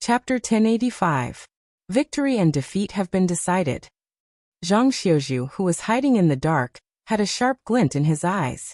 Chapter 1085. Victory and defeat have been decided. Zhang Xiuzhu, who was hiding in the dark, had a sharp glint in his eyes.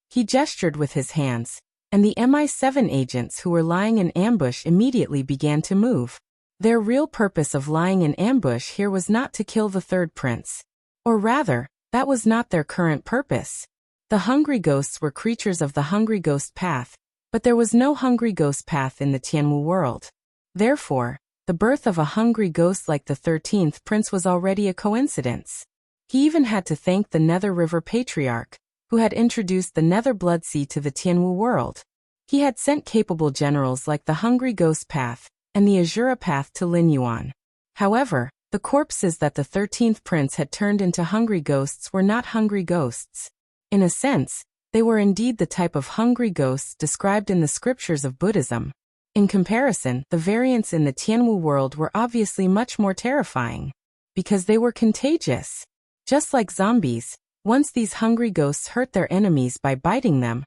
He gestured with his hands, and the MI7 agents who were lying in ambush immediately began to move. Their real purpose of lying in ambush here was not to kill the third prince. Or rather, that was not their current purpose. The hungry ghosts were creatures of the hungry ghost path, but there was no hungry ghost path in the Tianwu world. Therefore, the birth of a hungry ghost like the 13th prince was already a coincidence. He even had to thank the Nether River Patriarch, who had introduced the Nether Blood Sea to the Tianwu world. He had sent capable generals like the hungry ghost path and the Azura path to Lin Yuan. However, the corpses that the 13th prince had turned into hungry ghosts were not hungry ghosts. In a sense, they were indeed the type of hungry ghosts described in the scriptures of Buddhism. In comparison, the variants in the Tianwu world were obviously much more terrifying, because they were contagious. Just like zombies, once these hungry ghosts hurt their enemies by biting them,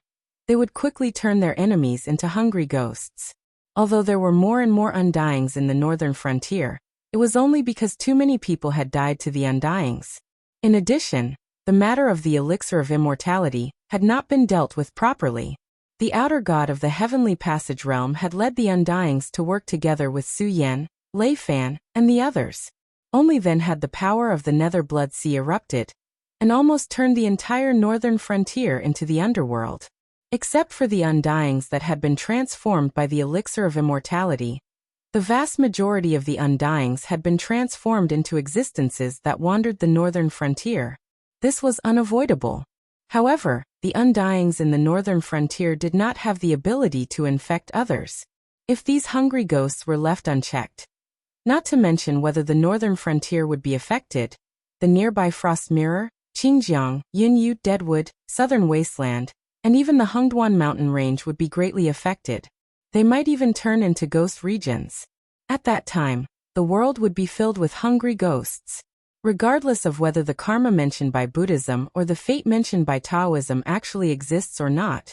they would quickly turn their enemies into hungry ghosts. Although there were more and more undyings in the northern frontier, it was only because too many people had died to the undyings. In addition, the matter of the elixir of immortality had not been dealt with properly. The outer god of the heavenly passage realm had led the undyings to work together with Su Yan, Lei Fan, and the others. Only then had the power of the Nether Blood Sea erupted, and almost turned the entire northern frontier into the underworld. Except for the undyings that had been transformed by the elixir of immortality, the vast majority of the undyings had been transformed into existences that wandered the northern frontier. This was unavoidable. However, the undyings in the northern frontier did not have the ability to infect others, if these hungry ghosts were left unchecked. Not to mention whether the northern frontier would be affected, the nearby Frost Mirror, Qingjiang, Yunyu Deadwood, Southern Wasteland, and even the Hengduan mountain range would be greatly affected. They might even turn into ghost regions. At that time, the world would be filled with hungry ghosts. Regardless of whether the karma mentioned by Buddhism or the fate mentioned by Taoism actually exists or not,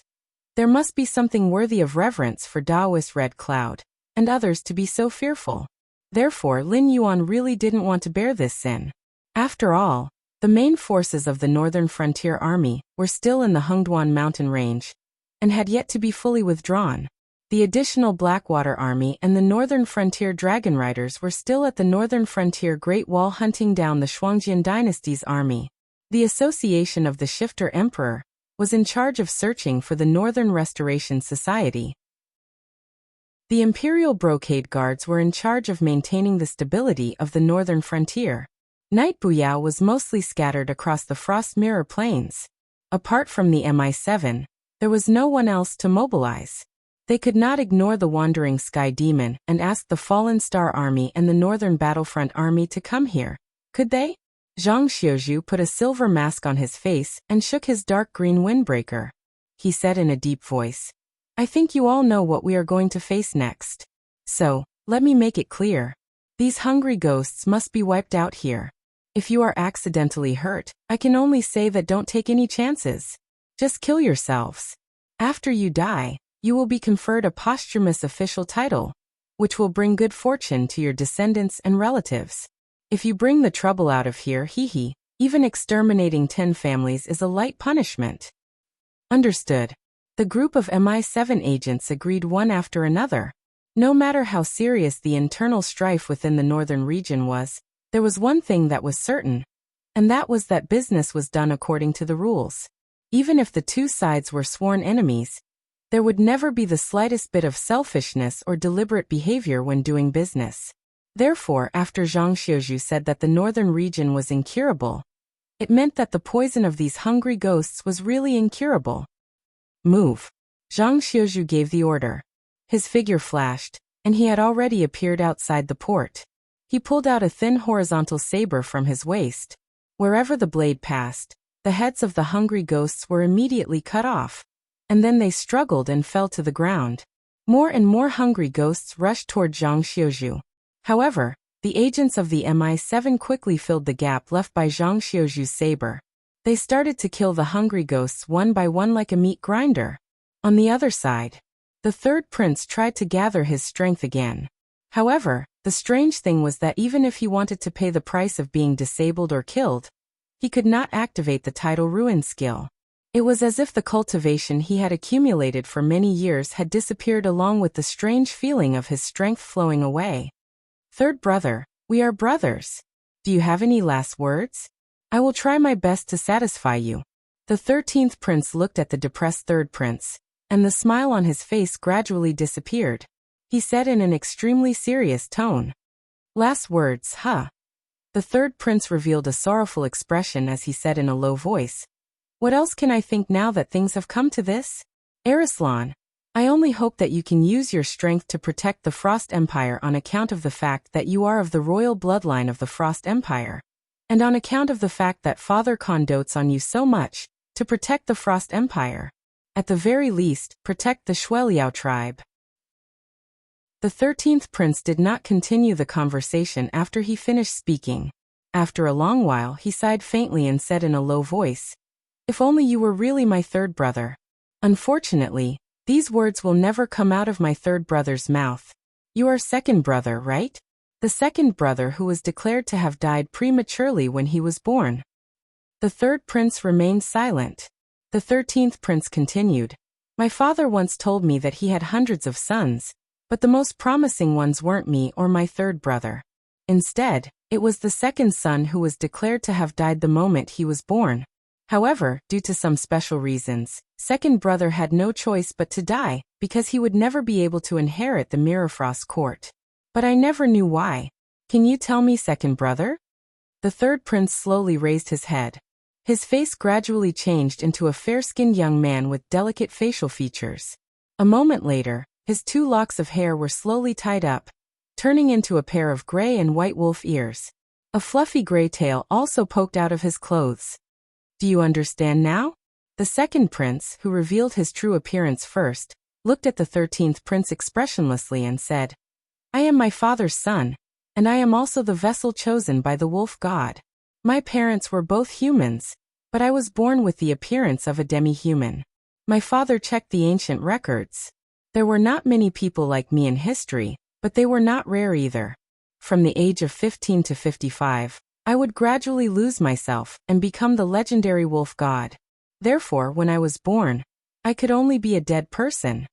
there must be something worthy of reverence for Taoist Red Cloud, and others to be so fearful. Therefore, Lin Yuan really didn't want to bear this sin. After all, the main forces of the Northern Frontier Army were still in the Hengduan mountain range, and had yet to be fully withdrawn. The additional Blackwater Army and the Northern Frontier Dragon Riders were still at the Northern Frontier Great Wall hunting down the Shuangjian dynasty's army. The Association of the Shifter Emperor was in charge of searching for the Northern Restoration Society. The Imperial Brocade Guards were in charge of maintaining the stability of the Northern Frontier. Night Buyao was mostly scattered across the Frost Mirror Plains. Apart from the MI7, there was no one else to mobilize. They could not ignore the Wandering Sky Demon and ask the Fallen Star Army and the Northern Battlefront Army to come here, could they? Zhang Xiuzhu put a silver mask on his face and shook his dark green windbreaker. He said in a deep voice, "I think you all know what we are going to face next. So, let me make it clear. These hungry ghosts must be wiped out here. If you are accidentally hurt, I can only say that don't take any chances. Just kill yourselves. After you die, you will be conferred a posthumous official title, which will bring good fortune to your descendants and relatives. If you bring the trouble out of here, even exterminating 10 families is a light punishment." Understood. The group of MI7 agents agreed one after another. No matter how serious the internal strife within the northern region was, there was one thing that was certain, and that was that business was done according to the rules. Even if the two sides were sworn enemies, there would never be the slightest bit of selfishness or deliberate behavior when doing business. Therefore, after Zhang Xiuzhu said that the northern region was incurable, it meant that the poison of these hungry ghosts was really incurable. Move. Zhang Xiuzhu gave the order. His figure flashed, and he had already appeared outside the port. He pulled out a thin horizontal saber from his waist. Wherever the blade passed, the heads of the hungry ghosts were immediately cut off, and then they struggled and fell to the ground. More and more hungry ghosts rushed toward Zhang Xiuzhu. However, the agents of the MI7 quickly filled the gap left by Zhang Xiuzhu's saber. They started to kill the hungry ghosts one by one like a meat grinder. On the other side, the third prince tried to gather his strength again. However, the strange thing was that even if he wanted to pay the price of being disabled or killed, he could not activate the tidal ruin skill. It was as if the cultivation he had accumulated for many years had disappeared along with the strange feeling of his strength flowing away. Third brother, we are brothers. Do you have any last words? I will try my best to satisfy you. The 13th prince looked at the depressed third prince, and the smile on his face gradually disappeared. He said in an extremely serious tone, "Last words, huh?" The third prince revealed a sorrowful expression as he said in a low voice, "What else can I think now that things have come to this? Arislan, I only hope that you can use your strength to protect the Frost Empire on account of the fact that you are of the royal bloodline of the Frost Empire, and on account of the fact that Father Khan dotes on you so much, to protect the Frost Empire. At the very least, protect the Shueliao tribe." The 13th prince did not continue the conversation after he finished speaking. After a long while he sighed faintly and said in a low voice, "If only you were really my third brother. Unfortunately, these words will never come out of my third brother's mouth. You are second brother, right? The second brother who was declared to have died prematurely when he was born." The third prince remained silent. The 13th prince continued, "My father once told me that he had hundreds of sons, but the most promising ones weren't me or my third brother. Instead, it was the second son who was declared to have died the moment he was born. However, due to some special reasons, second brother had no choice but to die, because he would never be able to inherit the Mirafrost court. But I never knew why. Can you tell me, second brother?" The third prince slowly raised his head. His face gradually changed into a fair-skinned young man with delicate facial features. A moment later, his 2 locks of hair were slowly tied up, turning into a pair of gray and white wolf ears. A fluffy gray tail also poked out of his clothes. "Do you understand now?" The second prince, who revealed his true appearance first, looked at the 13th prince expressionlessly and said, "I am my father's son, and I am also the vessel chosen by the wolf god. My parents were both humans, but I was born with the appearance of a demi-human. My father checked the ancient records. There were not many people like me in history, but they were not rare either. From the age of 15 to 55, I would gradually lose myself and become the legendary wolf god. Therefore, when I was born, I could only be a dead person."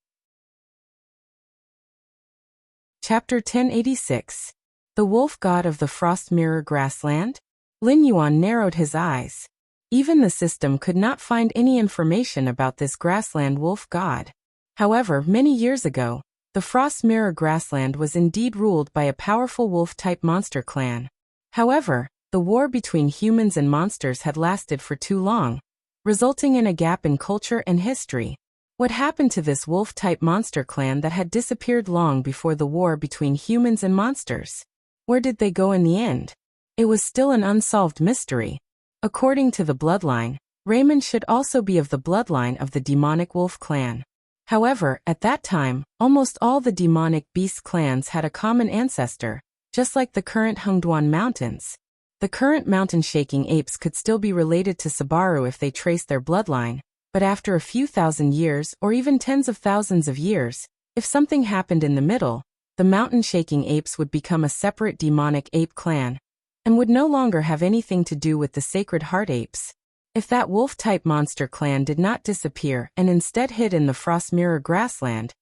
Chapter 1086. The Wolf God of the Frost Mirror Grassland? Lin Yuan narrowed his eyes. Even the system could not find any information about this grassland wolf god. However, many years ago, the Frost Mirror Grassland was indeed ruled by a powerful wolf-type monster clan. However, the war between humans and monsters had lasted for too long, resulting in a gap in culture and history. What happened to this wolf-type monster clan that had disappeared long before the war between humans and monsters? Where did they go in the end? It was still an unsolved mystery. According to the bloodline, Raymond should also be of the bloodline of the demonic wolf clan. However, at that time, almost all the demonic beast clans had a common ancestor, just like the current Hengduan Mountains. The current mountain-shaking apes could still be related to Subaru if they traced their bloodline, but after a few thousand years or even tens of thousands of years, if something happened in the middle, the mountain-shaking apes would become a separate demonic ape clan, and would no longer have anything to do with the sacred heart apes. If that wolf-type monster clan did not disappear and instead hid in the Frost Mirror Grassland,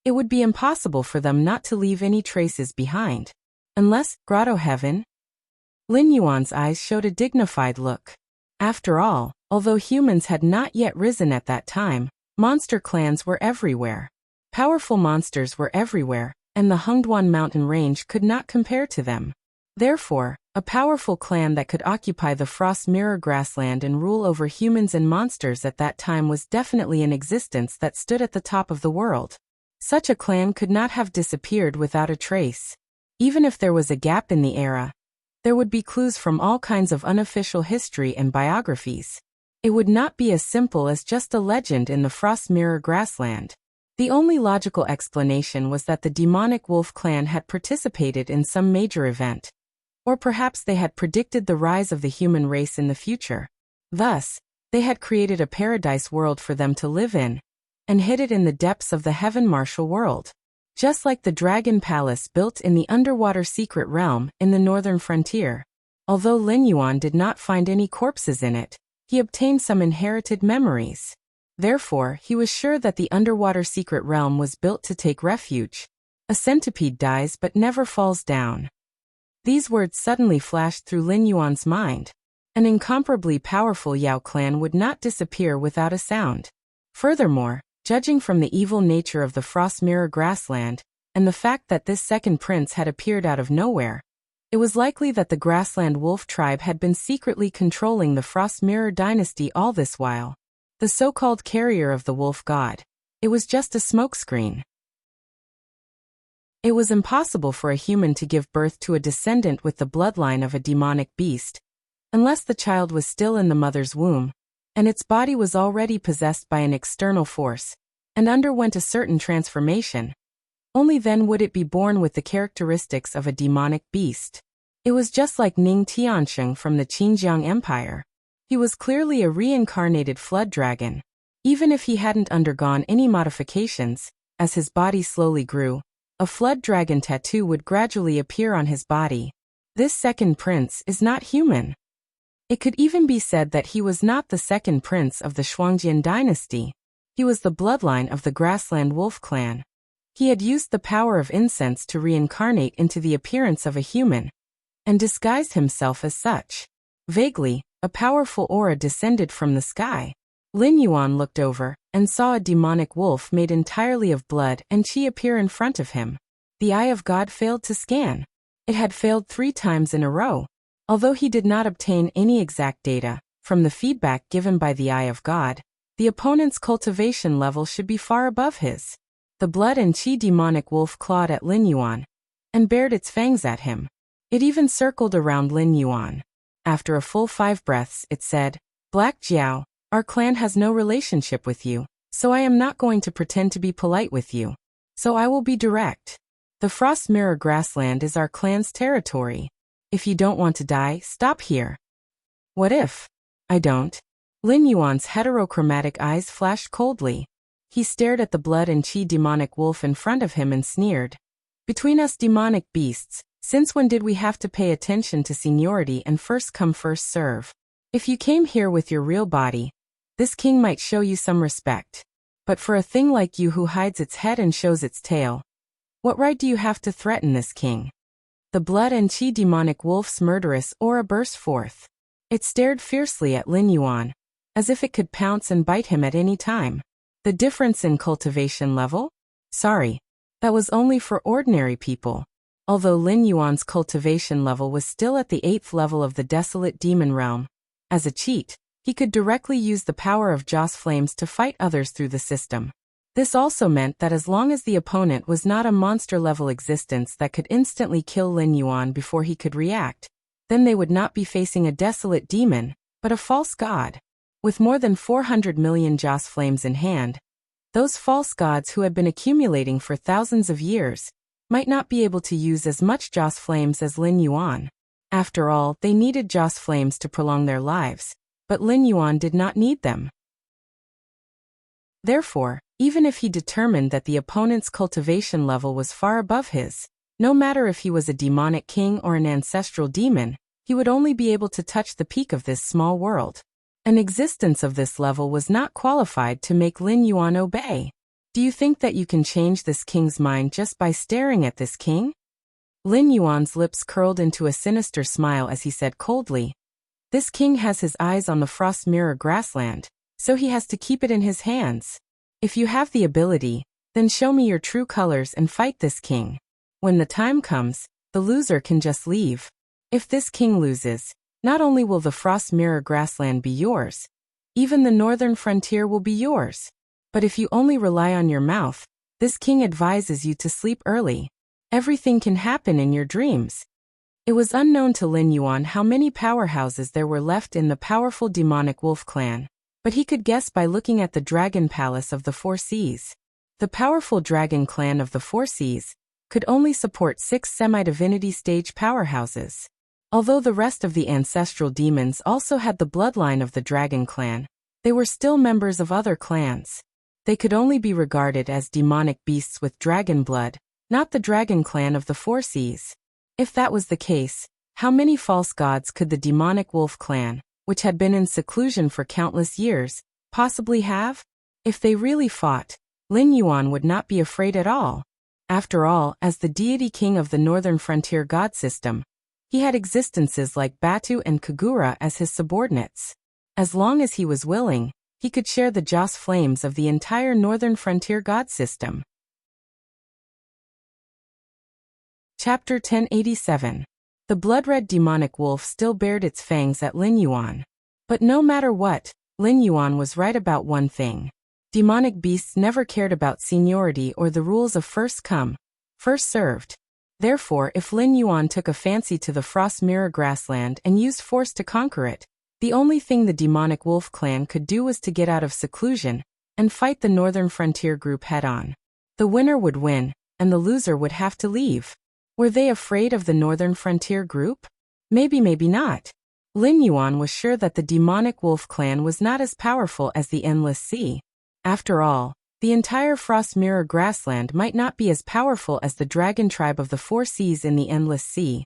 it would be impossible for them not to leave any traces behind. Unless, Grotto Heaven? Lin Yuan's eyes showed a dignified look. After all, although humans had not yet risen at that time, monster clans were everywhere. Powerful monsters were everywhere, and the Hengduan mountain range could not compare to them. Therefore, a powerful clan that could occupy the Frost Mirror Grassland and rule over humans and monsters at that time was definitely in existence that stood at the top of the world. Such a clan could not have disappeared without a trace. Even if there was a gap in the era, there would be clues from all kinds of unofficial history and biographies. It would not be as simple as just a legend in the Frost Mirror Grassland. The only logical explanation was that the demonic wolf clan had participated in some major event. Or perhaps they had predicted the rise of the human race in the future. Thus, they had created a paradise world for them to live in, and hid it in the depths of the heaven martial world. just like the dragon palace built in the underwater secret realm in the northern frontier. Although Lin Yuan did not find any corpses in it, he obtained some inherited memories. Therefore, he was sure that the underwater secret realm was built to take refuge. A centipede dies but never falls down. These words suddenly flashed through Lin Yuan's mind. An incomparably powerful Yao clan would not disappear without a sound. Furthermore, judging from the evil nature of the Frost Mirror grassland, and the fact that this second prince had appeared out of nowhere, it was likely that the grassland wolf tribe had been secretly controlling the Frost Mirror dynasty all this while. The so-called carrier of the wolf god. It was just a smokescreen. It was impossible for a human to give birth to a descendant with the bloodline of a demonic beast, unless the child was still in the mother's womb, and its body was already possessed by an external force, and underwent a certain transformation. Only then would it be born with the characteristics of a demonic beast. It was just like Ning Tiansheng from the Qinjiang Empire. He was clearly a reincarnated flood dragon. Even if he hadn't undergone any modifications, as his body slowly grew, a flood dragon tattoo would gradually appear on his body. This second prince is not human. It could even be said that he was not the second prince of the Shuangjian dynasty. He was the bloodline of the grassland wolf clan. He had used the power of incense to reincarnate into the appearance of a human, and disguised himself as such. Vaguely, a powerful aura descended from the sky. Lin Yuan looked over, and saw a demonic wolf made entirely of blood and qi appear in front of him. The Eye of God failed to scan. It had failed 3 times in a row. Although he did not obtain any exact data from the feedback given by the Eye of God, the opponent's cultivation level should be far above his. The blood and qi demonic wolf clawed at Lin Yuan, and bared its fangs at him. It even circled around Lin Yuan. After a full 5 breaths, it said, "Black Jiao, our clan has no relationship with you, so I am not going to pretend to be polite with you. So I will be direct. The Frost Mirror grassland is our clan's territory. If you don't want to die, stop here." "What if I don't?" Lin Yuan's heterochromatic eyes flashed coldly. He stared at the blood and qi demonic wolf in front of him and sneered. "Between us demonic beasts, since when did we have to pay attention to seniority and first come first serve? If you came here with your real body, this king might show you some respect. But for a thing like you who hides its head and shows its tail, what right do you have to threaten this king?" The blood and qi demonic wolf's murderous aura burst forth. It stared fiercely at Lin Yuan, as if it could pounce and bite him at any time. The difference in cultivation level? Sorry, that was only for ordinary people. Although Lin Yuan's cultivation level was still at the 8th level of the desolate demon realm, as a cheat, he could directly use the power of Joss Flames to fight others through the system. This also meant that as long as the opponent was not a monster-level existence that could instantly kill Lin Yuan before he could react, then they would not be facing a desolate demon, but a false god. With more than 400 million Joss Flames in hand, those false gods who had been accumulating for thousands of years might not be able to use as much Joss Flames as Lin Yuan. After all, they needed Joss Flames to prolong their lives, but Lin Yuan did not need them. Therefore, even if he determined that the opponent's cultivation level was far above his, no matter if he was a demonic king or an ancestral demon, he would only be able to touch the peak of this small world. An existence of this level was not qualified to make Lin Yuan obey. Do you think that you can change this king's mind just by staring at this king? Lin Yuan's lips curled into a sinister smile as he said coldly, "This king has his eyes on the Frost Mirror grassland, so he has to keep it in his hands. If you have the ability, then show me your true colors and fight this king. When the time comes, the loser can just leave. If this king loses, not only will the Frost Mirror grassland be yours, even the northern frontier will be yours. But if you only rely on your mouth, this king advises you to sleep early. Everything can happen in your dreams." It was unknown to Lin Yuan how many powerhouses there were left in the powerful demonic wolf clan, but he could guess by looking at the dragon palace of the 4 seas. The powerful dragon clan of the 4 seas could only support 6 semi-divinity stage powerhouses. Although the rest of the ancestral demons also had the bloodline of the dragon clan, they were still members of other clans. They could only be regarded as demonic beasts with dragon blood, not the dragon clan of the Four Seas. If that was the case, how many false gods could the demonic wolf clan, which had been in seclusion for countless years, possibly have? If they really fought, Lin Yuan would not be afraid at all. After all, as the deity king of the northern frontier god system, he had existences like Batu and Kagura as his subordinates. As long as he was willing, he could share the joss flames of the entire northern frontier god system. Chapter 1087. The blood-red demonic wolf still bared its fangs at Lin Yuan. But no matter what, Lin Yuan was right about one thing. Demonic beasts never cared about seniority or the rules of first come, first served. Therefore, if Lin Yuan took a fancy to the Frost Mirror grassland and used force to conquer it, the only thing the demonic wolf clan could do was to get out of seclusion and fight the northern frontier group head-on. The winner would win, and the loser would have to leave. Were they afraid of the northern frontier group? Maybe, maybe not. Lin Yuan was sure that the demonic wolf clan was not as powerful as the Endless Sea. After all, the entire Frost Mirror grassland might not be as powerful as the dragon tribe of the Four Seas in the Endless Sea,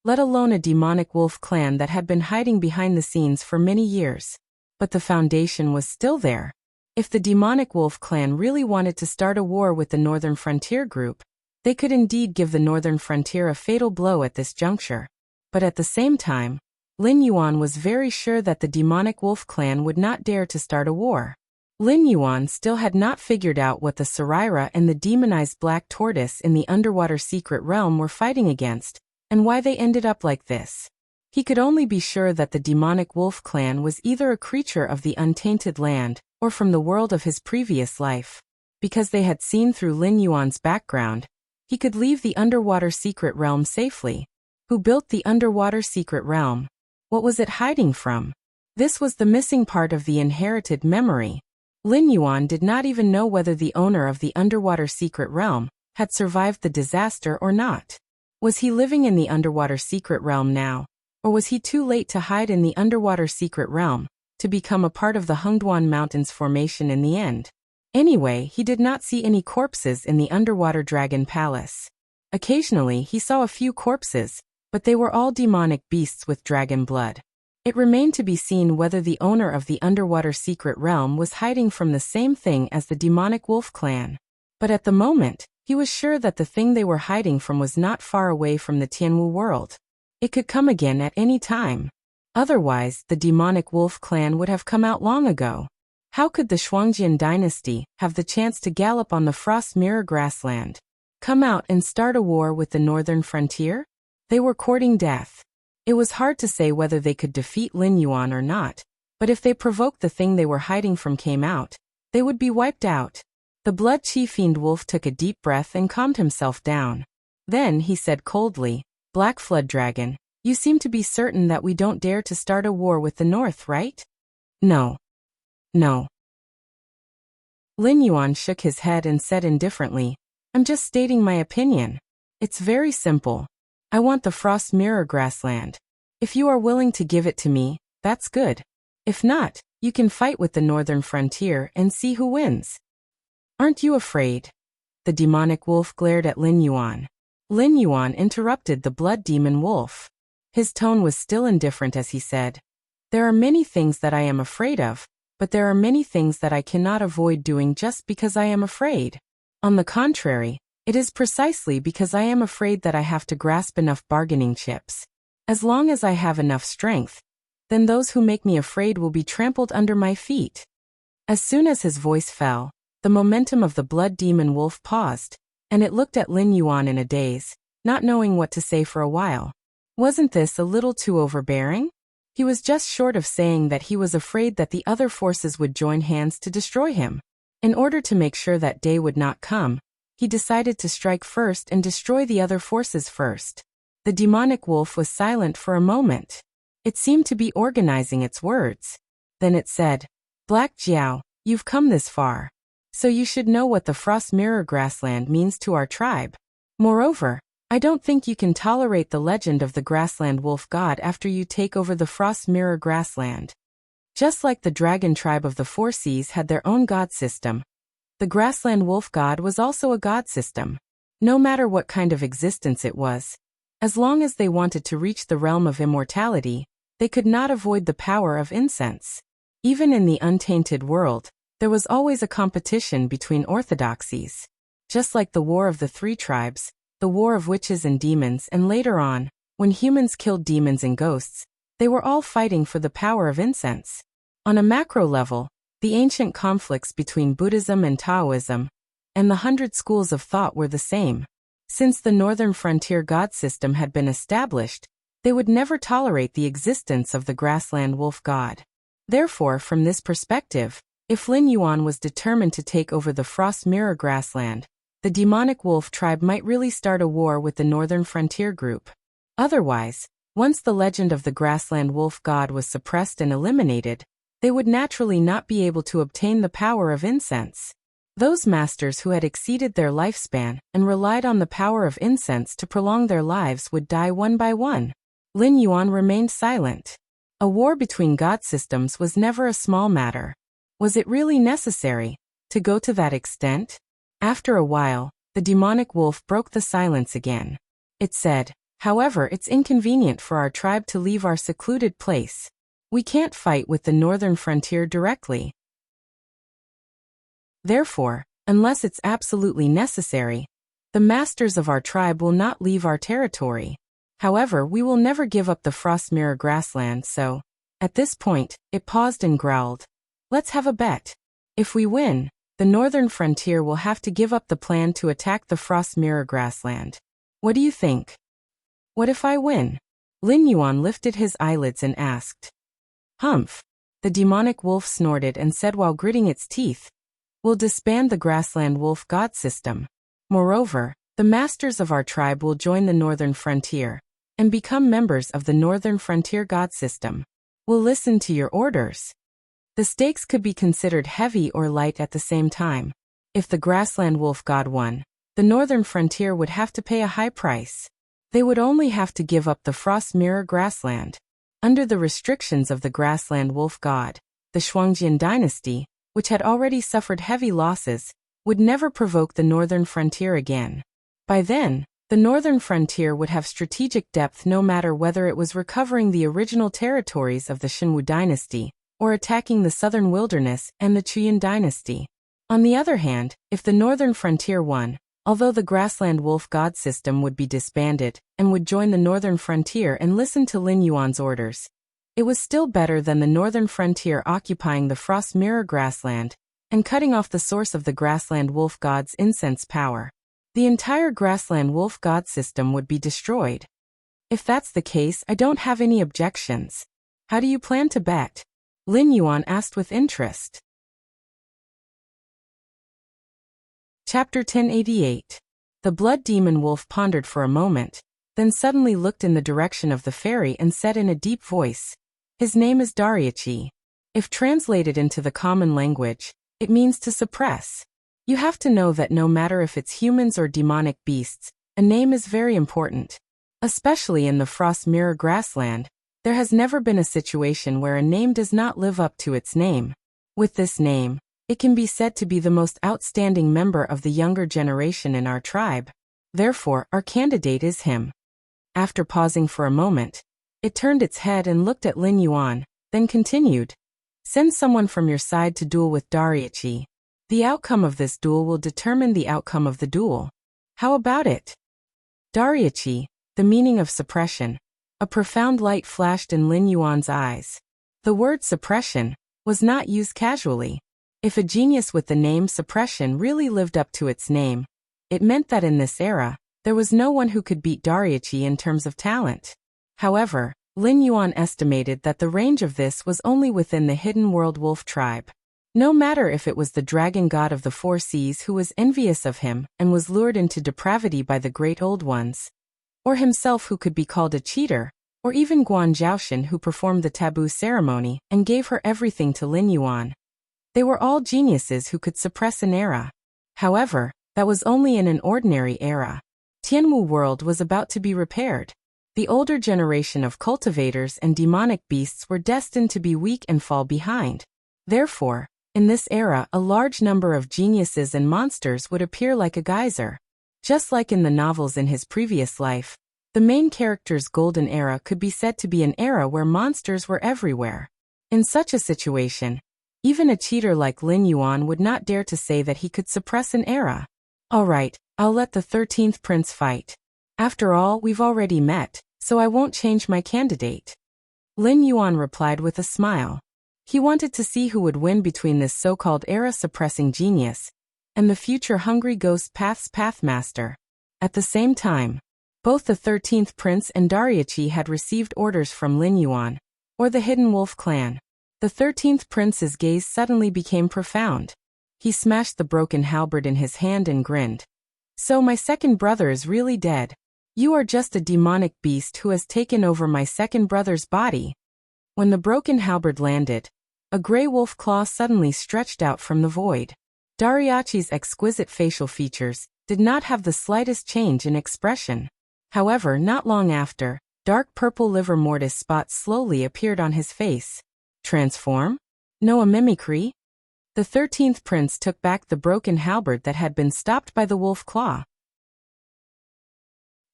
let alone a demonic wolf clan that had been hiding behind the scenes for many years. But the foundation was still there. If the demonic wolf clan really wanted to start a war with the northern frontier group, they could indeed give the northern frontier a fatal blow at this juncture. But at the same time, Lin Yuan was very sure that the demonic wolf clan would not dare to start a war. Lin Yuan still had not figured out what the Saraira and the demonized black tortoise in the underwater secret realm were fighting against, and why they ended up like this. He could only be sure that the demonic wolf clan was either a creature of the untainted land, or from the world of his previous life. Because they had seen through Lin Yuan's background, he could leave the underwater secret realm safely. Who built the underwater secret realm? What was it hiding from? This was the missing part of the inherited memory. Lin Yuan did not even know whether the owner of the underwater secret realm had survived the disaster or not. Was he living in the underwater secret realm now, or was he too late to hide in the underwater secret realm, to become a part of the Hengduan Mountains formation in the end? Anyway, he did not see any corpses in the underwater dragon palace. Occasionally he saw a few corpses, but they were all demonic beasts with dragon blood. It remained to be seen whether the owner of the underwater secret realm was hiding from the same thing as the demonic wolf clan. But at the moment, he was sure that the thing they were hiding from was not far away from the Tianwu world. It could come again at any time. Otherwise, the demonic wolf clan would have come out long ago. How could the Shuangjian dynasty have the chance to gallop on the Frost Mirror grassland, come out and start a war with the northern frontier? They were courting death. It was hard to say whether they could defeat Lin Yuan or not, but if they provoked the thing they were hiding from came out, they would be wiped out. The blood chi fiend wolf took a deep breath and calmed himself down. Then he said coldly, "Black Flood Dragon, you seem to be certain that we don't dare to start a war with the north, right?" "No. No." Lin Yuan shook his head and said indifferently, "I'm just stating my opinion. It's very simple. I want the Frost Mirror grassland. If you are willing to give it to me, that's good. If not, you can fight with the northern frontier and see who wins." "Aren't you afraid?" The demonic wolf glared at Lin Yuan. Lin Yuan interrupted the blood demon wolf. His tone was still indifferent as he said, "There are many things that I am afraid of, but there are many things that I cannot avoid doing just because I am afraid. On the contrary, it is precisely because I am afraid that I have to grasp enough bargaining chips. As long as I have enough strength, then those who make me afraid will be trampled under my feet." As soon as his voice fell, the momentum of the blood demon wolf paused, and it looked at Lin Yuan in a daze, not knowing what to say for a while. Wasn't this a little too overbearing? He was just short of saying that he was afraid that the other forces would join hands to destroy him. In order to make sure that day would not come, he decided to strike first and destroy the other forces first. The demonic wolf was silent for a moment. It seemed to be organizing its words. Then it said, "Black Jiao, you've come this far. So you should know what the Frost Mirror grassland means to our tribe. Moreover, I don't think you can tolerate the legend of the grassland wolf god after you take over the Frost Mirror grassland. Just like the dragon tribe of the Four Seas had their own god system, the grassland wolf god was also a god system. no matter what kind of existence it was. As long as they wanted to reach the realm of immortality, they could not avoid the power of incense. Even in the untainted world, there was always a competition between orthodoxies. Just like the War of the Three Tribes, the War of Witches and Demons, and later on, when humans killed demons and ghosts, they were all fighting for the power of incense. On a macro level, the ancient conflicts between Buddhism and Taoism, and the 100 schools of thought were the same. Since the northern frontier god system had been established, they would never tolerate the existence of the grassland wolf god. Therefore, from this perspective, if Lin Yuan was determined to take over the Frost Mirror grassland, the demonic wolf tribe might really start a war with the northern frontier group. Otherwise, once the legend of the grassland wolf god was suppressed and eliminated, they would naturally not be able to obtain the power of incense. Those masters who had exceeded their lifespan and relied on the power of incense to prolong their lives would die one by one. Lin Yuan remained silent. A war between god systems was never a small matter. Was it really necessary to go to that extent? After a while, the demonic wolf broke the silence again. It said, "However, it's inconvenient for our tribe to leave our secluded place. We can't fight with the northern frontier directly. Therefore, unless it's absolutely necessary, the masters of our tribe will not leave our territory. However, we will never give up the Frost Mirror grassland, so..." At this point, it paused and growled, "Let's have a bet. If we win, the northern frontier will have to give up the plan to attack the Frost Mirror grassland. What do you think?" "What if I win?" Lin Yuan lifted his eyelids and asked. "Humph." The demonic wolf snorted and said while gritting its teeth, "We'll disband the grassland wolf god system. Moreover, the masters of our tribe will join the northern frontier and become members of the northern frontier god system. We'll listen to your orders." The stakes could be considered heavy or light at the same time. If the grassland wolf god won, the northern frontier would have to pay a high price. They would only have to give up the Frost Mirror grassland. Under the restrictions of the grassland wolf god, the Shuangjian dynasty, which had already suffered heavy losses, would never provoke the northern frontier again. By then, the northern frontier would have strategic depth no matter whether it was recovering the original territories of the Shenwu dynasty or attacking the southern wilderness and the Chuyan dynasty. On the other hand, if the northern frontier won, although the grassland wolf god system would be disbanded and would join the northern frontier and listen to Lin Yuan's orders, it was still better than the northern frontier occupying the Frost Mirror grassland and cutting off the source of the grassland wolf god's incense power. The entire grassland wolf god system would be destroyed. If that's the case, I don't have any objections. How do you plan to bet? Lin Yuan asked with interest. Chapter 1088. The blood demon wolf pondered for a moment, then suddenly looked in the direction of the fairy and said in a deep voice, "His name is Dariachi. If translated into the common language, it means to suppress. You have to know that no matter if it's humans or demonic beasts, a name is very important. Especially in the Frost Mirror grassland, there has never been a situation where a name does not live up to its name. With this name, it can be said to be the most outstanding member of the younger generation in our tribe. Therefore, our candidate is him." After pausing for a moment, it turned its head and looked at Lin Yuan, then continued, "Send someone from your side to duel with Dariachi. The outcome of this duel will determine the outcome of the duel. How about it?" Dariachi, the meaning of suppression. A profound light flashed in Lin Yuan's eyes. The word suppression was not used casually. If a genius with the name suppression really lived up to its name, it meant that in this era, there was no one who could beat Dariachi in terms of talent. However, Lin Yuan estimated that the range of this was only within the hidden world wolf tribe. No matter if it was the dragon god of the four seas who was envious of him and was lured into depravity by the great old ones, or himself who could be called a cheater, or even Guan Zhaoshan who performed the taboo ceremony and gave her everything to Lin Yuan. They were all geniuses who could suppress an era. However, that was only in an ordinary era. Tianwu world was about to be repaired. The older generation of cultivators and demonic beasts were destined to be weak and fall behind. Therefore, in this era, a large number of geniuses and monsters would appear like a geyser. Just like in the novels in his previous life, the main character's golden era could be said to be an era where monsters were everywhere. In such a situation, even a cheater like Lin Yuan would not dare to say that he could suppress an era. Alright, I'll let the 13th prince fight. After all, we've already met, so I won't change my candidate. Lin Yuan replied with a smile. He wanted to see who would win between this so-called era-suppressing genius and the future Hungry Ghost Path's Pathmaster. At the same time, both the 13th prince and Dariachi had received orders from Lin Yuan, or the Hidden Wolf clan. The 13th prince's gaze suddenly became profound. He smashed the broken halberd in his hand and grinned. So my second brother is really dead. You are just a demonic beast who has taken over my second brother's body. When the broken halberd landed, a gray wolf claw suddenly stretched out from the void. Dariachi's exquisite facial features did not have the slightest change in expression. However, not long after, dark purple liver mortis spots slowly appeared on his face. Transform? No, a mimicry? The 13th prince took back the broken halberd that had been stopped by the wolf claw.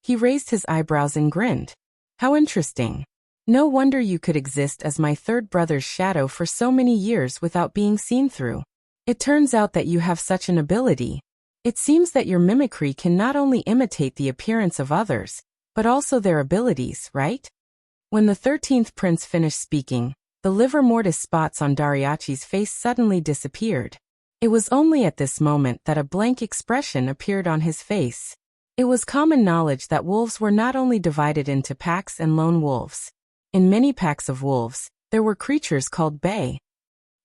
He raised his eyebrows and grinned. How interesting. No wonder you could exist as my third brother's shadow for so many years without being seen through. It turns out that you have such an ability. It seems that your mimicry can not only imitate the appearance of others, but also their abilities, right? When the 13th prince finished speaking, the liver mortis spots on Dariachi's face suddenly disappeared. It was only at this moment that a blank expression appeared on his face. It was common knowledge that wolves were not only divided into packs and lone wolves. In many packs of wolves, there were creatures called Bay.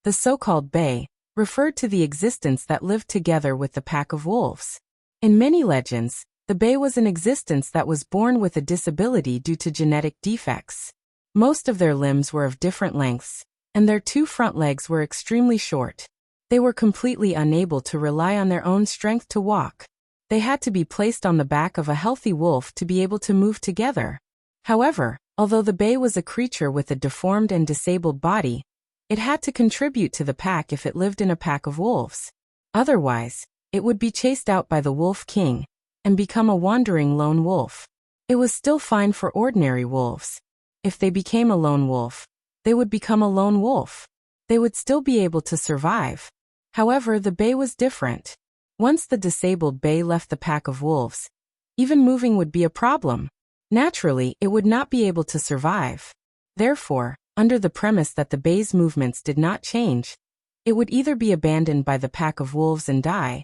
The so-called Bay referred to the existence that lived together with the pack of wolves. In many legends, the Bay was an existence that was born with a disability due to genetic defects. Most of their limbs were of different lengths, and their two front legs were extremely short. They were completely unable to rely on their own strength to walk. They had to be placed on the back of a healthy wolf to be able to move together. However, although the Bay was a creature with a deformed and disabled body, it had to contribute to the pack if it lived in a pack of wolves. Otherwise, it would be chased out by the Wolf King and become a wandering lone wolf. It was still fine for ordinary wolves. If they became a lone wolf, they would become a lone wolf. They would still be able to survive. However, the Bay was different. Once the disabled Bay left the pack of wolves, even moving would be a problem. Naturally, it would not be able to survive. Therefore, under the premise that the Bay's movements did not change, it would either be abandoned by the pack of wolves and die,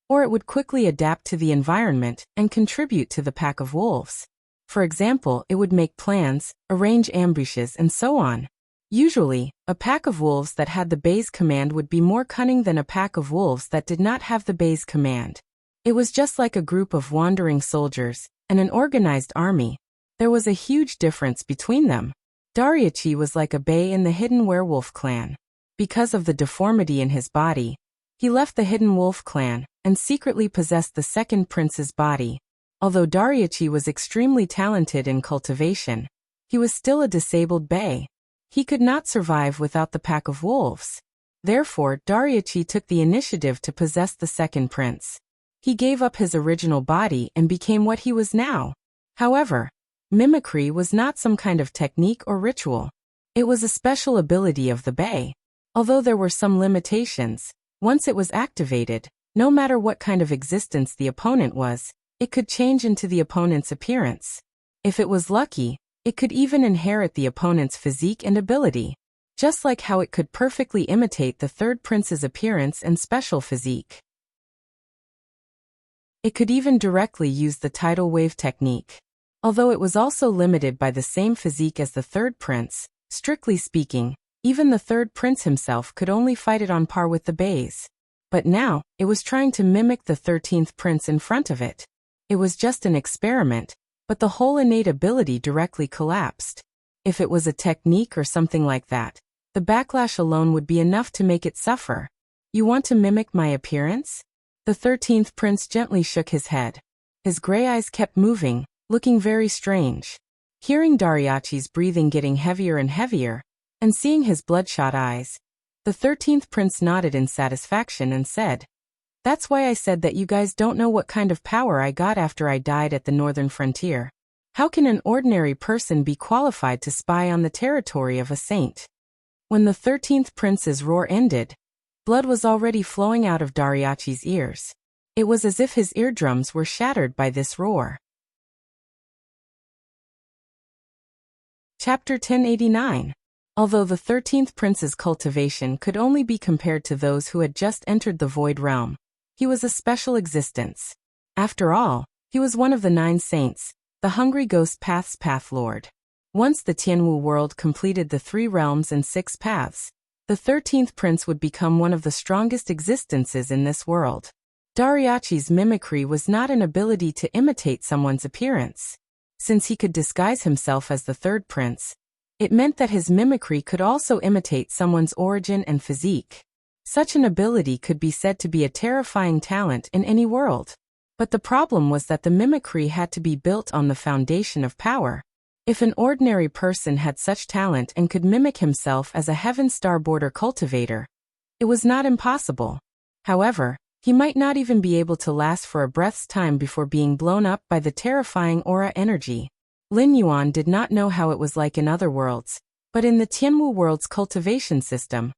or it would quickly adapt to the environment and contribute to the pack of wolves. For example, it would make plans, arrange ambushes, and so on. Usually, a pack of wolves that had the Bay's command would be more cunning than a pack of wolves that did not have the Bay's command. It was just like a group of wandering soldiers and an organized army. There was a huge difference between them. Dariachi was like a Bay in the Hidden Werewolf clan. Because of the deformity in his body, he left the Hidden Wolf clan and secretly possessed the second prince's body. Although Dariachi was extremely talented in cultivation, he was still a disabled Bay. He could not survive without the pack of wolves. Therefore, Dariachi took the initiative to possess the second prince. He gave up his original body and became what he was now. However, mimicry was not some kind of technique or ritual. It was a special ability of the Bay. Although there were some limitations, once it was activated, no matter what kind of existence the opponent was, it could change into the opponent's appearance. If it was lucky, it could even inherit the opponent's physique and ability, just like how it could perfectly imitate the third prince's appearance and special physique. It could even directly use the tidal wave technique. Although it was also limited by the same physique as the third prince, strictly speaking, even the third prince himself could only fight it on par with the Bays. But now, it was trying to mimic the 13th prince in front of it. It was just an experiment, but the whole innate ability directly collapsed. If it was a technique or something like that, the backlash alone would be enough to make it suffer. You want to mimic my appearance? The 13th prince gently shook his head. His gray eyes kept moving, looking very strange. Hearing Dariachi's breathing getting heavier and heavier, and seeing his bloodshot eyes, the 13th prince nodded in satisfaction and said, That's why I said that you guys don't know what kind of power I got after I died at the northern frontier. How can an ordinary person be qualified to spy on the territory of a saint? When the 13th prince's roar ended, blood was already flowing out of Dariachi's ears. It was as if his eardrums were shattered by this roar. Chapter 1089. Although the 13th prince's cultivation could only be compared to those who had just entered the void realm, he was a special existence. After all, he was one of the 9 saints, the Hungry Ghost Path's Path Lord. Once the Tianwu world completed the 3 realms and 6 paths, the 13th prince would become one of the strongest existences in this world. Dariachi's mimicry was not an ability to imitate someone's appearance. Since he could disguise himself as the 3rd prince, it meant that his mimicry could also imitate someone's origin and physique. Such an ability could be said to be a terrifying talent in any world. But the problem was that the mimicry had to be built on the foundation of power. If an ordinary person had such talent and could mimic himself as a Heaven Star border cultivator, it was not impossible. However, he might not even be able to last for a breath's time before being blown up by the terrifying aura energy. Lin Yuan did not know how it was like in other worlds, but in the Tianwu world's cultivation system,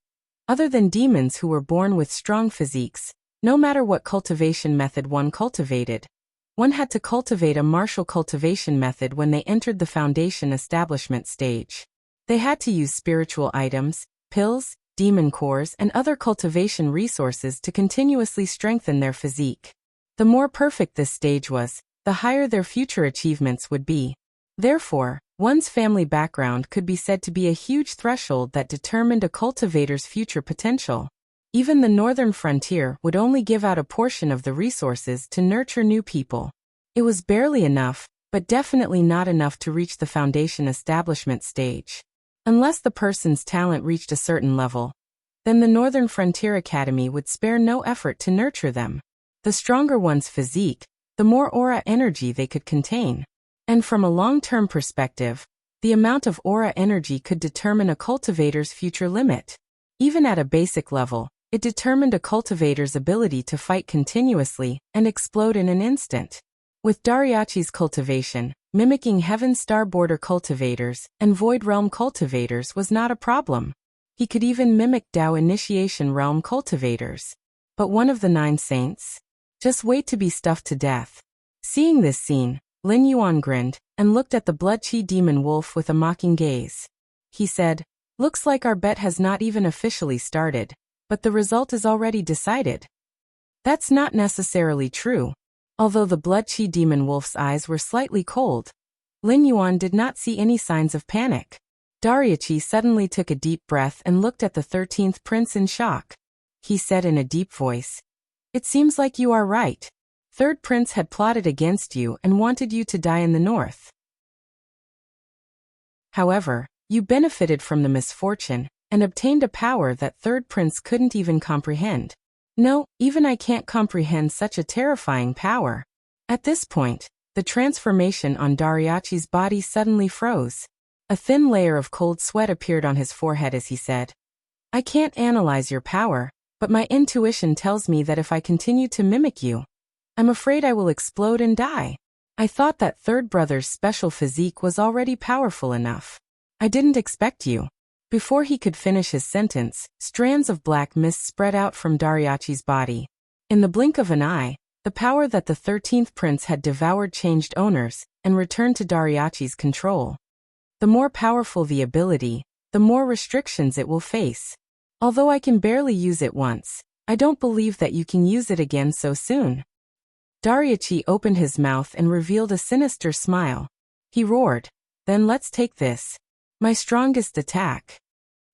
other than demons who were born with strong physiques, no matter what cultivation method one cultivated, one had to cultivate a martial cultivation method when they entered the foundation establishment stage. They had to use spiritual items, pills, demon cores, and other cultivation resources to continuously strengthen their physique. The more perfect this stage was, the higher their future achievements would be. Therefore, one's family background could be said to be a huge threshold that determined a cultivator's future potential. Even the northern frontier would only give out a portion of the resources to nurture new people. It was barely enough, but definitely not enough to reach the foundation establishment stage. Unless the person's talent reached a certain level, then the Northern Frontier Academy would spare no effort to nurture them. The stronger one's physique, the more aura energy they could contain. And from a long-term perspective, the amount of aura energy could determine a cultivator's future limit. Even at a basic level, it determined a cultivator's ability to fight continuously and explode in an instant. With Dariachi's cultivation, mimicking Heaven Star border cultivators and Void Realm cultivators was not a problem. He could even mimic Dao Initiation Realm cultivators. But one of the 9 saints? Just wait to be stuffed to death. Seeing this scene, Lin Yuan grinned and looked at the blood-chi demon wolf with a mocking gaze. He said, "Looks like our bet has not even officially started, but the result is already decided." That's not necessarily true. Although the blood-chi demon wolf's eyes were slightly cold, Lin Yuan did not see any signs of panic. Dariachi suddenly took a deep breath and looked at the 13th prince in shock. He said in a deep voice, "It seems like you are right. 3rd prince had plotted against you and wanted you to die in the north. However, you benefited from the misfortune and obtained a power that 3rd prince couldn't even comprehend. No, even I can't comprehend such a terrifying power." At this point, the transformation on Dariachi's body suddenly froze. A thin layer of cold sweat appeared on his forehead as he said, "I can't analyze your power, but my intuition tells me that if I continue to mimic you, I'm afraid I will explode and die. I thought that 3rd brother's special physique was already powerful enough. I didn't expect you." Before he could finish his sentence, strands of black mist spread out from Dariachi's body. In the blink of an eye, the power that the 13th prince had devoured changed owners and returned to Dariachi's control. The more powerful the ability, the more restrictions it will face. Although I can barely use it once, I don't believe that you can use it again so soon. Dariachi opened his mouth and revealed a sinister smile. He roared, "Then let's take this. My strongest attack."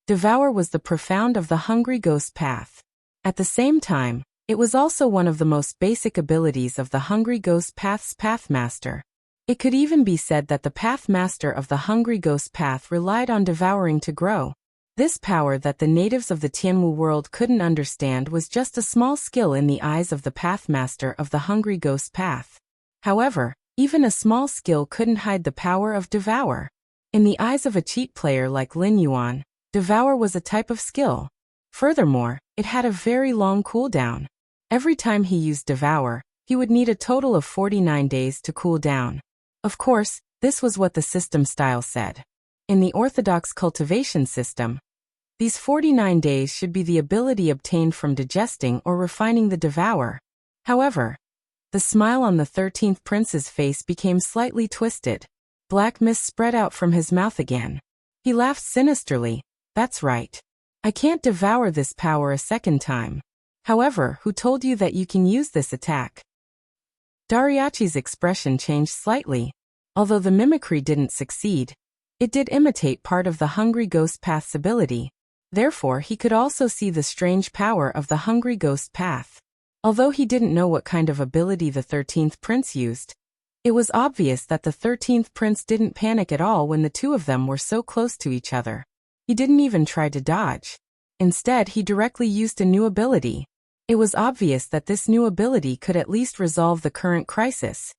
Devour was the profound of the Hungry Ghost Path. At the same time, it was also one of the most basic abilities of the Hungry Ghost Path's Pathmaster. It could even be said that the Pathmaster of the Hungry Ghost Path relied on devouring to grow. This power that the natives of the Tianwu world couldn't understand was just a small skill in the eyes of the Pathmaster of the Hungry Ghost Path. However, even a small skill couldn't hide the power of Devour. In the eyes of a cheat player like Lin Yuan, Devour was a type of skill. Furthermore, it had a very long cooldown. Every time he used devour, he would need a total of 49 days to cool down. Of course, this was what the system style said. In the orthodox cultivation system, these 49 days should be the ability obtained from digesting or refining the devour. However, the smile on the 13th prince's face became slightly twisted. Black mist spread out from his mouth again. He laughed sinisterly. That's right. I can't devour this power a second time. However, who told you that you can use this attack? Dariachi's expression changed slightly. Although the mimicry didn't succeed, it did imitate part of the Hungry Ghost Path's ability. Therefore, he could also see the strange power of the Hungry Ghost Path. Although he didn't know what kind of ability the 13th prince used, it was obvious that the 13th prince didn't panic at all when the two of them were so close to each other. He didn't even try to dodge. Instead, he directly used a new ability. It was obvious that this new ability could at least resolve the current crisis.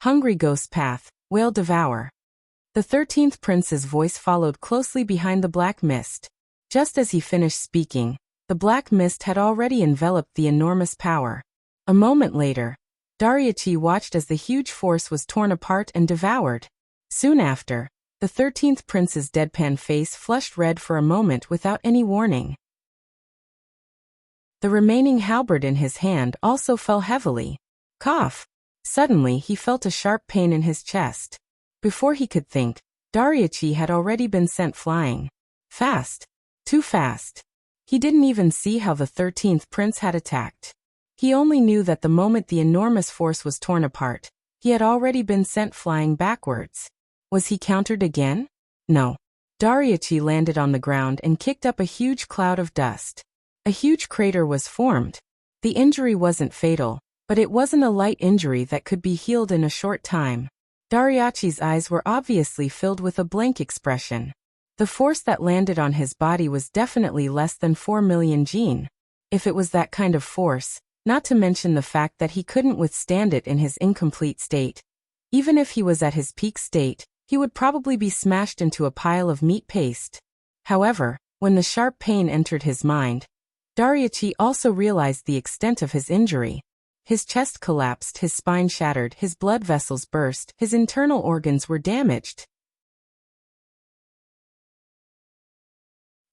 Hungry Ghost Path, Whale Devour. The 13th prince's voice followed closely behind the black mist. Just as he finished speaking, the black mist had already enveloped the enormous power. A moment later, Dariachi watched as the huge force was torn apart and devoured. Soon after, the 13th prince's deadpan face flushed red for a moment without any warning. The remaining halberd in his hand also fell heavily. Cough! Suddenly he felt a sharp pain in his chest. Before he could think, Dariachi had already been sent flying. Fast. Too fast. He didn't even see how the 13th prince had attacked. He only knew that the moment the enormous force was torn apart, he had already been sent flying backwards. Was he countered again? No. Dariachi landed on the ground and kicked up a huge cloud of dust. A huge crater was formed. The injury wasn't fatal, but it wasn't a light injury that could be healed in a short time. Dariachi's eyes were obviously filled with a blank expression. The force that landed on his body was definitely less than 4 million Jin. If it was that kind of force, not to mention the fact that he couldn't withstand it in his incomplete state. Even if he was at his peak state, he would probably be smashed into a pile of meat paste. However, when the sharp pain entered his mind, Dariachi also realized the extent of his injury. His chest collapsed, his spine shattered, his blood vessels burst, his internal organs were damaged.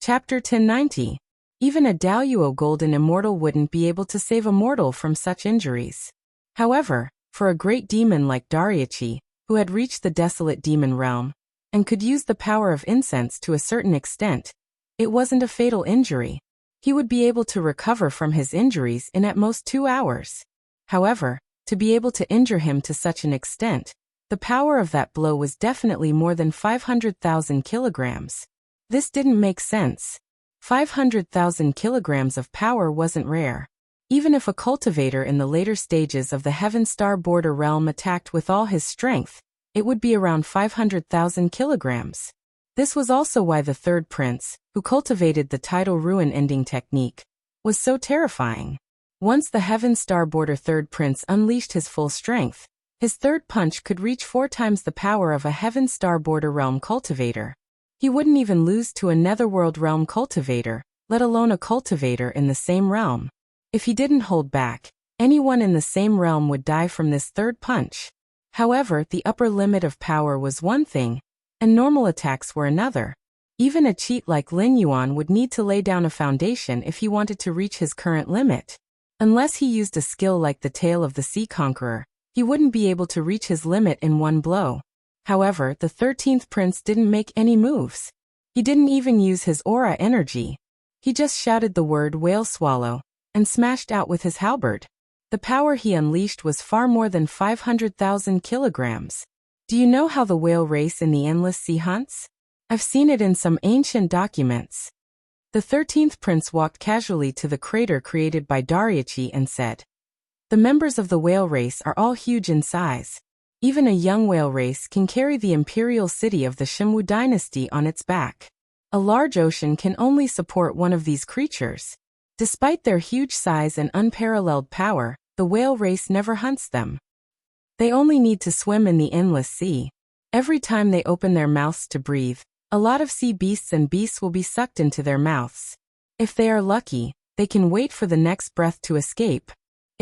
Chapter 1090. Even a Daoyuo Golden Immortal wouldn't be able to save a mortal from such injuries. However, for a great demon like Dariachi, who had reached the desolate demon realm, and could use the power of incense to a certain extent, it wasn't a fatal injury. He would be able to recover from his injuries in at most 2 hours. However, to be able to injure him to such an extent, the power of that blow was definitely more than 500,000 kilograms. This didn't make sense. 500,000 kilograms of power wasn't rare. Even if a cultivator in the later stages of the Heaven Star Border realm attacked with all his strength, it would be around 500,000 kilograms. This was also why the third prince, who cultivated the tidal ruin ending technique, was so terrifying. Once the Heaven Star Border third prince unleashed his full strength, his third punch could reach 4 times the power of a Heaven Star Border realm cultivator. He wouldn't even lose to a Netherworld realm cultivator, let alone a cultivator in the same realm. If he didn't hold back, anyone in the same realm would die from this third punch. However, the upper limit of power was one thing, and normal attacks were another. Even a cheat like Lin Yuan would need to lay down a foundation if he wanted to reach his current limit. Unless he used a skill like the Tail of the Sea Conqueror, he wouldn't be able to reach his limit in one blow. However, the 13th prince didn't make any moves. He didn't even use his aura energy. He just shouted the word whale swallow, and smashed out with his halberd. The power he unleashed was far more than 500,000 kilograms. Do you know how the whale race in the endless sea hunts? I've seen it in some ancient documents. The 13th prince walked casually to the crater created by Dariachi and said, "The members of the whale race are all huge in size. Even a young whale race can carry the imperial city of the Shimwu dynasty on its back. A large ocean can only support one of these creatures. Despite their huge size and unparalleled power, the whale race never hunts them. They only need to swim in the endless sea. Every time they open their mouths to breathe, a lot of sea beasts and beasts will be sucked into their mouths. If they are lucky, they can wait for the next breath to escape.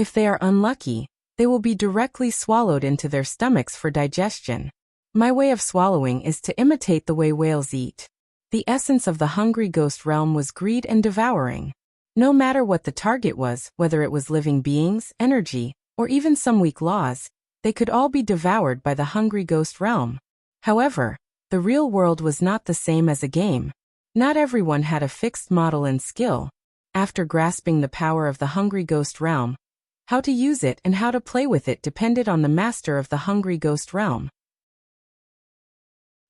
If they are unlucky, they will be directly swallowed into their stomachs for digestion. My way of swallowing is to imitate the way whales eat. The essence of the hungry ghost realm was greed and devouring. No matter what the target was, whether it was living beings, energy, or even some weak laws, they could all be devoured by the hungry ghost realm. However, the real world was not the same as a game. Not everyone had a fixed model and skill. After grasping the power of the hungry ghost realm, how to use it and how to play with it depended on the master of the hungry ghost realm.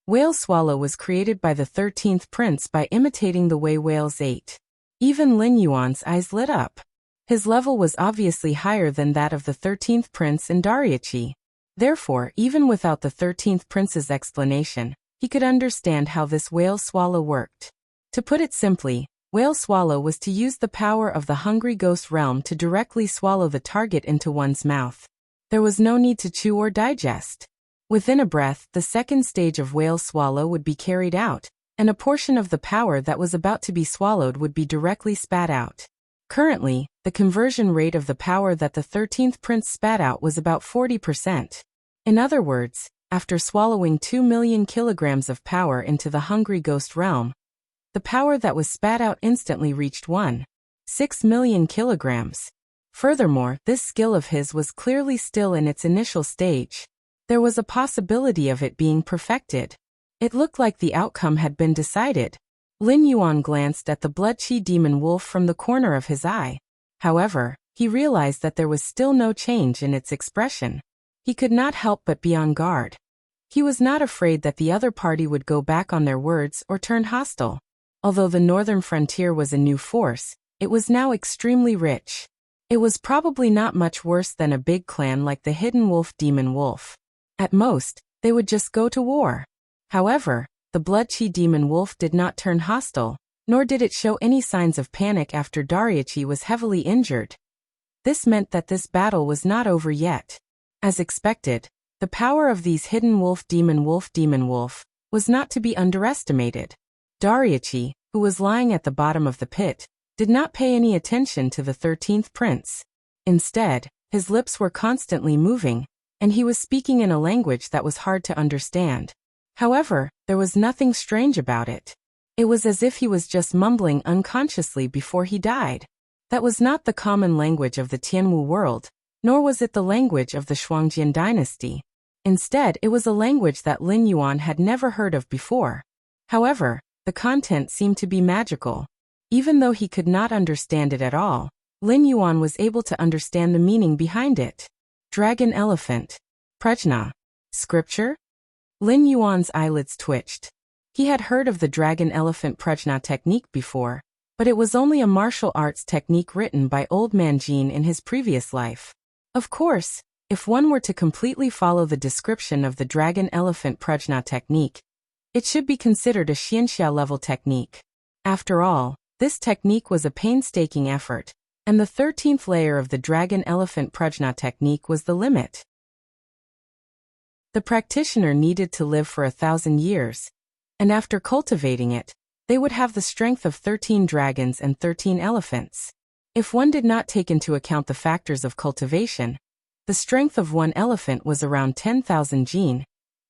Whale swallow was created by the 13th prince by imitating the way whales ate. Even Lin Yuan's eyes lit up. His level was obviously higher than that of the 13th prince and Dariachi. Therefore, even without the 13th prince's explanation, he could understand how this whale swallow worked. To put it simply, whale swallow was to use the power of the hungry ghost realm to directly swallow the target into one's mouth. There was no need to chew or digest. Within a breath, the second stage of whale swallow would be carried out, and a portion of the power that was about to be swallowed would be directly spat out. Currently, the conversion rate of the power that the 13th prince spat out was about 40%. In other words, after swallowing 2 million kilograms of power into the hungry ghost realm, the power that was spat out instantly reached 1.6 million kilograms. Furthermore, this skill of his was clearly still in its initial stage. There was a possibility of it being perfected. It looked like the outcome had been decided. Lin Yuan glanced at the blood-chi demon wolf from the corner of his eye. However, he realized that there was still no change in its expression. He could not help but be on guard. He was not afraid that the other party would go back on their words or turn hostile. Although the northern frontier was a new force, it was now extremely rich. It was probably not much worse than a big clan like the Hidden Wolf Demon Wolf. At most, they would just go to war. However, the blood-chi demon wolf did not turn hostile, nor did it show any signs of panic after Dariachi was heavily injured. This meant that this battle was not over yet. As expected, the power of these Hidden Wolf Demon Wolf was not to be underestimated. Dariachi, who was lying at the bottom of the pit, did not pay any attention to the 13th prince. Instead, his lips were constantly moving, and he was speaking in a language that was hard to understand. However, there was nothing strange about it. It was as if he was just mumbling unconsciously before he died. That was not the common language of the Tianwu world, nor was it the language of the Shuangjian dynasty. Instead, it was a language that Lin Yuan had never heard of before. However, the content seemed to be magical. Even though he could not understand it at all, Lin Yuan was able to understand the meaning behind it. Dragon elephant. Prajna. Scripture? Lin Yuan's eyelids twitched. He had heard of the dragon elephant prajna technique before, but it was only a martial arts technique written by Old Man Jin in his previous life. Of course, if one were to completely follow the description of the dragon elephant prajna technique, it should be considered a xianxia level technique. After all, this technique was a painstaking effort, and the 13th layer of the dragon elephant prajna technique was the limit. The practitioner needed to live for 1,000 years, and after cultivating it, they would have the strength of 13 dragons and 13 elephants. If one did not take into account the factors of cultivation, the strength of one elephant was around 10,000 jin,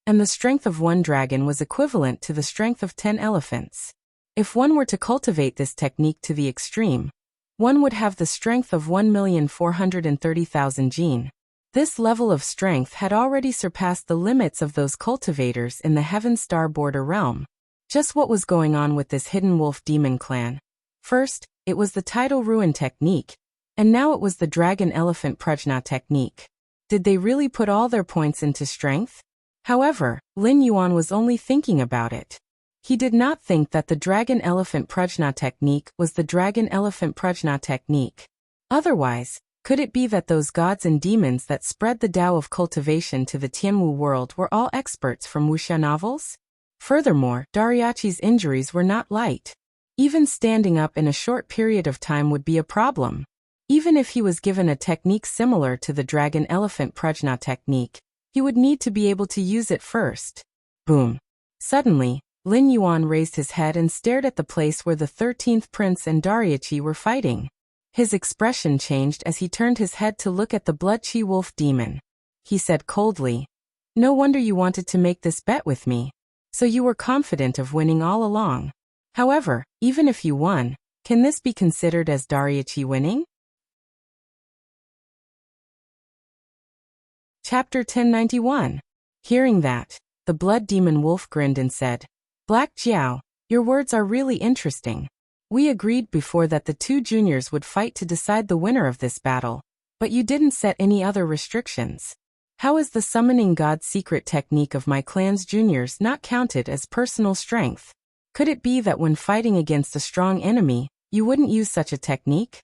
and the strength of one dragon was equivalent to the strength of 10 elephants. If one were to cultivate this technique to the extreme, one would have the strength of 1,430,000 jin. This level of strength had already surpassed the limits of those cultivators in the Heaven Star border realm. Just what was going on with this Hidden Wolf Demon clan? First, it was the Tidal Ruin technique, and now it was the Dragon Elephant Prajna technique. Did they really put all their points into strength? However, Lin Yuan was only thinking about it. He did not think that the Dragon Elephant Prajna technique was the Dragon Elephant Prajna technique. Otherwise, could it be that those gods and demons that spread the Tao of cultivation to the Tianwu world were all experts from wuxia novels? Furthermore, Dariachi's injuries were not light. Even standing up in a short period of time would be a problem. Even if he was given a technique similar to the Dragon Elephant Prajna technique, he would need to be able to use it first. Boom. Suddenly, Lin Yuan raised his head and stared at the place where the 13th prince and Dariachi were fighting. His expression changed as he turned his head to look at the blood-chi wolf demon. He said coldly, "No wonder you wanted to make this bet with me. So you were confident of winning all along. However, even if you won, can this be considered as Dariechi winning?" Chapter 1091. Hearing that, the blood demon wolf grinned and said, "Black Jiao, your words are really interesting. We agreed before that the two juniors would fight to decide the winner of this battle, but you didn't set any other restrictions. How is the summoning god secret technique of my clan's juniors not counted as personal strength? Could it be that when fighting against a strong enemy, you wouldn't use such a technique?"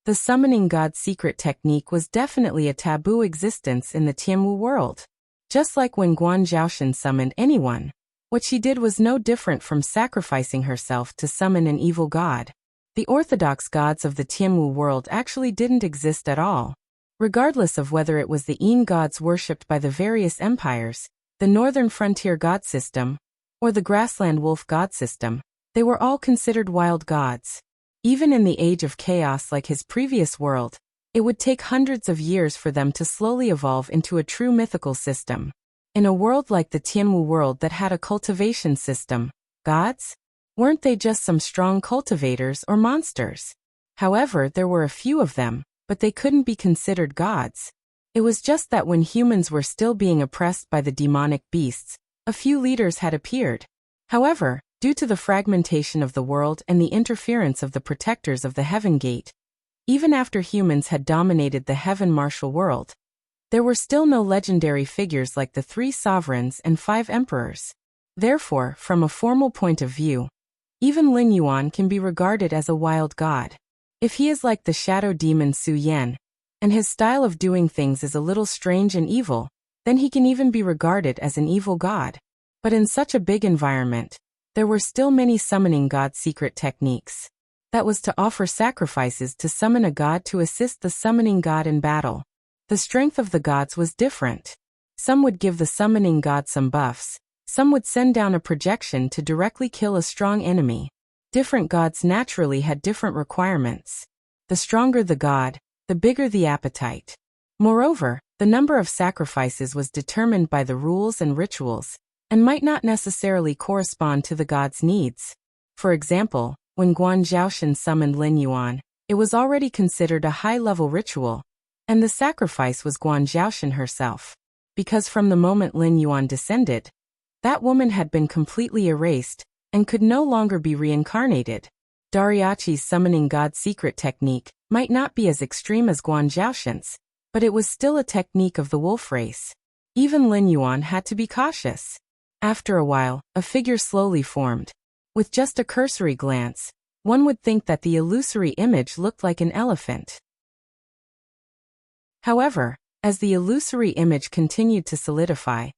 The summoning god secret technique was definitely a taboo existence in the Tianwu world. Just like when Guan Zhaoshan summoned anyone, what she did was no different from sacrificing herself to summon an evil god. The orthodox gods of the Tianwu world actually didn't exist at all. Regardless of whether it was the Yin gods worshipped by the various empires, the northern frontier god system, or the grassland wolf god system, they were all considered wild gods. Even in the age of chaos like his previous world, it would take hundreds of years for them to slowly evolve into a true mythical system. In a world like the Tianwu world that had a cultivation system, gods? Weren't they just some strong cultivators or monsters? However, there were a few of them, but they couldn't be considered gods. It was just that when humans were still being oppressed by the demonic beasts, a few leaders had appeared. However, due to the fragmentation of the world and the interference of the protectors of the Heaven Gate, even after humans had dominated the Heaven Martial world, there were still no legendary figures like the 3 sovereigns and 5 emperors. Therefore, from a formal point of view, even Lin Yuan can be regarded as a wild god. If he is like the shadow demon Su Yan, and his style of doing things is a little strange and evil, then he can even be regarded as an evil god. But in such a big environment, there were still many summoning god secret techniques. That was to offer sacrifices to summon a god to assist the summoning god in battle. The strength of the gods was different. Some would give the summoning god some buffs, some would send down a projection to directly kill a strong enemy. Different gods naturally had different requirements. The stronger the god, the bigger the appetite. Moreover, the number of sacrifices was determined by the rules and rituals, and might not necessarily correspond to the god's needs. For example, when Guan Zhaoshan summoned Lin Yuan, it was already considered a high-level ritual, and the sacrifice was Guan Zhaoshan herself. Because from the moment Lin Yuan descended, that woman had been completely erased, and could no longer be reincarnated. Dariachi's summoning god secret technique might not be as extreme as Guan Zhaoshan's, but it was still a technique of the wolf race. Even Lin Yuan had to be cautious. After a while, a figure slowly formed. With just a cursory glance, one would think that the illusory image looked like an elephant. However, as the illusory image continued to solidify,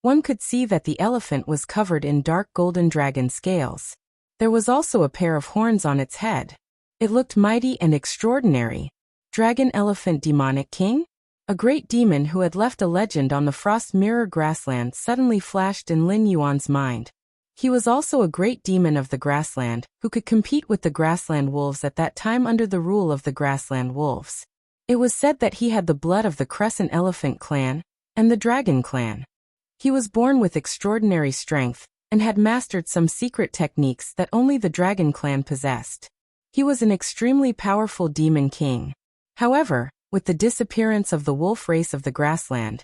one could see that the elephant was covered in dark golden dragon scales. There was also a pair of horns on its head. It looked mighty and extraordinary. Dragon Elephant Demonic King? A great demon who had left a legend on the Frost Mirror grassland suddenly flashed in Lin Yuan's mind. He was also a great demon of the grassland, who could compete with the grassland wolves at that time under the rule of the grassland wolves. It was said that he had the blood of the Crescent Elephant clan and the Dragon clan. He was born with extraordinary strength, and had mastered some secret techniques that only the Dragon clan possessed. He was an extremely powerful demon king. However, with the disappearance of the wolf race of the grassland,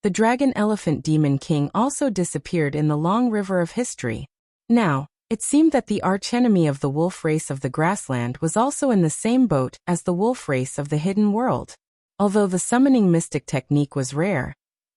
the Dragon Elephant Demon King also disappeared in the long river of history. Now, it seemed that the archenemy of the wolf race of the grassland was also in the same boat as the wolf race of the hidden world. Although the summoning mystic technique was rare,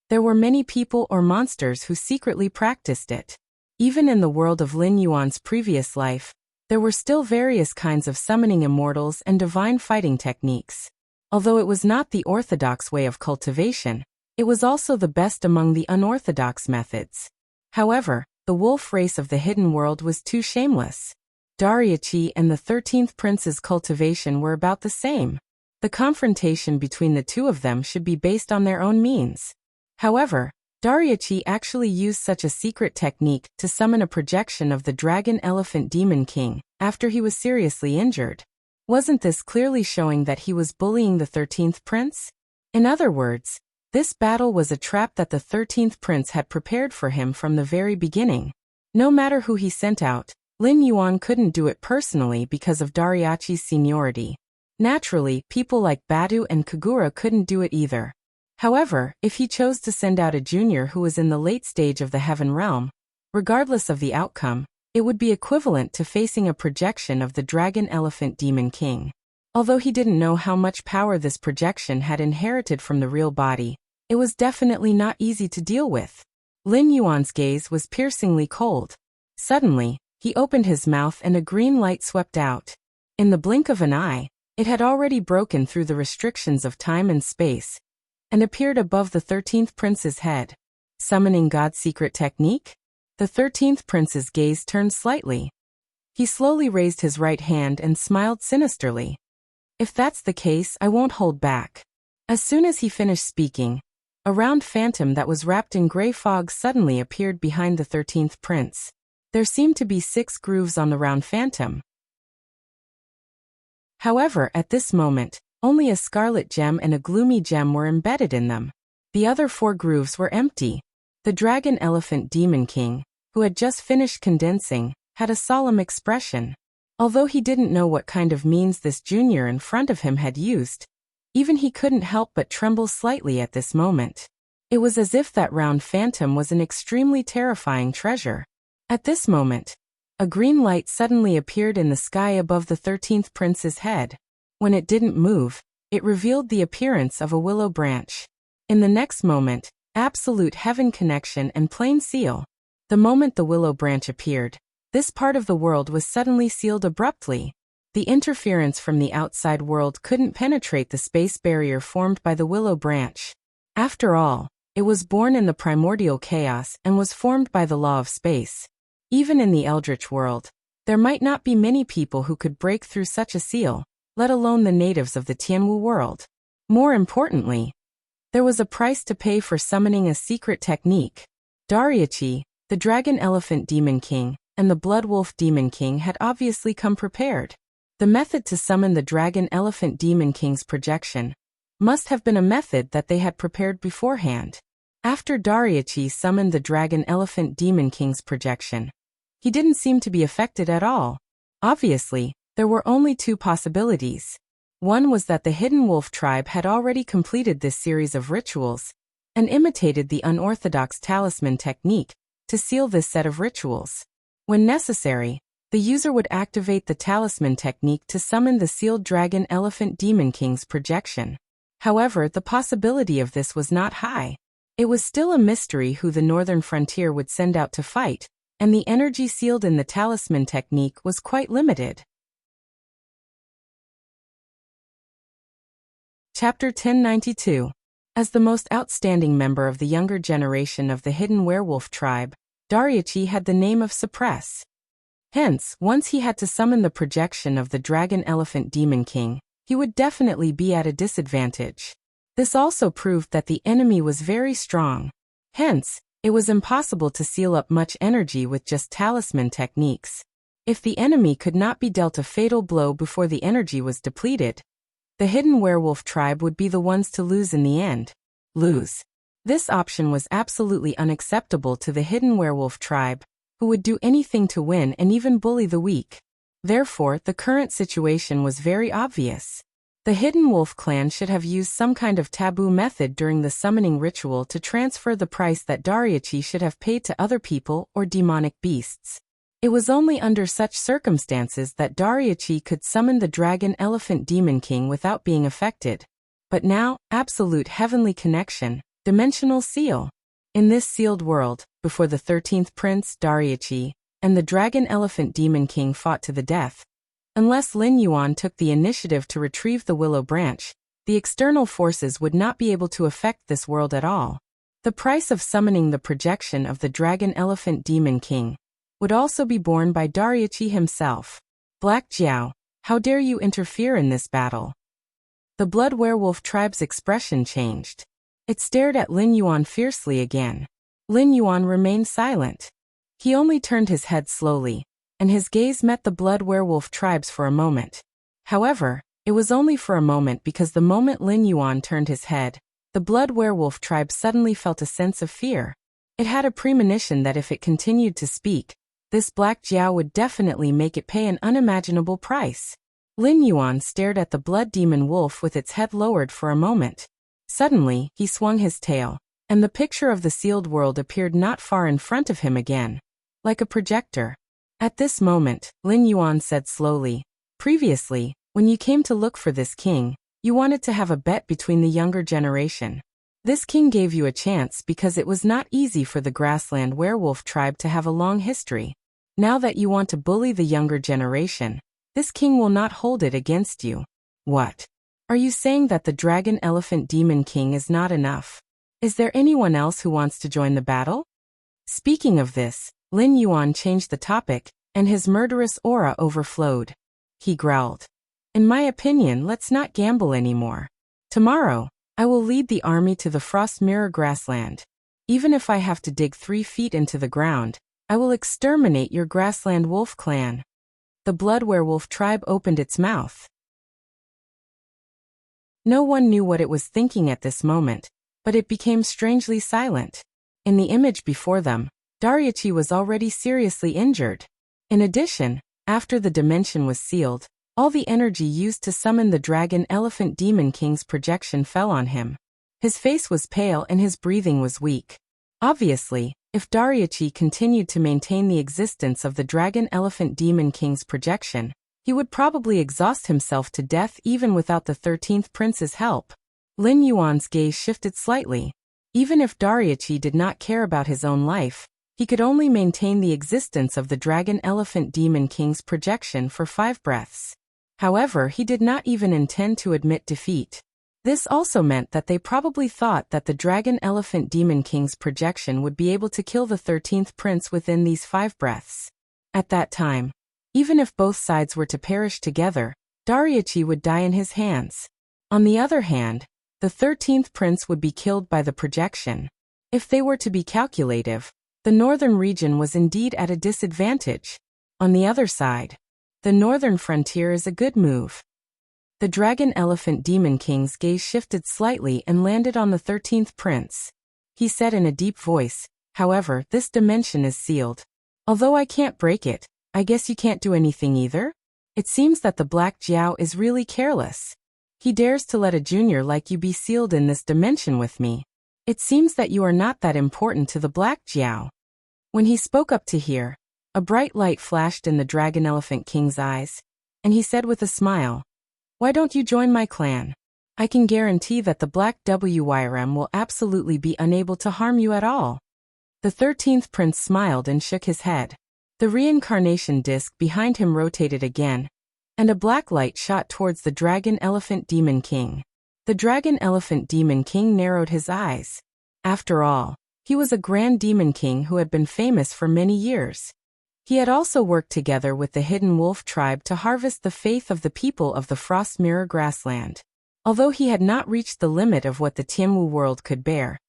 there were many people or monsters who secretly practiced it. Even in the world of Lin Yuan's previous life, there were still various kinds of summoning immortals and divine fighting techniques. Although it was not the orthodox way of cultivation, it was also the best among the unorthodox methods. However, the wolf race of the hidden world was too shameless. Dariachi and the 13th prince's cultivation were about the same. The confrontation between the two of them should be based on their own means. However, Dariachi actually used such a secret technique to summon a projection of the Dragon Elephant Demon King after he was seriously injured. Wasn't this clearly showing that he was bullying the 13th prince? In other words, this battle was a trap that the 13th prince had prepared for him from the very beginning. No matter who he sent out, Lin Yuan couldn't do it personally because of Dariachi's seniority. Naturally, people like Badu and Kagura couldn't do it either. However, if he chose to send out a junior who was in the late stage of the Heaven Realm, regardless of the outcome, it would be equivalent to facing a projection of the Dragon Elephant Demon King. Although he didn't know how much power this projection had inherited from the real body, it was definitely not easy to deal with. Lin Yuan's gaze was piercingly cold. Suddenly, he opened his mouth and a green light swept out. In the blink of an eye, it had already broken through the restrictions of time and space, and appeared above the 13th prince's head. Summoning God's secret technique? The 13th prince's gaze turned slightly. He slowly raised his right hand and smiled sinisterly. If that's the case, I won't hold back. As soon as he finished speaking, a round phantom that was wrapped in gray fog suddenly appeared behind the 13th prince. There seemed to be 6 grooves on the round phantom. However, at this moment, only a scarlet gem and a gloomy gem were embedded in them. The other 4 grooves were empty. The Dragon Elephant Demon King, who had just finished condensing, had a solemn expression. Although he didn't know what kind of means this junior in front of him had used, even he couldn't help but tremble slightly at this moment. It was as if that round phantom was an extremely terrifying treasure. At this moment, a green light suddenly appeared in the sky above the 13th prince's head. When it didn't move, it revealed the appearance of a willow branch. In the next moment, absolute heaven connection and plain seal. The moment the willow branch appeared, this part of the world was suddenly sealed abruptly. The interference from the outside world couldn't penetrate the space barrier formed by the willow branch. After all, it was born in the primordial chaos and was formed by the law of space. Even in the Eldritch world, there might not be many people who could break through such a seal, let alone the natives of the Tianwu world. More importantly, there was a price to pay for summoning a secret technique. Dariachi, the Dragon Elephant Demon King, and the Blood Wolf Demon King had obviously come prepared. The method to summon the Dragon Elephant Demon King's projection must have been a method that they had prepared beforehand. After Dariachi summoned the Dragon Elephant Demon King's projection, he didn't seem to be affected at all. Obviously, there were only 2 possibilities. One was that the Hidden Wolf tribe had already completed this series of rituals and imitated the unorthodox talisman technique to seal this set of rituals. When necessary, the user would activate the talisman technique to summon the sealed Dragon Elephant Demon King's projection. However, the possibility of this was not high. It was still a mystery who the northern frontier would send out to fight, and the energy sealed in the talisman technique was quite limited. Chapter 1092. As the most outstanding member of the younger generation of the Hidden Werewolf tribe, Dariachi had the name of Suppress. Hence, once he had to summon the projection of the Dragon Elephant Demon King, he would definitely be at a disadvantage. This also proved that the enemy was very strong. Hence, it was impossible to seal up much energy with just talisman techniques. If the enemy could not be dealt a fatal blow before the energy was depleted, the Hidden Werewolf tribe would be the ones to lose in the end. Lose. This option was absolutely unacceptable to the Hidden Werewolf tribe, who would do anything to win and even bully the weak. Therefore, the current situation was very obvious. The Hidden Wolf clan should have used some kind of taboo method during the summoning ritual to transfer the price that Dariachi should have paid to other people or demonic beasts. It was only under such circumstances that Dariachi could summon the Dragon Elephant Demon King without being affected. But now, absolute heavenly connection, dimensional seal. In this sealed world, before the 13th prince, Dariachi, and the Dragon Elephant Demon King fought to the death, unless Lin Yuan took the initiative to retrieve the willow branch, the external forces would not be able to affect this world at all. The price of summoning the projection of the Dragon Elephant Demon King would also be borne by Dariachi himself. Black Jiao, how dare you interfere in this battle? The Blood Werewolf tribe's expression changed. It stared at Lin Yuan fiercely again. Lin Yuan remained silent. He only turned his head slowly, and his gaze met the Blood Werewolf tribes for a moment. However, it was only for a moment, because the moment Lin Yuan turned his head, the blood werewolf tribe suddenly felt a sense of fear. It had a premonition that if it continued to speak, this black Jiao would definitely make it pay an unimaginable price. Lin Yuan stared at the blood demon wolf with its head lowered for a moment. Suddenly, he swung his tail, and the picture of the sealed world appeared not far in front of him again, like a projector. At this moment, Lin Yuan said slowly, "Previously, when you came to look for this king, you wanted to have a bet between the younger generation. This king gave you a chance because it was not easy for the grassland werewolf tribe to have a long history. Now that you want to bully the younger generation, this king will not hold it against you." "What? Are you saying that the dragon elephant demon king is not enough? Is there anyone else who wants to join the battle?" Speaking of this, Lin Yuan changed the topic, and his murderous aura overflowed. He growled, "In my opinion, let's not gamble anymore. Tomorrow, I will lead the army to the Frost Mirror grassland. Even if I have to dig 3 feet into the ground, I will exterminate your grassland wolf clan." The blood werewolf tribe opened its mouth. No one knew what it was thinking at this moment, but it became strangely silent. In the image before them, Dariachi was already seriously injured. In addition, after the dimension was sealed, all the energy used to summon the dragon elephant demon king's projection fell on him. His face was pale and his breathing was weak. Obviously, if Dariachi continued to maintain the existence of the dragon elephant demon king's projection, he would probably exhaust himself to death even without the 13th prince's help. Lin Yuan's gaze shifted slightly. Even if Dariachi did not care about his own life, he could only maintain the existence of the dragon elephant demon king's projection for 5 breaths. However, he did not even intend to admit defeat. This also meant that they probably thought that the dragon elephant demon king's projection would be able to kill the 13th prince within these 5 breaths. At that time, even if both sides were to perish together, Dariachi would die in his hands. On the other hand, the 13th prince would be killed by the projection. If they were to be calculative, the northern region was indeed at a disadvantage. On the other side, the northern frontier is a good move. The dragon elephant demon king's gaze shifted slightly and landed on the 13th prince. He said in a deep voice, "However, this dimension is sealed. Although I can't break it, I guess you can't do anything either? It seems that the Black Jiao is really careless. He dares to let a junior like you be sealed in this dimension with me. It seems that you are not that important to the Black Jiao." When he spoke up to hear, a bright light flashed in the dragon elephant king's eyes, and he said with a smile, "Why don't you join my clan? I can guarantee that the Black WYRM will absolutely be unable to harm you at all." The 13th prince smiled and shook his head. The reincarnation disc behind him rotated again, and a black light shot towards the dragon elephant demon king. The dragon elephant demon king narrowed his eyes. After all, he was a grand demon king who had been famous for many years. He had also worked together with the hidden wolf tribe to harvest the faith of the people of the Frost Mirror grassland. Although he had not reached the limit of what the Tianwu world could bear,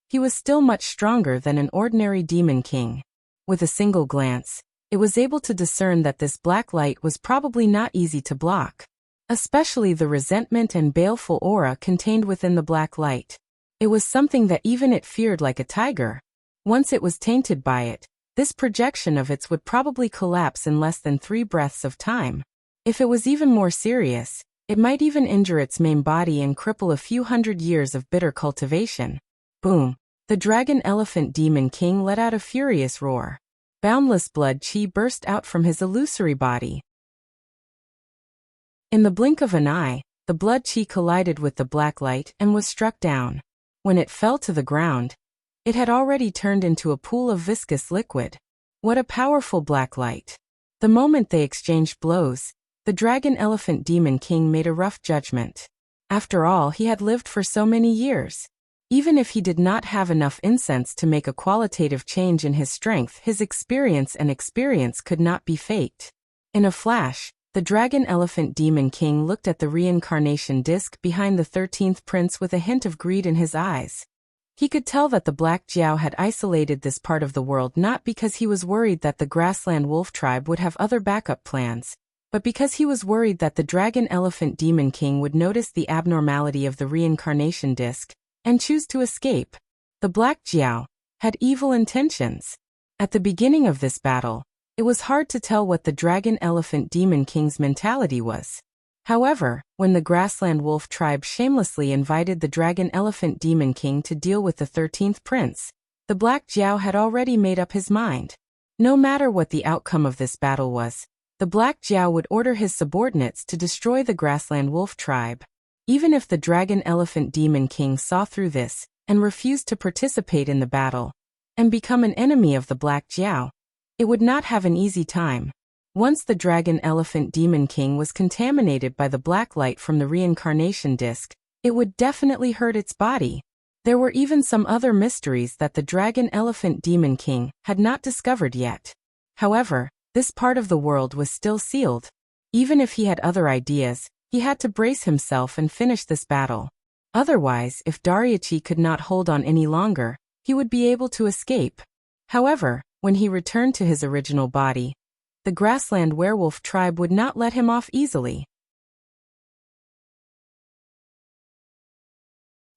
he was still much stronger than an ordinary demon king. With a single glance, it was able to discern that this black light was probably not easy to block, especially the resentment and baleful aura contained within the black light. It was something that even it feared like a tiger. Once it was tainted by it, this projection of its would probably collapse in less than 3 breaths of time. If it was even more serious, it might even injure its main body and cripple a few hundred years of bitter cultivation. Boom! The dragon elephant demon king let out a furious roar. Boundless blood chi burst out from his illusory body. In the blink of an eye, the blood chi collided with the black light and was struck down. When it fell to the ground, it had already turned into a pool of viscous liquid. What a powerful black light! The moment they exchanged blows, the dragon elephant demon king made a rough judgment. After all, he had lived for so many years. Even if he did not have enough incense to make a qualitative change in his strength, his experience could not be faked. In a flash, the dragon elephant demon king looked at the reincarnation disc behind the 13th prince with a hint of greed in his eyes. He could tell that the Black Jiao had isolated this part of the world not because he was worried that the grassland wolf tribe would have other backup plans, But because he was worried that the Dragon Elephant Demon King would notice the abnormality of the reincarnation disc and choose to escape, the Black Jiao had evil intentions. At the beginning of this battle, it was hard to tell what the Dragon Elephant Demon King's mentality was. However, when the Grassland Wolf tribe shamelessly invited the Dragon Elephant Demon King to deal with the 13th prince, the Black Jiao had already made up his mind. No matter what the outcome of this battle was, the Black Jiao would order his subordinates to destroy the Grassland Wolf tribe. Even if the Dragon Elephant Demon King saw through this and refused to participate in the battle and become an enemy of the Black Jiao, it would not have an easy time. Once the Dragon Elephant Demon King was contaminated by the black light from the reincarnation disc, it would definitely hurt its body. There were even some other mysteries that the Dragon Elephant Demon King had not discovered yet. However, this part of the world was still sealed. Even if he had other ideas, he had to brace himself and finish this battle. Otherwise, if Dariuchi could not hold on any longer, he would be able to escape. However, when he returned to his original body, the Grassland Werewolf tribe would not let him off easily.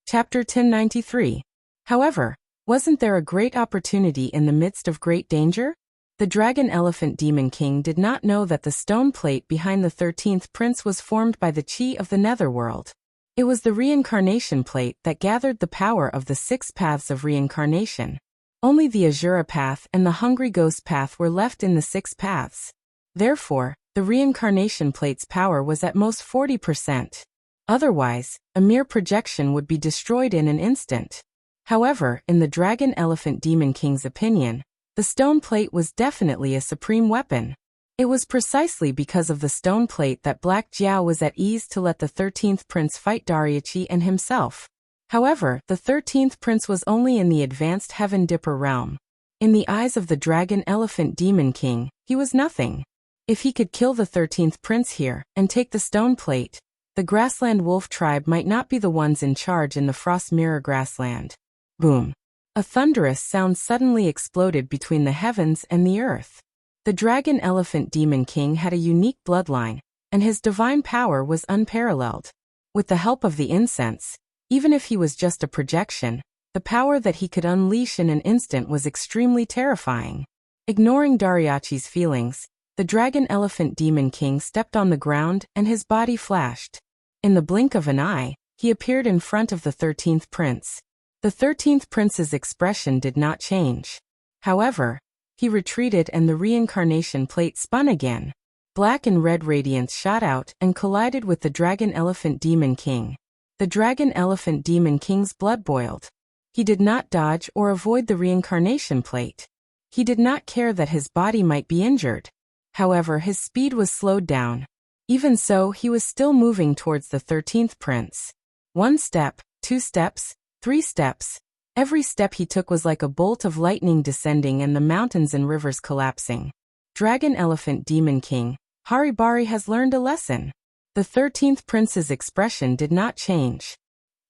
Chapter 1093. However, wasn't there a great opportunity in the midst of great danger? The Dragon Elephant Demon King did not know that the stone plate behind the 13th prince was formed by the chi of the netherworld. It was the reincarnation plate that gathered the power of the 6 paths of reincarnation. Only the Azura path and the Hungry Ghost path were left in the 6 paths. Therefore, the reincarnation plate's power was at most 40%. Otherwise, a mere projection would be destroyed in an instant. However, in the Dragon Elephant Demon King's opinion, the stone plate was definitely a supreme weapon. It was precisely because of the stone plate that Black Jiao was at ease to let the 13th prince fight Dariuchi and himself. However, the 13th prince was only in the advanced Heaven Dipper realm. In the eyes of the Dragon Elephant Demon King, he was nothing. If he could kill the 13th prince here and take the stone plate, the Grassland Wolf tribe might not be the ones in charge in the Frost Mirror Grassland. Boom! A thunderous sound suddenly exploded between the heavens and the earth. The Dragon Elephant Demon King had a unique bloodline, and his divine power was unparalleled. With the help of the incense, even if he was just a projection, the power that he could unleash in an instant was extremely terrifying. Ignoring Dariuchi's feelings, the Dragon Elephant Demon King stepped on the ground and his body flashed. In the blink of an eye, he appeared in front of the 13th prince. The 13th prince's expression did not change. However, he retreated and the reincarnation plate spun again. Black and red radiance shot out and collided with the Dragon Elephant Demon King. The Dragon Elephant Demon King's blood boiled. He did not dodge or avoid the reincarnation plate. He did not care that his body might be injured. However, his speed was slowed down. Even so, he was still moving towards the 13th prince. 1 step, 2 steps, 3 steps. Every step he took was like a bolt of lightning descending and the mountains and rivers collapsing. Dragon Elephant Demon King, Haribari has learned a lesson. The 13th prince's expression did not change.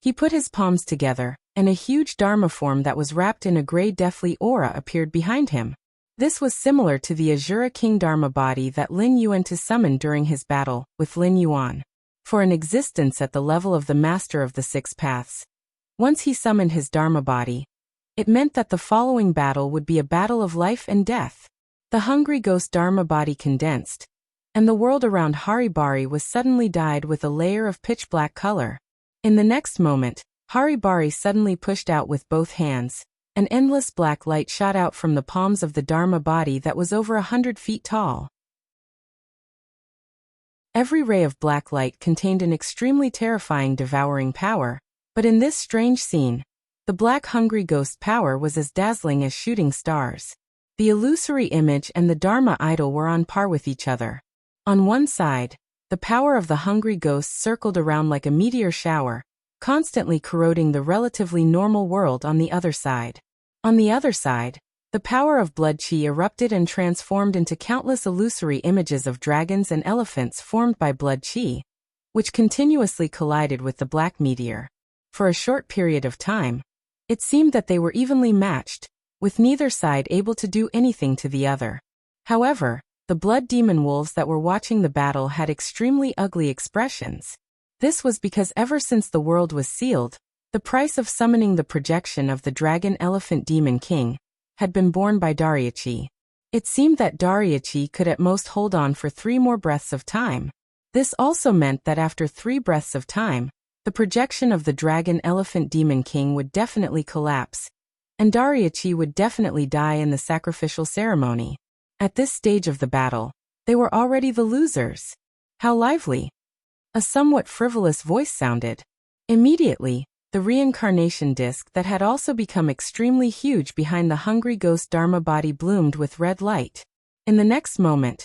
He put his palms together, and a huge Dharma form that was wrapped in a gray deathly aura appeared behind him. This was similar to the Azura King Dharma body that Lin Yuan summoned during his battle with Lin Yuan. For an existence at the level of the master of the 6 paths. Once he summoned his Dharma body, it meant that the following battle would be a battle of life and death. The Hungry Ghost Dharma body condensed, and the world around Haribari was suddenly dyed with a layer of pitch-black color. In the next moment, Haribari suddenly pushed out with both hands. An endless black light shot out from the palms of the Dharma body that was over 100 feet tall. Every ray of black light contained an extremely terrifying devouring power, but in this strange scene, the black hungry ghost power was as dazzling as shooting stars. The illusory image and the Dharma idol were on par with each other. On one side, the power of the hungry ghost circled around like a meteor shower, constantly corroding the relatively normal world on the other side. On the other side, the power of blood chi erupted and transformed into countless illusory images of dragons and elephants formed by blood chi, which continuously collided with the black meteor. For a short period of time, it seemed that they were evenly matched, with neither side able to do anything to the other. However, The blood demon wolves that were watching the battle had extremely ugly expressions. This was because ever since the world was sealed, the price of summoning the projection of the dragon elephant demon king had been borne by Dariechi. It seemed that Dariechi could at most hold on for 3 more breaths of time. This also meant that after 3 breaths of time, the projection of the dragon elephant demon king would definitely collapse, and Dariechi would definitely die in the sacrificial ceremony. At this stage of the battle, they were already the losers. How lively! A somewhat frivolous voice sounded. Immediately, the reincarnation disc that had also become extremely huge behind the hungry ghost Dharma body bloomed with red light. In the next moment,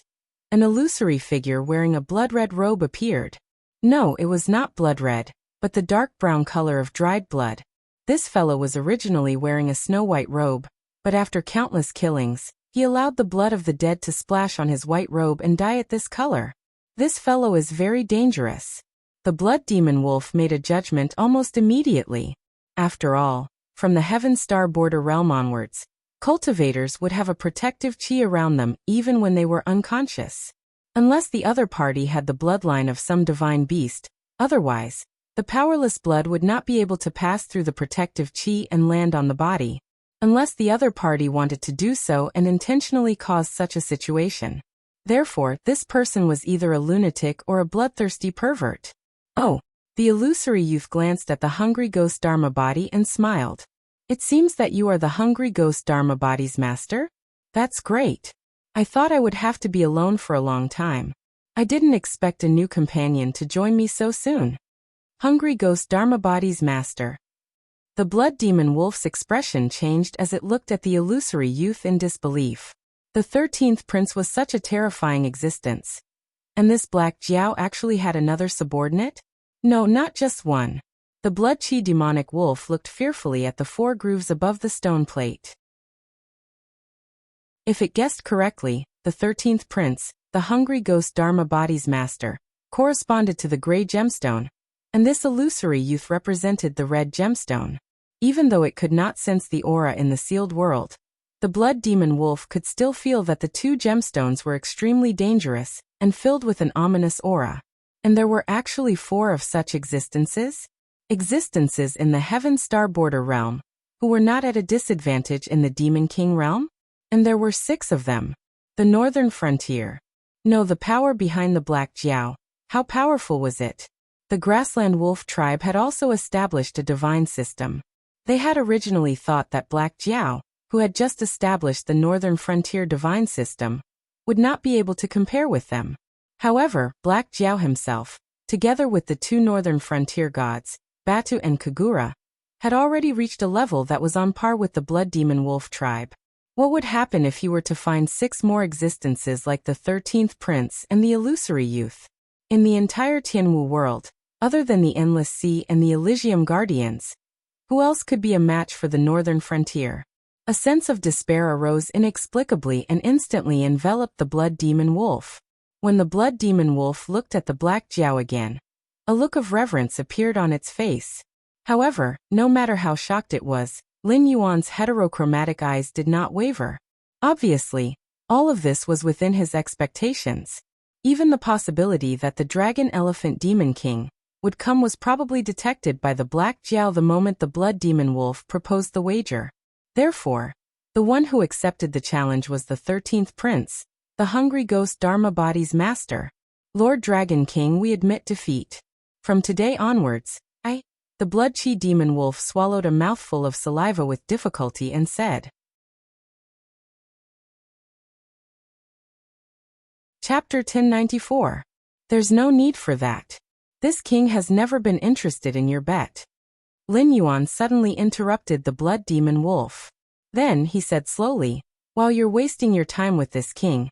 an illusory figure wearing a blood-red robe appeared. No, it was not blood-red, but the dark brown color of dried blood. This fellow was originally wearing a snow-white robe, but after countless killings, he allowed the blood of the dead to splash on his white robe and dye it this color. This fellow is very dangerous. The blood demon wolf made a judgment almost immediately. After all, from the heaven star border realm onwards, cultivators would have a protective chi around them even when they were unconscious. Unless the other party had the bloodline of some divine beast, otherwise, the powerless blood would not be able to pass through the protective chi and land on the body, unless the other party wanted to do so and intentionally cause such a situation. Therefore, this person was either a lunatic or a bloodthirsty pervert. Oh, the illusory youth glanced at the hungry ghost Dharma body and smiled. It seems that you are the hungry ghost Dharma body's master? That's great. I thought I would have to be alone for a long time. I didn't expect a new companion to join me so soon. Hungry ghost Dharma body's master. The blood demon wolf's expression changed as it looked at the illusory youth in disbelief. The 13th prince was such a terrifying existence. And this Black Jiao actually had another subordinate? No, not just one. The blood chi demonic wolf looked fearfully at the 4 grooves above the stone plate. If it guessed correctly, the 13th prince, the hungry ghost Dharma body's master, corresponded to the gray gemstone, and this illusory youth represented the red gemstone. Even though it could not sense the aura in the sealed world, the blood demon wolf could still feel that the 2 gemstones were extremely dangerous and filled with an ominous aura. And there were actually 4 of such existences? Existences in the heaven star border realm, who were not at a disadvantage in the demon king realm? And there were 6 of them. The northern frontier. No, the power behind the Black Jiao. How powerful was it? The grassland wolf tribe had also established a divine system. They had originally thought that Black Jiao, who had just established the northern frontier divine system, would not be able to compare with them. However, Black Jiao himself, together with the 2 northern frontier gods, Batu and Kagura, had already reached a level that was on par with the blood demon wolf tribe. What would happen if he were to find 6 more existences like the 13th prince and the illusory youth? In the entire Tianwu world, other than the Endless Sea and the Elysium Guardians, who else could be a match for the northern frontier? A sense of despair arose inexplicably and instantly enveloped the blood demon wolf. When the blood demon wolf looked at the Black Jiao again, a look of reverence appeared on its face. However, no matter how shocked it was, Lin Yuan's heterochromatic eyes did not waver. Obviously, all of this was within his expectations. Even the possibility that the dragon elephant demon king would come was probably detected by the Black Jiao the moment the blood demon wolf proposed the wager. Therefore, the one who accepted the challenge was the 13th prince, the hungry ghost Dharma body's master. Lord Dragon King, we admit defeat. From today onwards, the blood chi demon wolf swallowed a mouthful of saliva with difficulty and said. Chapter 1094. There's no need for that. This king has never been interested in your bet. Lin Yuan suddenly interrupted the blood demon wolf. Then he said slowly, while you're wasting your time with this king,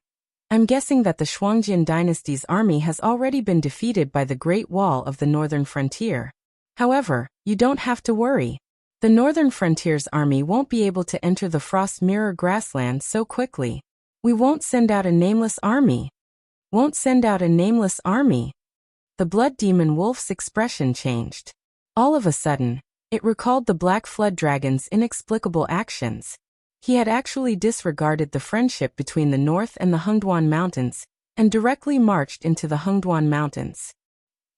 I'm guessing that the Shuangjian dynasty's army has already been defeated by the Great Wall of the northern frontier. However, you don't have to worry. The northern frontier's army won't be able to enter the Frost Mirror grassland so quickly. We won't send out a nameless army. Won't send out a nameless army. The blood demon wolf's expression changed. All of a sudden, it recalled the Black Flood Dragon's inexplicable actions. He had actually disregarded the friendship between the North and the Hengduan Mountains, and directly marched into the Hengduan Mountains.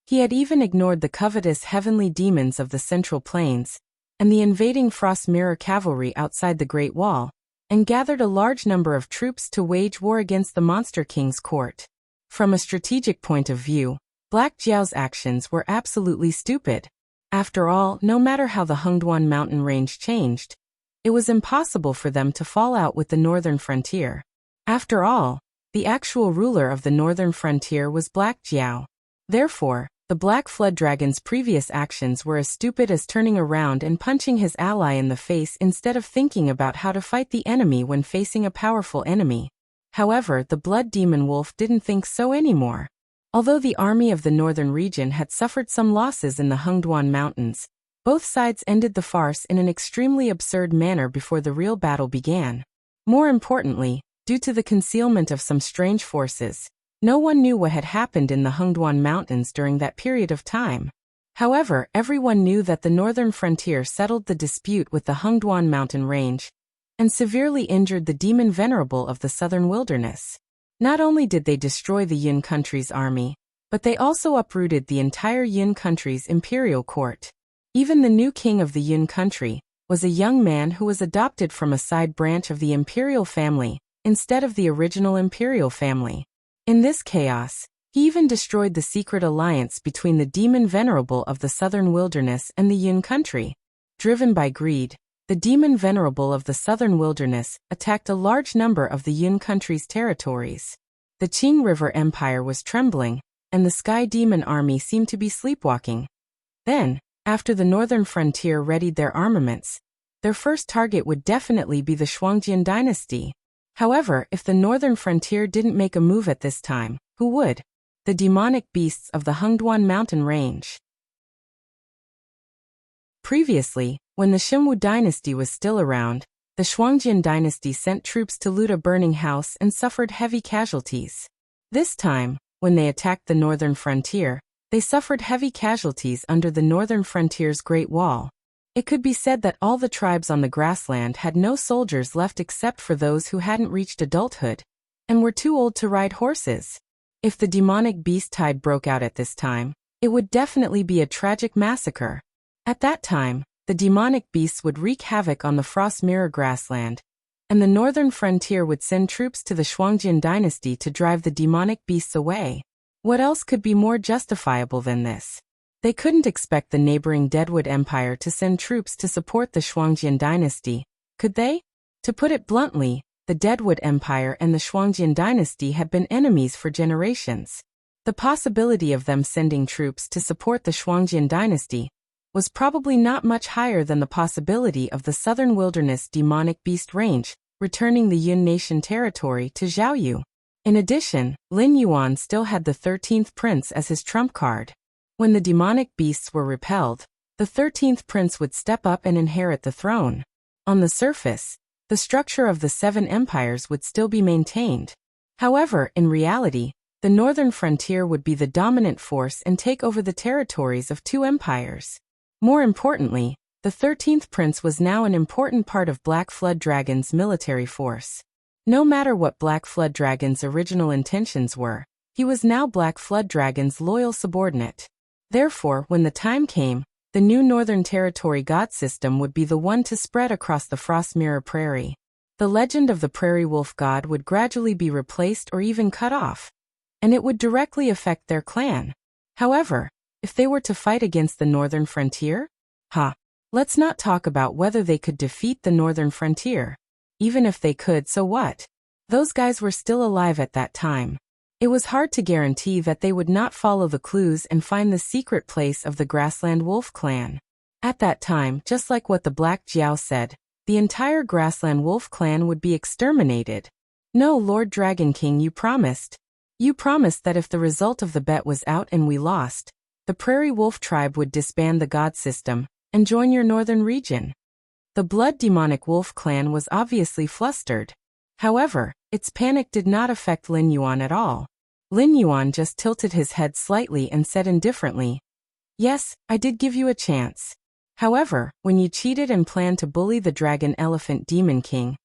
He had even ignored the covetous heavenly demons of the Central Plains, and the invading Frost Mirror cavalry outside the Great Wall, and gathered a large number of troops to wage war against the Monster King's court. From a strategic point of view, Black Jiao's actions were absolutely stupid. After all, no matter how the Hengduan mountain range changed, it was impossible for them to fall out with the northern frontier. After all, the actual ruler of the northern frontier was Black Jiao. Therefore, the Black Flood Dragon's previous actions were as stupid as turning around and punching his ally in the face instead of thinking about how to fight the enemy when facing a powerful enemy. However, the Blood Demon Wolf didn't think so anymore. Although the army of the northern region had suffered some losses in the Hengduan Mountains, both sides ended the farce in an extremely absurd manner before the real battle began. More importantly, due to the concealment of some strange forces, no one knew what had happened in the Hengduan Mountains during that period of time. However, everyone knew that the northern frontier settled the dispute with the Hengduan mountain range, and severely injured the demon venerable of the southern wilderness. Not only did they destroy the Yun country's army, but they also uprooted the entire Yun country's imperial court. Even the new king of the Yun country was a young man who was adopted from a side branch of the imperial family, instead of the original imperial family. In this chaos, he even destroyed the secret alliance between the demon venerable of the southern wilderness and the Yun country. Driven by greed, the demon venerable of the southern wilderness attacked a large number of the Yun country's territories. The Qing River Empire was trembling, and the Sky Demon army seemed to be sleepwalking. Then, after the northern frontier readied their armaments, their first target would definitely be the Shuangjian dynasty. However, if the northern frontier didn't make a move at this time, who would? The demonic beasts of the Hengduan mountain range. Previously, when the Xinwu dynasty was still around, the Shuangjian dynasty sent troops to loot a burning house and suffered heavy casualties. This time, when they attacked the northern frontier, they suffered heavy casualties under the northern frontier's Great Wall. It could be said that all the tribes on the grassland had no soldiers left except for those who hadn't reached adulthood, and were too old to ride horses. If the demonic beast tide broke out at this time, it would definitely be a tragic massacre. At that time, the demonic beasts would wreak havoc on the Frost Mirror grassland, and the northern frontier would send troops to the Shuangjian dynasty to drive the demonic beasts away. What else could be more justifiable than this? They couldn't expect the neighboring Deadwood Empire to send troops to support the Shuangjian dynasty, could they? To put it bluntly, the Deadwood Empire and the Shuangjian dynasty had been enemies for generations. The possibility of them sending troops to support the Shuangjian dynasty was probably not much higher than the possibility of the southern wilderness demonic beast range returning the Yun nation territory to Zhaoyu. In addition, Lin Yuan still had the 13th prince as his trump card. When the demonic beasts were repelled, the 13th prince would step up and inherit the throne. On the surface, the structure of the 7 empires would still be maintained. However, in reality, the northern frontier would be the dominant force and take over the territories of 2 empires. More importantly, the 13th prince was now an important part of Black Flood Dragon's military force. No matter what Black Flood Dragon's original intentions were, he was now Black Flood Dragon's loyal subordinate. Therefore, when the time came, the new Northern Territory god system would be the one to spread across the Frost Mirror Prairie. The legend of the Prairie Wolf god would gradually be replaced or even cut off, and it would directly affect their clan. However, if they were to fight against the Northern Frontier? Let's not talk about whether they could defeat the Northern Frontier. Even if they could, so what? Those guys were still alive at that time. It was hard to guarantee that they would not follow the clues and find the secret place of the Grassland Wolf clan. At that time, just like what the Black Jiao said, the entire Grassland Wolf clan would be exterminated. No, Lord Dragon King, you promised. You promised that if the result of the bet was out and we lost, the Prairie Wolf tribe would disband the god system and join your northern region. The Blood Demonic Wolf clan was obviously flustered. However, its panic did not affect Lin Yuan at all. Lin Yuan just tilted his head slightly and said indifferently, "Yes, I did give you a chance. However, when you cheated and planned to bully the Dragon Elephant Demon King,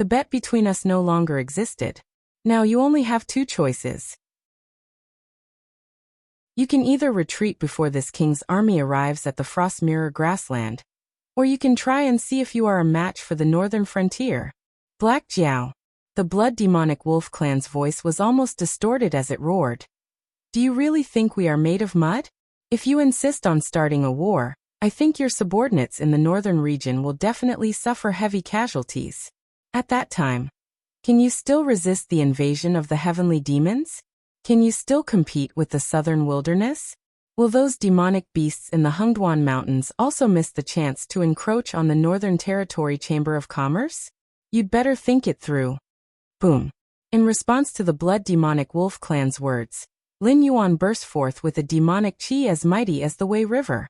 The bet between us no longer existed. Now you only have two choices. You can either retreat before this king's army arrives at the Frost Mirror grassland, or you can try and see if you are a match for the northern frontier. Black Jiao. The blood demonic wolf clan's voice was almost distorted as it roared. Do you really think we are made of mud? If you insist on starting a war, I think your subordinates in the northern region will definitely suffer heavy casualties. At that time, can you still resist the invasion of the heavenly demons? Can you still compete with the southern wilderness? Will those demonic beasts in the Hungduan Mountains also miss the chance to encroach on the Northern Territory Chamber of Commerce? You'd better think it through. Boom. In response to the blood demonic wolf clan's words, Lin Yuan burst forth with a demonic chi as mighty as the Wei River.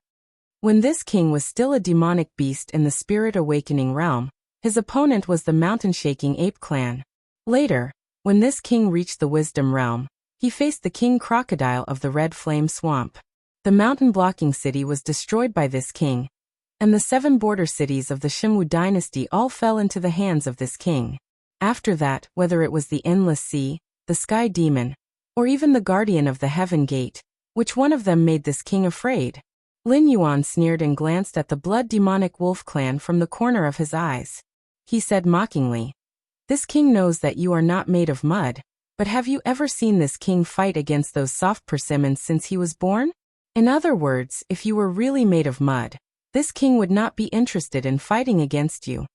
When this king was still a demonic beast in the spirit awakening realm, his opponent was the mountain-shaking ape clan. Later, when this king reached the wisdom realm, he faced the king crocodile of the red flame swamp. The mountain-blocking city was destroyed by this king, and the 7 border cities of the Xinwu dynasty all fell into the hands of this king. After that, whether it was the endless sea, the sky demon, or even the guardian of the heaven gate, which one of them made this king afraid? Lin Yuan sneered and glanced at the blood demonic wolf clan from the corner of his eyes. He said mockingly, "This king knows that you are not made of mud, but have you ever seen this king fight against those soft persimmons since he was born? In other words, if you were really made of mud, this king would not be interested in fighting against you."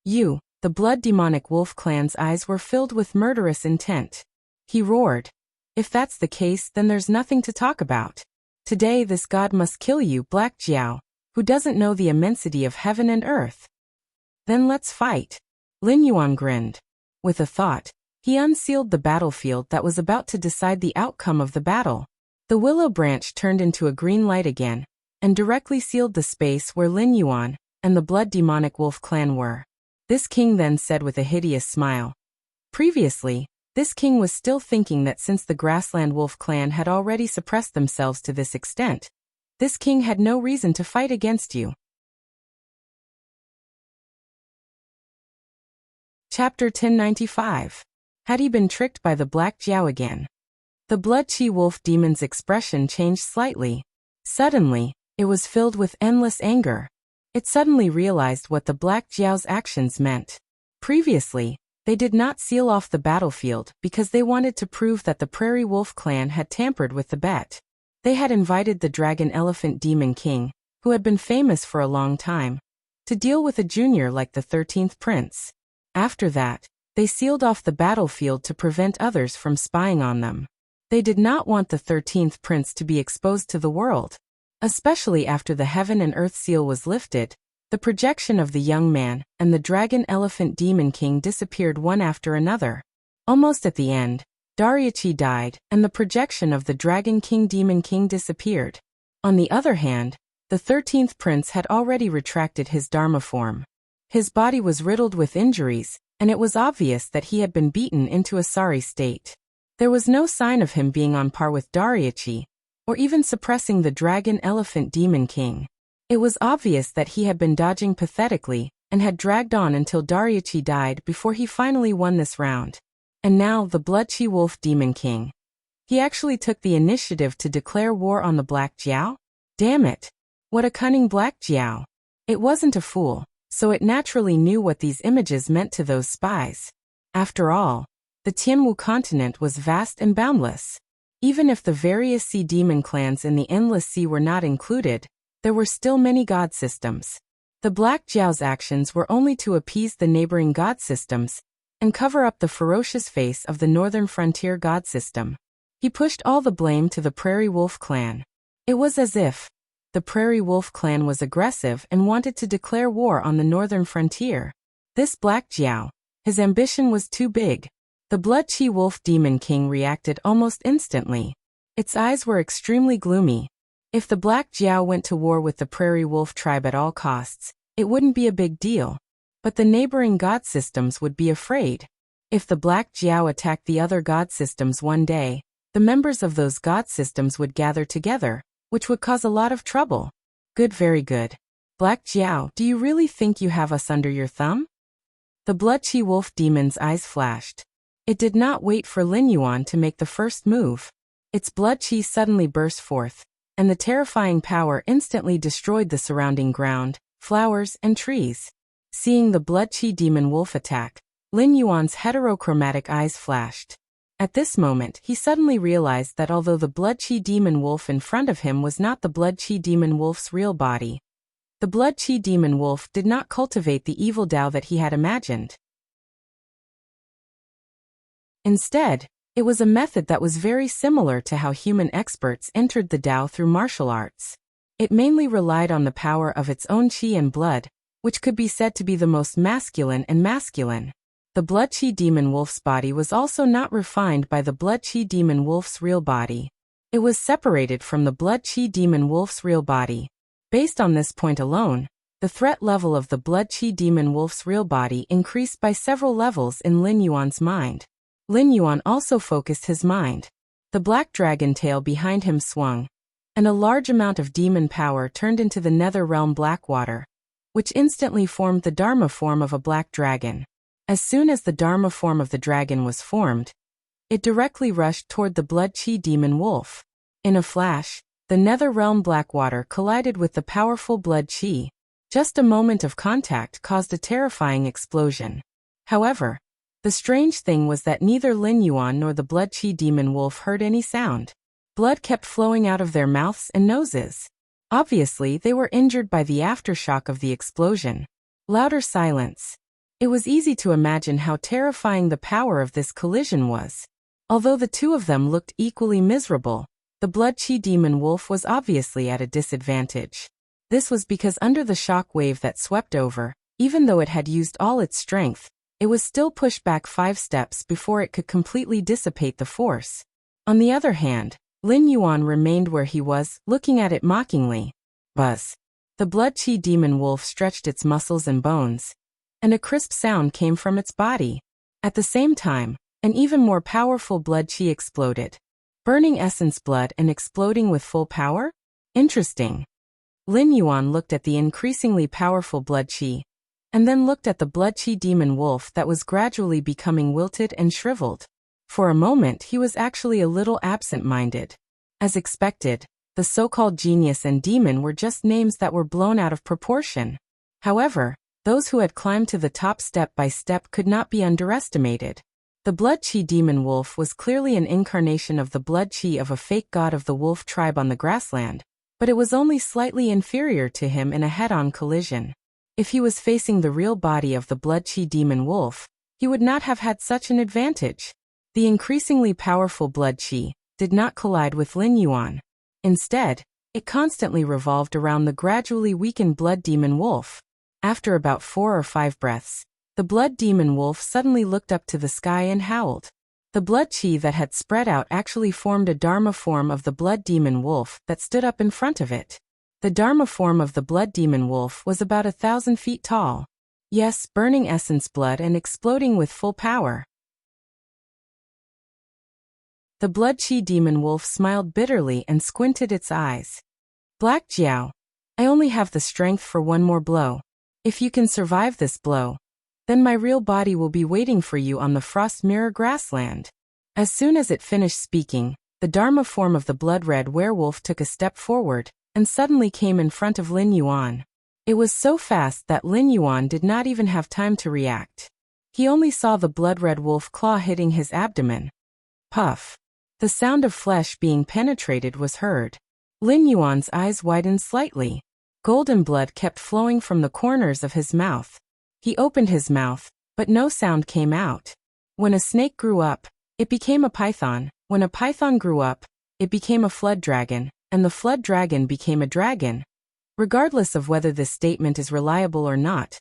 The blood demonic wolf clan's eyes were filled with murderous intent. He roared, "If that's the case, then there's nothing to talk about. Today this god must kill you, Black Jiao, who doesn't know the immensity of heaven and earth." "Then let's fight." Lin Yuan grinned. With a thought, he unsealed the battlefield that was about to decide the outcome of the battle. The willow branch turned into a green light again, and directly sealed the space where Lin Yuan and the blood demonic wolf clan were. This king then said with a hideous smile. Previously, this king was still thinking that since the grassland wolf clan had already suppressed themselves to this extent, this king had no reason to fight against you. Chapter 1095. Had he been tricked by the Black Jiao again? The blood chi wolf demon's expression changed slightly. Suddenly, it was filled with endless anger. It suddenly realized what the Black Jiao's actions meant. Previously, they did not seal off the battlefield because they wanted to prove that the Prairie Wolf clan had tampered with the bet. They had invited the Dragon Elephant Demon King, who had been famous for a long time, to deal with a junior like the 13th Prince. After that, they sealed off the battlefield to prevent others from spying on them. They did not want the 13th Prince to be exposed to the world. Especially after the Heaven and Earth seal was lifted, the projection of the young man and the Dragon Elephant Demon King disappeared one after another. Almost at the end, Dariachi died and the projection of the Dragon King Demon King disappeared. On the other hand, the 13th Prince had already retracted his Dharma form. His body was riddled with injuries, and it was obvious that he had been beaten into a sorry state. There was no sign of him being on par with Dariachi, or even suppressing the Dragon Elephant Demon King. It was obvious that he had been dodging pathetically and had dragged on until Dariachi died before he finally won this round. And now the Blood Chi Wolf Demon King. He actually took the initiative to declare war on the Black Jiao? Damn it! What a cunning Black Jiao! It wasn't a fool, so it naturally knew what these images meant to those spies. After all, the Tianwu continent was vast and boundless. Even if the various sea demon clans in the Endless Sea were not included, there were still many god systems. The Black Jiao's actions were only to appease the neighboring god systems and cover up the ferocious face of the northern frontier god system. He pushed all the blame to the Prairie Wolf clan. It was as if the Prairie Wolf clan was aggressive and wanted to declare war on the northern frontier. This Black Jiao, his ambition was too big. The Blood Chi Wolf Demon King reacted almost instantly. Its eyes were extremely gloomy. If the Black Jiao went to war with the Prairie Wolf tribe at all costs, it wouldn't be a big deal. But the neighboring god systems would be afraid. If the Black Jiao attacked the other god systems one day, the members of those god systems would gather together, which would cause a lot of trouble. Good, very good. Black Jiao, do you really think you have us under your thumb? The blood-chi wolf demon's eyes flashed. It did not wait for Lin Yuan to make the first move. Its blood-chi suddenly burst forth, and the terrifying power instantly destroyed the surrounding ground, flowers, and trees. Seeing the blood-chi demon wolf attack, Lin Yuan's heterochromatic eyes flashed. At this moment, he suddenly realized that although the blood-chi demon wolf in front of him was not the blood-chi demon wolf's real body, the blood-chi demon wolf did not cultivate the evil Dao that he had imagined. Instead, it was a method that was very similar to how human experts entered the Dao through martial arts. It mainly relied on the power of its own chi and blood, which could be said to be the most masculine and masculine. The blood-chi demon wolf's body was also not refined by the blood-chi demon wolf's real body. It was separated from the blood-chi demon wolf's real body. Based on this point alone, the threat level of the blood-chi demon wolf's real body increased by several levels in Lin Yuan's mind. Lin Yuan also focused his mind. The black dragon tail behind him swung, and a large amount of demon power turned into the nether realm black water, which instantly formed the Dharma form of a black dragon. As soon as the Dharma form of the dragon was formed, it directly rushed toward the blood-chi demon wolf. In a flash, the nether realm black water collided with the powerful blood chi. Just a moment of contact caused a terrifying explosion. However, the strange thing was that neither Lin Yuan nor the blood chi demon wolf heard any sound. Blood kept flowing out of their mouths and noses. Obviously, they were injured by the aftershock of the explosion. Louder silence. It was easy to imagine how terrifying the power of this collision was. Although the two of them looked equally miserable, the blood-chi demon wolf was obviously at a disadvantage. This was because under the shock wave that swept over, even though it had used all its strength, it was still pushed back 5 steps before it could completely dissipate the force. On the other hand, Lin Yuan remained where he was, looking at it mockingly. Buzz. The blood-chi demon wolf stretched its muscles and bones, and a crisp sound came from its body. At the same time, an even more powerful blood-chi exploded. Burning essence blood and exploding with full power? Interesting. Lin Yuan looked at the increasingly powerful blood chi, and then looked at the blood chi demon wolf that was gradually becoming wilted and shriveled. For a moment he was actually a little absent-minded. As expected, the so-called genius and demon were just names that were blown out of proportion. However, those who had climbed to the top step by step could not be underestimated. The blood chi demon wolf was clearly an incarnation of the blood chi of a fake god of the wolf tribe on the grassland, but it was only slightly inferior to him in a head-on collision. If he was facing the real body of the blood chi demon wolf, he would not have had such an advantage. The increasingly powerful blood chi did not collide with Lin Yuan. Instead, it constantly revolved around the gradually weakened blood demon wolf. After about 4 or 5 breaths, the blood demon wolf suddenly looked up to the sky and howled. The blood chi that had spread out actually formed a Dharma form of the blood demon wolf that stood up in front of it. The Dharma form of the blood demon wolf was about 1,000 feet tall. Yes, burning essence blood and exploding with full power. The blood chi demon wolf smiled bitterly and squinted its eyes. Black Jiao, I only have the strength for one more blow. If you can survive this blow, then my real body will be waiting for you on the frost mirror grassland. As soon as it finished speaking, the Dharma form of the blood-red werewolf took a step forward, and suddenly came in front of Lin Yuan. It was so fast that Lin Yuan did not even have time to react. He only saw the blood-red wolf claw hitting his abdomen. Puff. The sound of flesh being penetrated was heard. Lin Yuan's eyes widened slightly. Golden blood kept flowing from the corners of his mouth. He opened his mouth, but no sound came out. When a snake grew up, it became a python. When a python grew up, it became a flood dragon, and the flood dragon became a dragon. Regardless of whether this statement is reliable or not,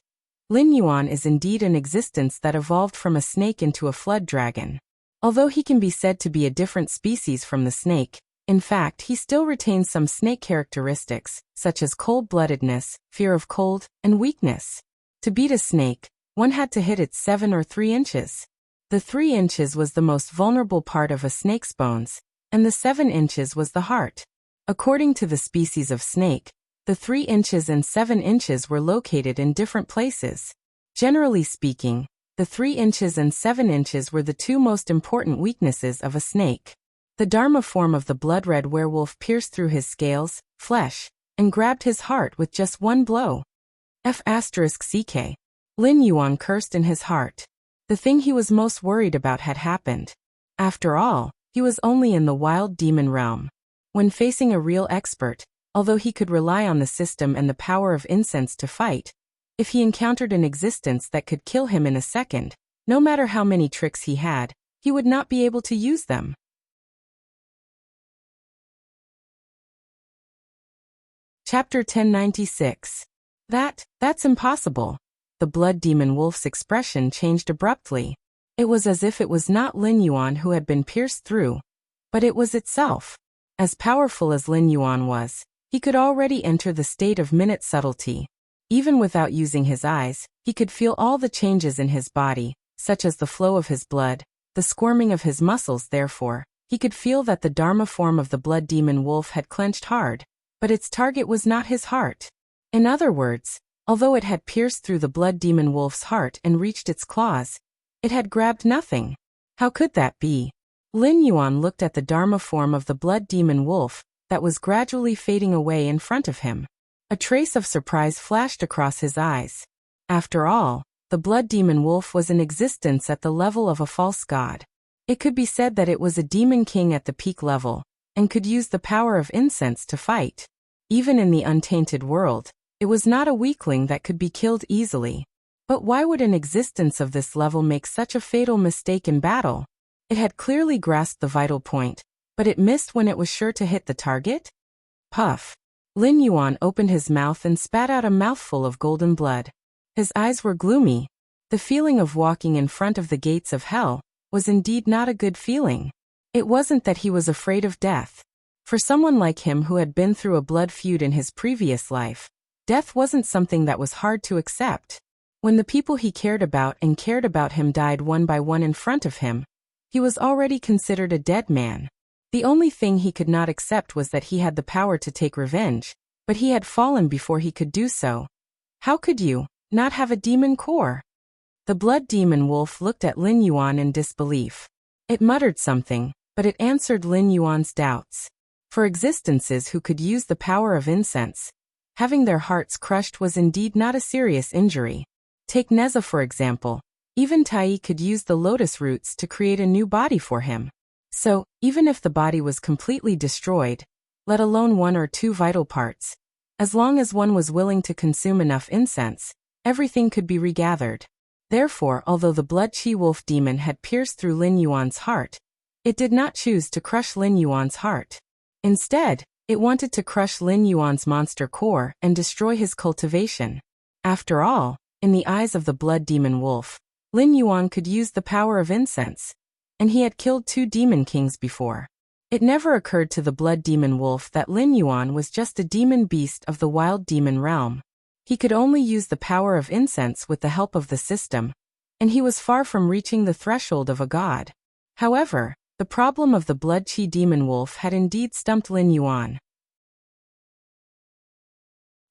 Lin Yuan is indeed an existence that evolved from a snake into a flood dragon. Although he can be said to be a different species from the snake, in fact he still retains some snake characteristics, such as cold-bloodedness, fear of cold, and weakness. To beat a snake, one had to hit it 7 or 3 inches. The 3 inches was the most vulnerable part of a snake's bones, and the 7 inches was the heart. According to the species of snake, the 3 inches and 7 inches were located in different places. Generally speaking, The 3 inches and 7 inches were the 2 most important weaknesses of a snake. The Dharma form of the blood-red werewolf pierced through his scales, flesh, and grabbed his heart with just one blow. F***ck. Lin Yuan cursed in his heart. The thing he was most worried about had happened. After all, he was only in the wild demon realm. When facing a real expert, although he could rely on the system and the power of incense to fight, if he encountered an existence that could kill him in a second, no matter how many tricks he had, he would not be able to use them. Chapter 1096. That's impossible. The blood demon wolf's expression changed abruptly. It was as if it was not Lin Yuan who had been pierced through, but it was itself. As powerful as Lin Yuan was, he could already enter the state of minute subtlety. Even without using his eyes, he could feel all the changes in his body, such as the flow of his blood, the squirming of his muscles. Therefore, he could feel that the Dharma form of the blood demon wolf had clenched hard, but its target was not his heart. In other words, although it had pierced through the blood demon wolf's heart and reached its claws, it had grabbed nothing. How could that be? Lin Yuan looked at the Dharma form of the blood demon wolf that was gradually fading away in front of him. A trace of surprise flashed across his eyes. After all, the blood demon wolf was in existence at the level of a false god. It could be said that it was a demon king at the peak level, and could use the power of incense to fight. Even in the untainted world, it was not a weakling that could be killed easily. But why would an existence of this level make such a fatal mistake in battle? It had clearly grasped the vital point, but it missed when it was sure to hit the target? Puff. Lin Yuan opened his mouth and spat out a mouthful of golden blood. His eyes were gloomy. The feeling of walking in front of the gates of hell was indeed not a good feeling. It wasn't that he was afraid of death. For someone like him who had been through a blood feud in his previous life, death wasn't something that was hard to accept. When the people he cared about him died one by one in front of him, he was already considered a dead man. The only thing he could not accept was that he had the power to take revenge, but he had fallen before he could do so. How could you not have a demon core? The blood demon wolf looked at Lin Yuan in disbelief. It muttered something, but it answered Lin Yuan's doubts. For existences who could use the power of incense, having their hearts crushed was indeed not a serious injury. Take Neza for example. Even Tai could use the lotus roots to create a new body for him. So, even if the body was completely destroyed, let alone 1 or 2 vital parts, as long as one was willing to consume enough incense, everything could be regathered. Therefore, although the blood chi wolf demon had pierced through Lin Yuan's heart, it did not choose to crush Lin Yuan's heart. Instead, it wanted to crush Lin Yuan's monster core and destroy his cultivation. After all, in the eyes of the blood demon wolf, Lin Yuan could use the power of incense, and he had killed 2 demon kings before. It never occurred to the blood demon wolf that Lin Yuan was just a demon beast of the wild demon realm. He could only use the power of incense with the help of the system, and he was far from reaching the threshold of a god. However, the problem of the blood chi demon wolf had indeed stumped Lin Yuan.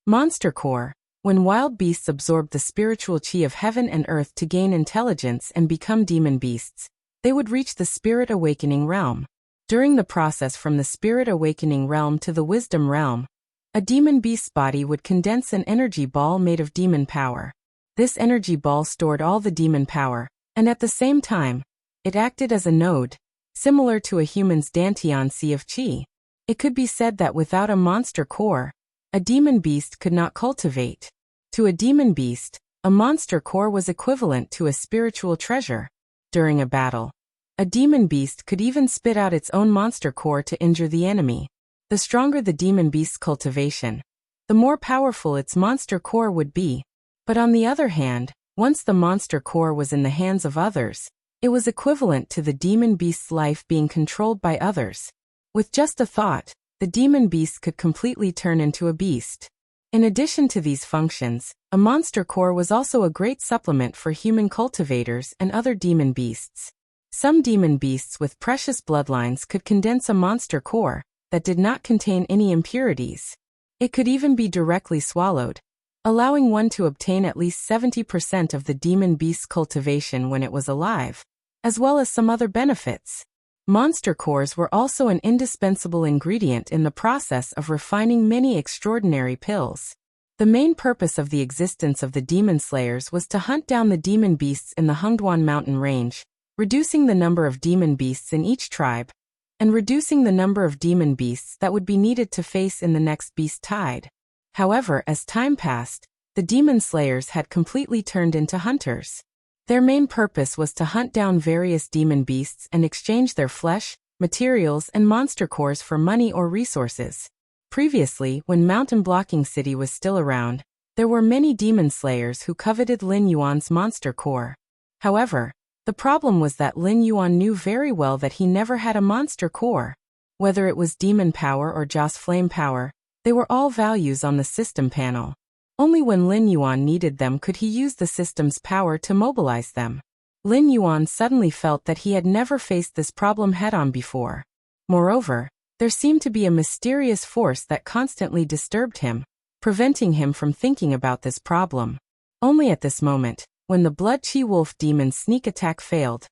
Monster core. When wild beasts absorbed the spiritual chi of heaven and earth to gain intelligence and become demon beasts, they would reach the spirit awakening realm. During the process from the spirit awakening realm to the wisdom realm, a demon beast's body would condense an energy ball made of demon power. This energy ball stored all the demon power, and at the same time, it acted as a node, similar to a human's Dantian sea of chi. It could be said that without a monster core, a demon beast could not cultivate. To a demon beast, a monster core was equivalent to a spiritual treasure. During a battle, a demon beast could even spit out its own monster core to injure the enemy. The stronger the demon beast's cultivation, the more powerful its monster core would be. But on the other hand, once the monster core was in the hands of others, it was equivalent to the demon beast's life being controlled by others. With just a thought, the demon beast could completely turn into a beast. In addition to these functions, a monster core was also a great supplement for human cultivators and other demon beasts. Some demon beasts with precious bloodlines could condense a monster core that did not contain any impurities. It could even be directly swallowed, allowing one to obtain at least 70% of the demon beast's cultivation when it was alive, as well as some other benefits. Monster cores were also an indispensable ingredient in the process of refining many extraordinary pills. The main purpose of the existence of the demon slayers was to hunt down the demon beasts in the Hungduan mountain range, reducing the number of demon beasts in each tribe, and reducing the number of demon beasts that would be needed to face in the next beast tide. However, as time passed, the demon slayers had completely turned into hunters. Their main purpose was to hunt down various demon beasts and exchange their flesh, materials, and monster cores for money or resources. Previously, when Mountain Blocking City was still around, there were many demon slayers who coveted Lin Yuan's monster core. However, the problem was that Lin Yuan knew very well that he never had a monster core. Whether it was demon power or Joss flame power, they were all values on the system panel. Only when Lin Yuan needed them could he use the system's power to mobilize them. Lin Yuan suddenly felt that he had never faced this problem head-on before. Moreover, there seemed to be a mysterious force that constantly disturbed him, preventing him from thinking about this problem. Only at this moment, when the Blood Chi Wolf demon's sneak attack failed,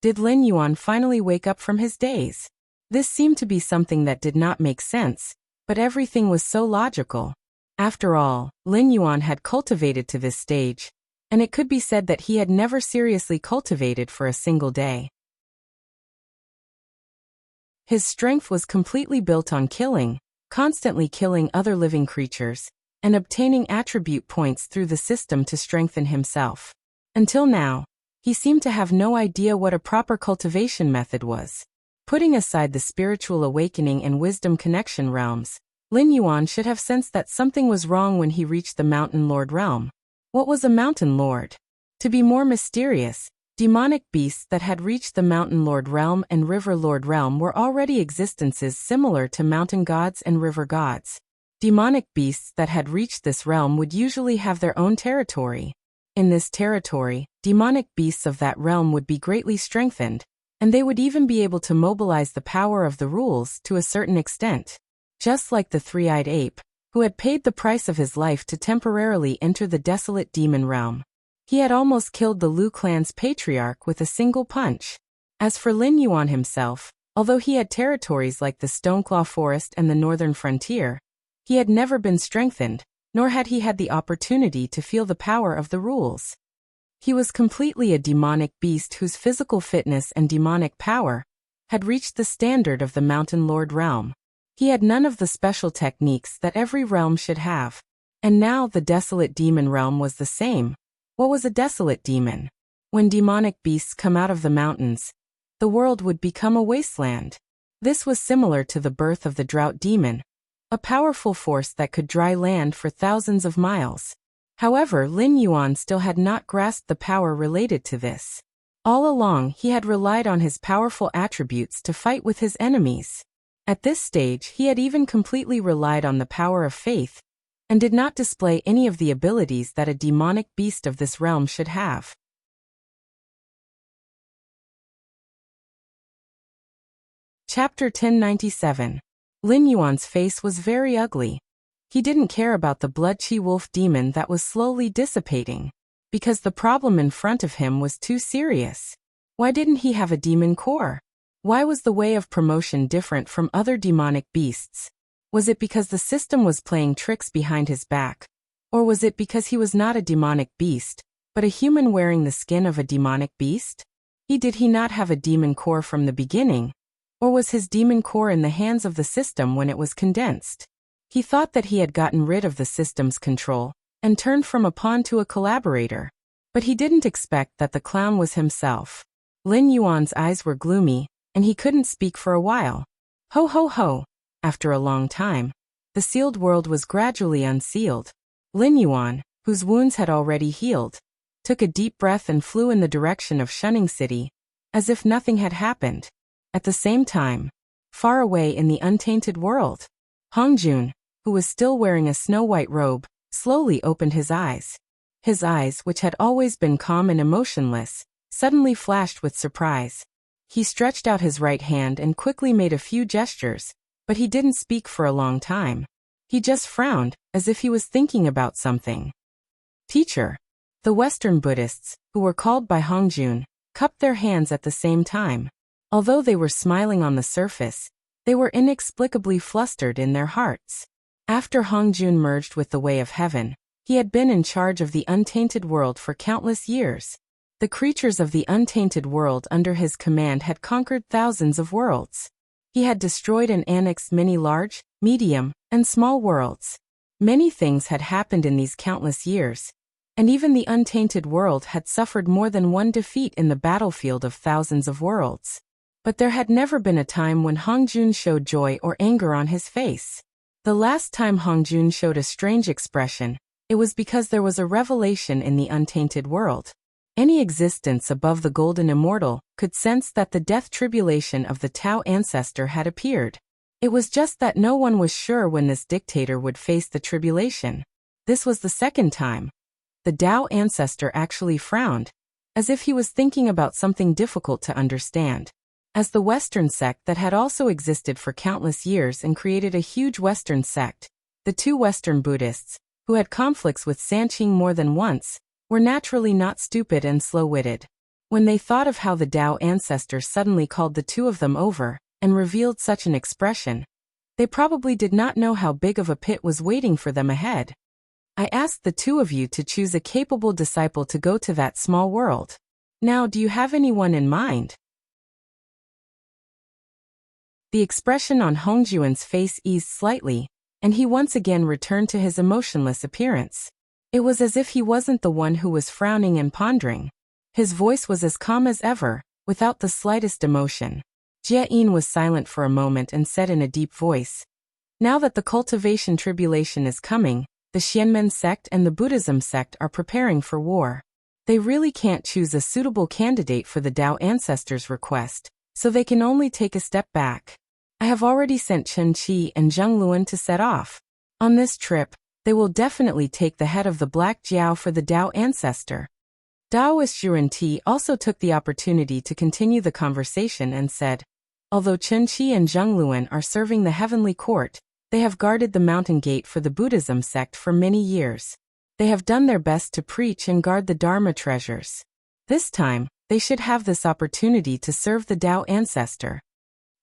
did Lin Yuan finally wake up from his daze. This seemed to be something that did not make sense, but everything was so logical. After all, Lin Yuan had cultivated to this stage, and it could be said that he had never seriously cultivated for a single day. His strength was completely built on killing, constantly killing other living creatures, and obtaining attribute points through the system to strengthen himself. Until now, he seemed to have no idea what a proper cultivation method was. Putting aside the spiritual awakening and wisdom connection realms, Lin Yuan should have sensed that something was wrong when he reached the Mountain Lord realm. What was a Mountain Lord? To be more mysterious, demonic beasts that had reached the Mountain Lord realm and River Lord realm were already existences similar to mountain gods and river gods. Demonic beasts that had reached this realm would usually have their own territory. In this territory, demonic beasts of that realm would be greatly strengthened, and they would even be able to mobilize the power of the rules to a certain extent. Just like the three-eyed ape, who had paid the price of his life to temporarily enter the desolate demon realm. He had almost killed the Lu clan's patriarch with a single punch. As for Lin Yuan himself, although he had territories like the Stoneclaw Forest and the northern frontier, he had never been strengthened, nor had he had the opportunity to feel the power of the rules. He was completely a demonic beast whose physical fitness and demonic power had reached the standard of the Mountain Lord realm. He had none of the special techniques that every realm should have. And now the desolate demon realm was the same. What was a desolate demon? When demonic beasts come out of the mountains, the world would become a wasteland. This was similar to the birth of the drought demon, a powerful force that could dry land for thousands of miles. However, Lin Yuan still had not grasped the power related to this. All along, he had relied on his powerful attributes to fight with his enemies. At this stage, he had even completely relied on the power of faith, and did not display any of the abilities that a demonic beast of this realm should have. Chapter 1097. Lin Yuan's face was very ugly. He didn't care about the Blood Chi Wolf demon that was slowly dissipating, because the problem in front of him was too serious. Why didn't he have a demon core? Why was the way of promotion different from other demonic beasts? Was it because the system was playing tricks behind his back? Or was it because he was not a demonic beast, but a human wearing the skin of a demonic beast? Did he not have a demon core from the beginning? Or was his demon core in the hands of the system when it was condensed? He thought that he had gotten rid of the system's control, and turned from a pawn to a collaborator. But he didn't expect that the clown was himself. Lin Yuan's eyes were gloomy, and he couldn't speak for a while. Ho ho ho! After a long time, the sealed world was gradually unsealed. Lin Yuan, whose wounds had already healed, took a deep breath and flew in the direction of Shunning City, as if nothing had happened. At the same time, far away in the untainted world, Hongjun, who was still wearing a snow-white robe, slowly opened his eyes. His eyes, which had always been calm and emotionless, suddenly flashed with surprise. He stretched out his right hand and quickly made a few gestures, but he didn't speak for a long time. He just frowned, as if he was thinking about something. Teacher. The Western Buddhists, who were called by Hongjun, cupped their hands at the same time. Although they were smiling on the surface, they were inexplicably flustered in their hearts. After Hongjun merged with the Way of Heaven, he had been in charge of the untainted world for countless years. The creatures of the untainted world under his command had conquered thousands of worlds. He had destroyed and annexed many large, medium, and small worlds. Many things had happened in these countless years, and even the untainted world had suffered more than one defeat in the battlefield of thousands of worlds. But there had never been a time when Hongjun showed joy or anger on his face. The last time Hongjun showed a strange expression, it was because there was a revelation in the untainted world. Any existence above the golden immortal could sense that the death tribulation of the Tao ancestor had appeared. It was just that no one was sure when this dictator would face the tribulation. This was the second time. The Tao ancestor actually frowned, as if he was thinking about something difficult to understand. As the Western sect that had also existed for countless years and created a huge Western sect, the two Western Buddhists, who had conflicts with Sanqing more than once, were naturally not stupid and slow-witted. When they thought of how the Tao ancestor suddenly called the two of them over and revealed such an expression, they probably did not know how big of a pit was waiting for them ahead. I asked the two of you to choose a capable disciple to go to that small world. Now, do you have anyone in mind? The expression on Hongjun's face eased slightly, and he once again returned to his emotionless appearance. It was as if he wasn't the one who was frowning and pondering. His voice was as calm as ever, without the slightest emotion. Jie-in was silent for a moment and said in a deep voice, "Now that the cultivation tribulation is coming, the Xianmen sect and the Buddhism sect are preparing for war. They really can't choose a suitable candidate for the Tao ancestors' request, so they can only take a step back. I have already sent Chen Qi and Zheng Luan to set off. On this trip, they will definitely take the head of the Black Jiao for the Tao ancestor." Taoist Xuanti also took the opportunity to continue the conversation and said, "Although Chen Qi and Zheng Luan are serving the heavenly court, they have guarded the mountain gate for the Buddhism sect for many years. They have done their best to preach and guard the Dharma treasures. This time, they should have this opportunity to serve the Tao ancestor."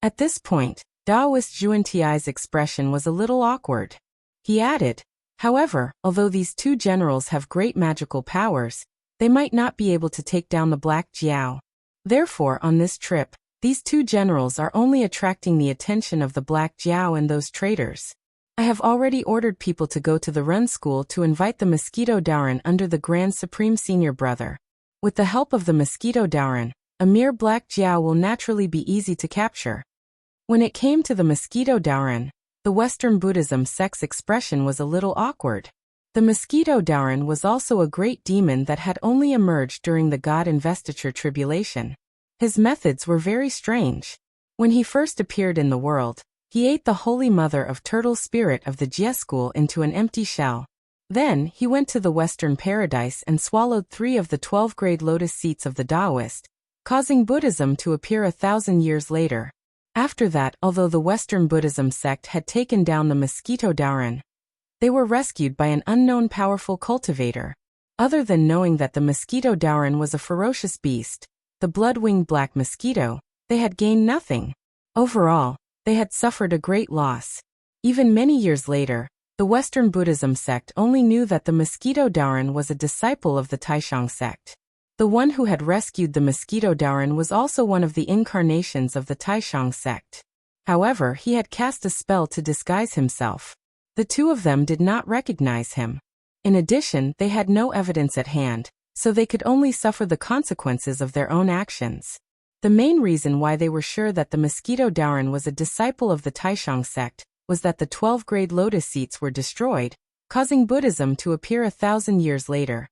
At this point, Taoist Xuanti's expression was a little awkward. He added, "However, although these two generals have great magical powers, they might not be able to take down the Black Jiao. Therefore, on this trip, these two generals are only attracting the attention of the Black Jiao and those traitors. I have already ordered people to go to the Run School to invite the Mosquito Darwin under the Grand Supreme Senior Brother. With the help of the Mosquito Darwin, a mere Black Jiao will naturally be easy to capture." When it came to the Mosquito Darwin, the Western Buddhism sect's expression was a little awkward. The Mosquito Darwin was also a great demon that had only emerged during the God Investiture tribulation. His methods were very strange. When he first appeared in the world, he ate the Holy Mother of Turtle Spirit of the Jie School into an empty shell. Then, he went to the Western Paradise and swallowed 3 of the 12 grade lotus seats of the Taoist, causing Buddhism to appear 1,000 years later. After that, although the Western Buddhism sect had taken down the Mosquito Darwin, they were rescued by an unknown powerful cultivator. Other than knowing that the Mosquito Darwin was a ferocious beast, the blood-winged black mosquito, they had gained nothing. Overall, they had suffered a great loss. Even many years later, the Western Buddhism sect only knew that the Mosquito Darwin was a disciple of the Taishang sect. The one who had rescued the Mosquito Darwin was also one of the incarnations of the Taishang sect. However, he had cast a spell to disguise himself. The two of them did not recognize him. In addition, they had no evidence at hand, so they could only suffer the consequences of their own actions. The main reason why they were sure that the Mosquito Darwin was a disciple of the Taishang sect was that the 12 grade lotus seats were destroyed, causing Buddhism to appear 1,000 years later.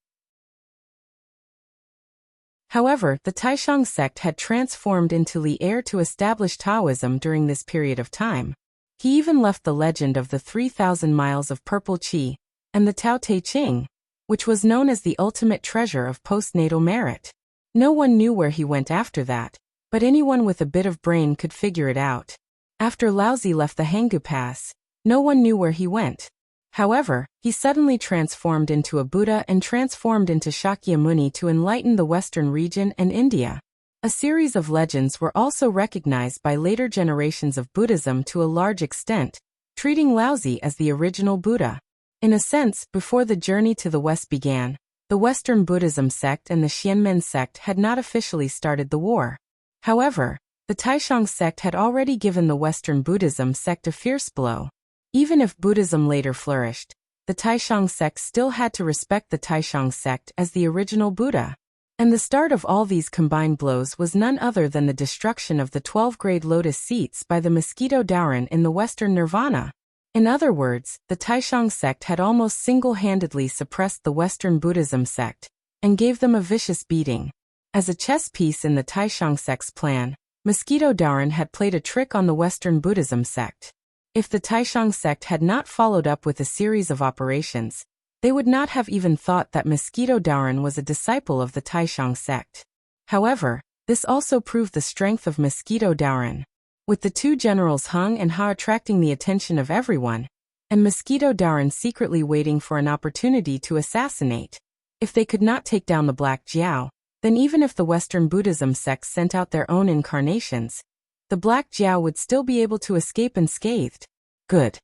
However, the Taishang sect had transformed into Li heir to establish Taoism during this period of time. He even left the legend of the 3,000 miles of purple qi, and the Tao Te Ching, which was known as the ultimate treasure of postnatal merit. No one knew where he went after that, but anyone with a bit of brain could figure it out. After Laozi left the Hanggu Pass, No one knew where he went. However, he suddenly transformed into a Buddha and transformed into Shakyamuni to enlighten the Western region and India. A series of legends were also recognized by later generations of Buddhism to a large extent, treating Laozi as the original Buddha. In a sense, before the journey to the West began, the Western Buddhism sect and the Xianmen sect had not officially started the war. However, the Taishang sect had already given the Western Buddhism sect a fierce blow. Even if Buddhism later flourished, the Taishang sect still had to respect the Taishang sect as the original Buddha. And the start of all these combined blows was none other than the destruction of the 12 great lotus seats by the mosquito Darwin in the Western Nirvana. In other words, the Taishang sect had almost single-handedly suppressed the Western Buddhism sect and gave them a vicious beating. As a chess piece in the Taishang sect's plan, mosquito Darwin had played a trick on the Western Buddhism sect. If the Taishang sect had not followed up with a series of operations, they would not have even thought that mosquito Darwin was a disciple of the Taishang sect. However, this also proved the strength of mosquito Darwin. With the two generals Hung and Ha attracting the attention of everyone, and mosquito Darwin secretly waiting for an opportunity to assassinate. If they could not take down the Black Jiao, then even if the Western Buddhism sects sent out their own incarnations, the Black Jiao would still be able to escape unscathed. Good.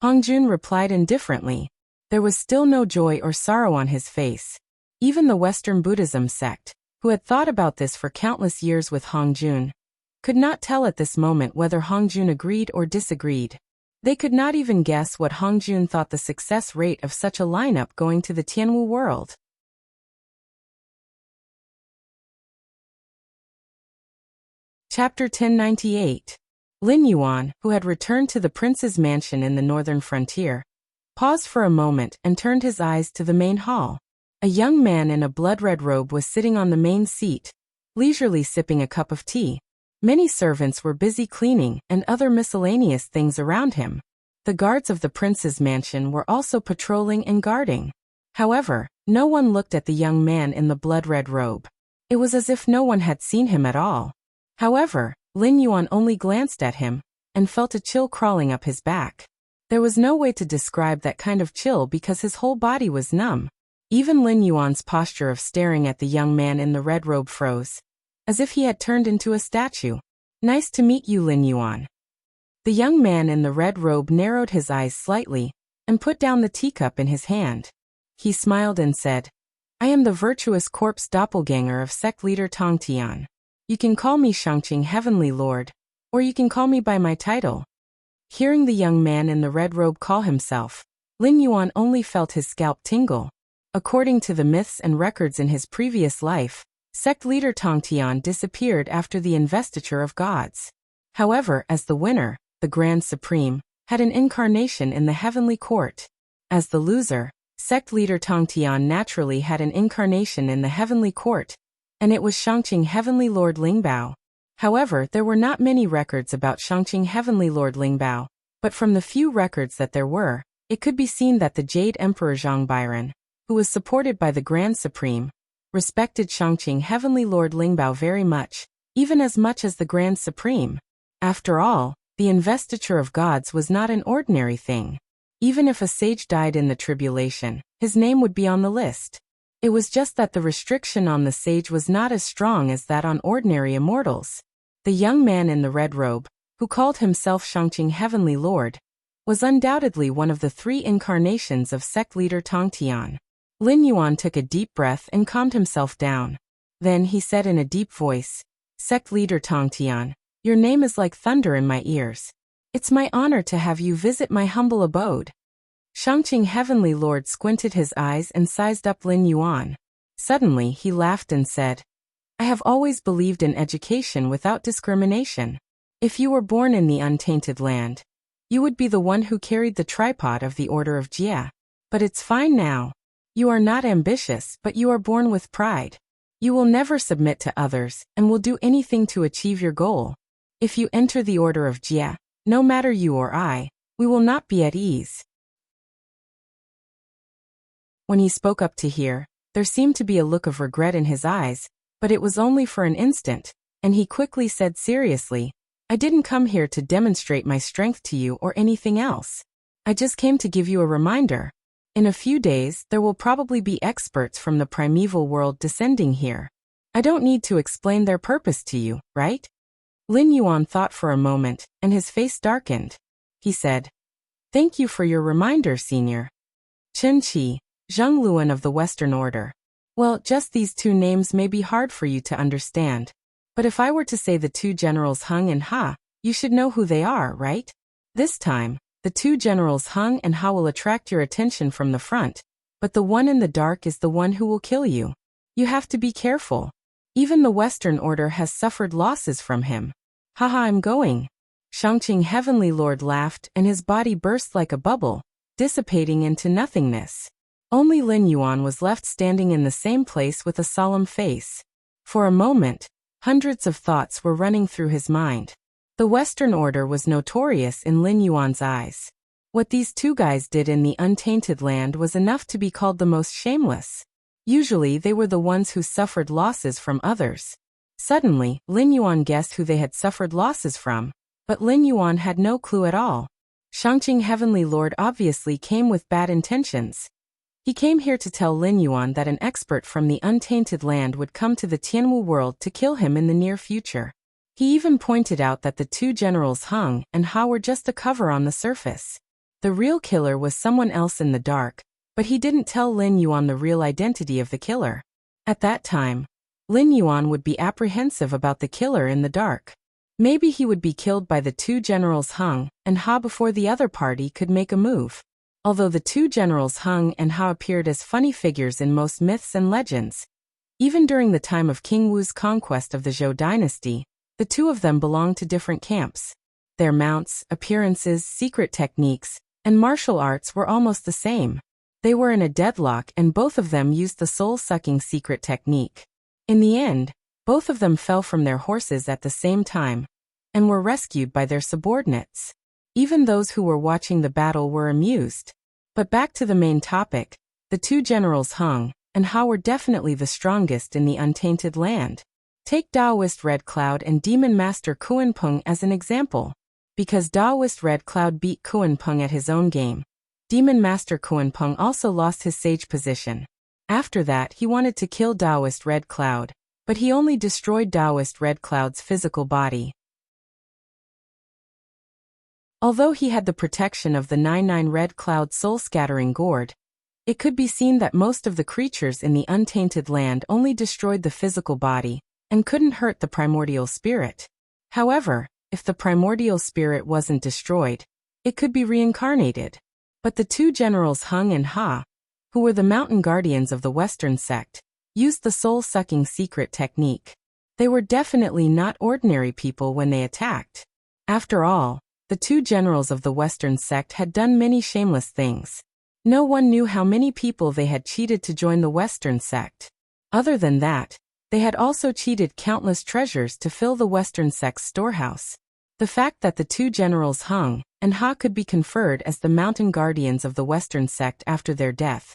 Hongjun replied indifferently. There was still no joy or sorrow on his face. Even the Western Buddhism sect, who had thought about this for countless years with Hongjun, could not tell at this moment whether Hongjun agreed or disagreed. They could not even guess what Hongjun thought the success rate of such a lineup going to the Tianwu world. Chapter 1098. Lin Yuan, who had returned to the prince's mansion in the northern frontier, paused for a moment and turned his eyes to the main hall. A young man in a blood-red robe was sitting on the main seat, leisurely sipping a cup of tea. Many servants were busy cleaning and other miscellaneous things around him. The guards of the prince's mansion were also patrolling and guarding. However, no one looked at the young man in the blood-red robe. It was as if no one had seen him at all. However, Lin Yuan only glanced at him and felt a chill crawling up his back. There was no way to describe that kind of chill because his whole body was numb. Even Lin Yuan's posture of staring at the young man in the red robe froze, as if he had turned into a statue. Nice to meet you, Lin Yuan. The young man in the red robe narrowed his eyes slightly and put down the teacup in his hand. He smiled and said, I am the virtuous corpse doppelganger of sect leader Tong Tian. You can call me Shangqing Heavenly Lord, or you can call me by my title. Hearing the young man in the red robe call himself, Lin Yuan only felt his scalp tingle. According to the myths and records in his previous life, sect leader Tong Tian disappeared after the investiture of gods. However, as the winner, the Grand Supreme, had an incarnation in the heavenly court. As the loser, sect leader Tong Tian naturally had an incarnation in the heavenly court, and it was Shangqing Heavenly Lord Lingbao. However, there were not many records about Shangqing Heavenly Lord Lingbao, but from the few records that there were, it could be seen that the Jade Emperor Zhang Biren, who was supported by the Grand Supreme, respected Shangqing Heavenly Lord Lingbao very much as the Grand Supreme. After all, the investiture of gods was not an ordinary thing. Even if a sage died in the tribulation, his name would be on the list. It was just that the restriction on the sage was not as strong as that on ordinary immortals. The young man in the red robe, who called himself Shangqing Heavenly Lord, was undoubtedly one of the 3 incarnations of sect leader Tong Tian. Lin Yuan took a deep breath and calmed himself down. Then he said in a deep voice, Sect leader Tong Tian, your name is like thunder in my ears. It's my honor to have you visit my humble abode. Shangqing Heavenly Lord squinted his eyes and sized up Lin Yuan. Suddenly he laughed and said, I have always believed in education without discrimination. If you were born in the untainted land, you would be the one who carried the tripod of the Order of Jia. But it's fine now. You are not ambitious, but you are born with pride. You will never submit to others and will do anything to achieve your goal. If you enter the Order of Jia, no matter you or I, we will not be at ease. When he spoke up to hear, there seemed to be a look of regret in his eyes, but it was only for an instant, and he quickly said seriously, I didn't come here to demonstrate my strength to you or anything else. I just came to give you a reminder. In a few days, there will probably be experts from the primeval world descending here. I don't need to explain their purpose to you, right? Lin Yuan thought for a moment, and his face darkened. He said, "Thank you for your reminder, Senior." Chen Qi, Zheng Luan of the Western Order. Well, just these two names may be hard for you to understand. But if I were to say the two generals Heng and Ha, you should know who they are, right? This time, the two generals Heng and Ha will attract your attention from the front, but the one in the dark is the one who will kill you. You have to be careful. Even the Western Order has suffered losses from him. Haha, I'm going. Shangqing Heavenly Lord laughed and his body burst like a bubble, dissipating into nothingness. Only Lin Yuan was left standing in the same place with a solemn face. For a moment, hundreds of thoughts were running through his mind. The Western Order was notorious in Lin Yuan's eyes. What these two guys did in the untainted land was enough to be called the most shameless. Usually they were the ones who suffered losses from others. Suddenly, Lin Yuan guessed who they had suffered losses from, but Lin Yuan had no clue at all. Shangqing Heavenly Lord obviously came with bad intentions. He came here to tell Lin Yuan that an expert from the untainted land would come to the Tianwu world to kill him in the near future. He even pointed out that the two generals Heng and Ha were just a cover on the surface. The real killer was someone else in the dark, but he didn't tell Lin Yuan the real identity of the killer. At that time, Lin Yuan would be apprehensive about the killer in the dark. Maybe he would be killed by the two generals Heng and Ha before the other party could make a move. Although the two generals Heng and Ha appeared as funny figures in most myths and legends, even during the time of King Wu's conquest of the Zhou dynasty, the two of them belonged to different camps. Their mounts, appearances, secret techniques, and martial arts were almost the same. They were in a deadlock and both of them used the soul-sucking secret technique. In the end, both of them fell from their horses at the same time and were rescued by their subordinates. Even those who were watching the battle were amused. But back to the main topic, the two generals Heng and Ha were definitely the strongest in the untainted land. Take Taoist Red Cloud and Demon Master Kuan-Peng as an example. Because Taoist Red Cloud beat Kuan-Peng at his own game, Demon Master Kuan-Peng also lost his sage position. After that he wanted to kill Taoist Red Cloud, but he only destroyed Taoist Red Cloud's physical body. Although he had the protection of the 99 Red Cloud soul-scattering gourd, it could be seen that most of the creatures in the untainted land only destroyed the physical body and couldn't hurt the primordial spirit. However, if the primordial spirit wasn't destroyed, it could be reincarnated. But the two generals Heng and Ha, who were the mountain guardians of the Western sect, used the soul-sucking secret technique. They were definitely not ordinary people when they attacked. After all, the two generals of the Western sect had done many shameless things. No one knew how many people they had cheated to join the Western sect. Other than that, they had also cheated countless treasures to fill the Western sect's storehouse. The fact that the two generals Heng and Ha could be conferred as the mountain guardians of the Western sect after their death,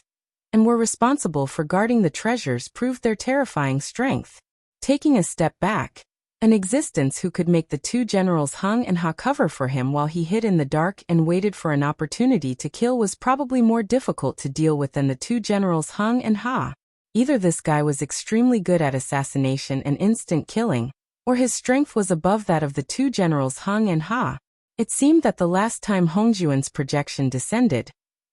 and were responsible for guarding the treasures proved their terrifying strength. Taking a step back, an existence who could make the two generals Heng and Ha cover for him while he hid in the dark and waited for an opportunity to kill was probably more difficult to deal with than the two generals Heng and Ha. Either this guy was extremely good at assassination and instant killing, or his strength was above that of the two generals Heng and Ha. It seemed that the last time Hongjuan's projection descended,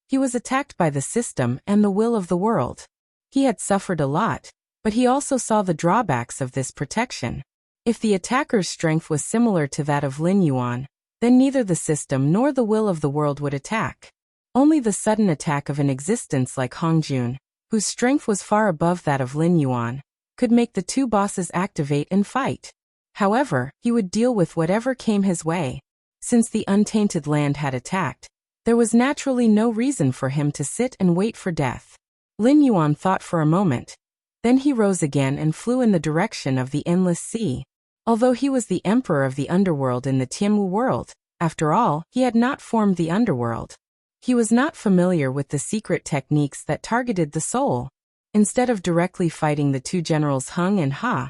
he was attacked by the system and the will of the world. He had suffered a lot, but he also saw the drawbacks of this protection. If the attacker's strength was similar to that of Lin Yuan, then neither the system nor the will of the world would attack. Only the sudden attack of an existence like Hongjun, whose strength was far above that of Lin Yuan, could make the two bosses activate and fight. However, he would deal with whatever came his way. Since the untainted land had attacked, there was naturally no reason for him to sit and wait for death. Lin Yuan thought for a moment. Then he rose again and flew in the direction of the endless sea. Although he was the emperor of the underworld in the Tianwu world, after all, he had not formed the underworld. He was not familiar with the secret techniques that targeted the soul. Instead of directly fighting the two generals Heng and Ha,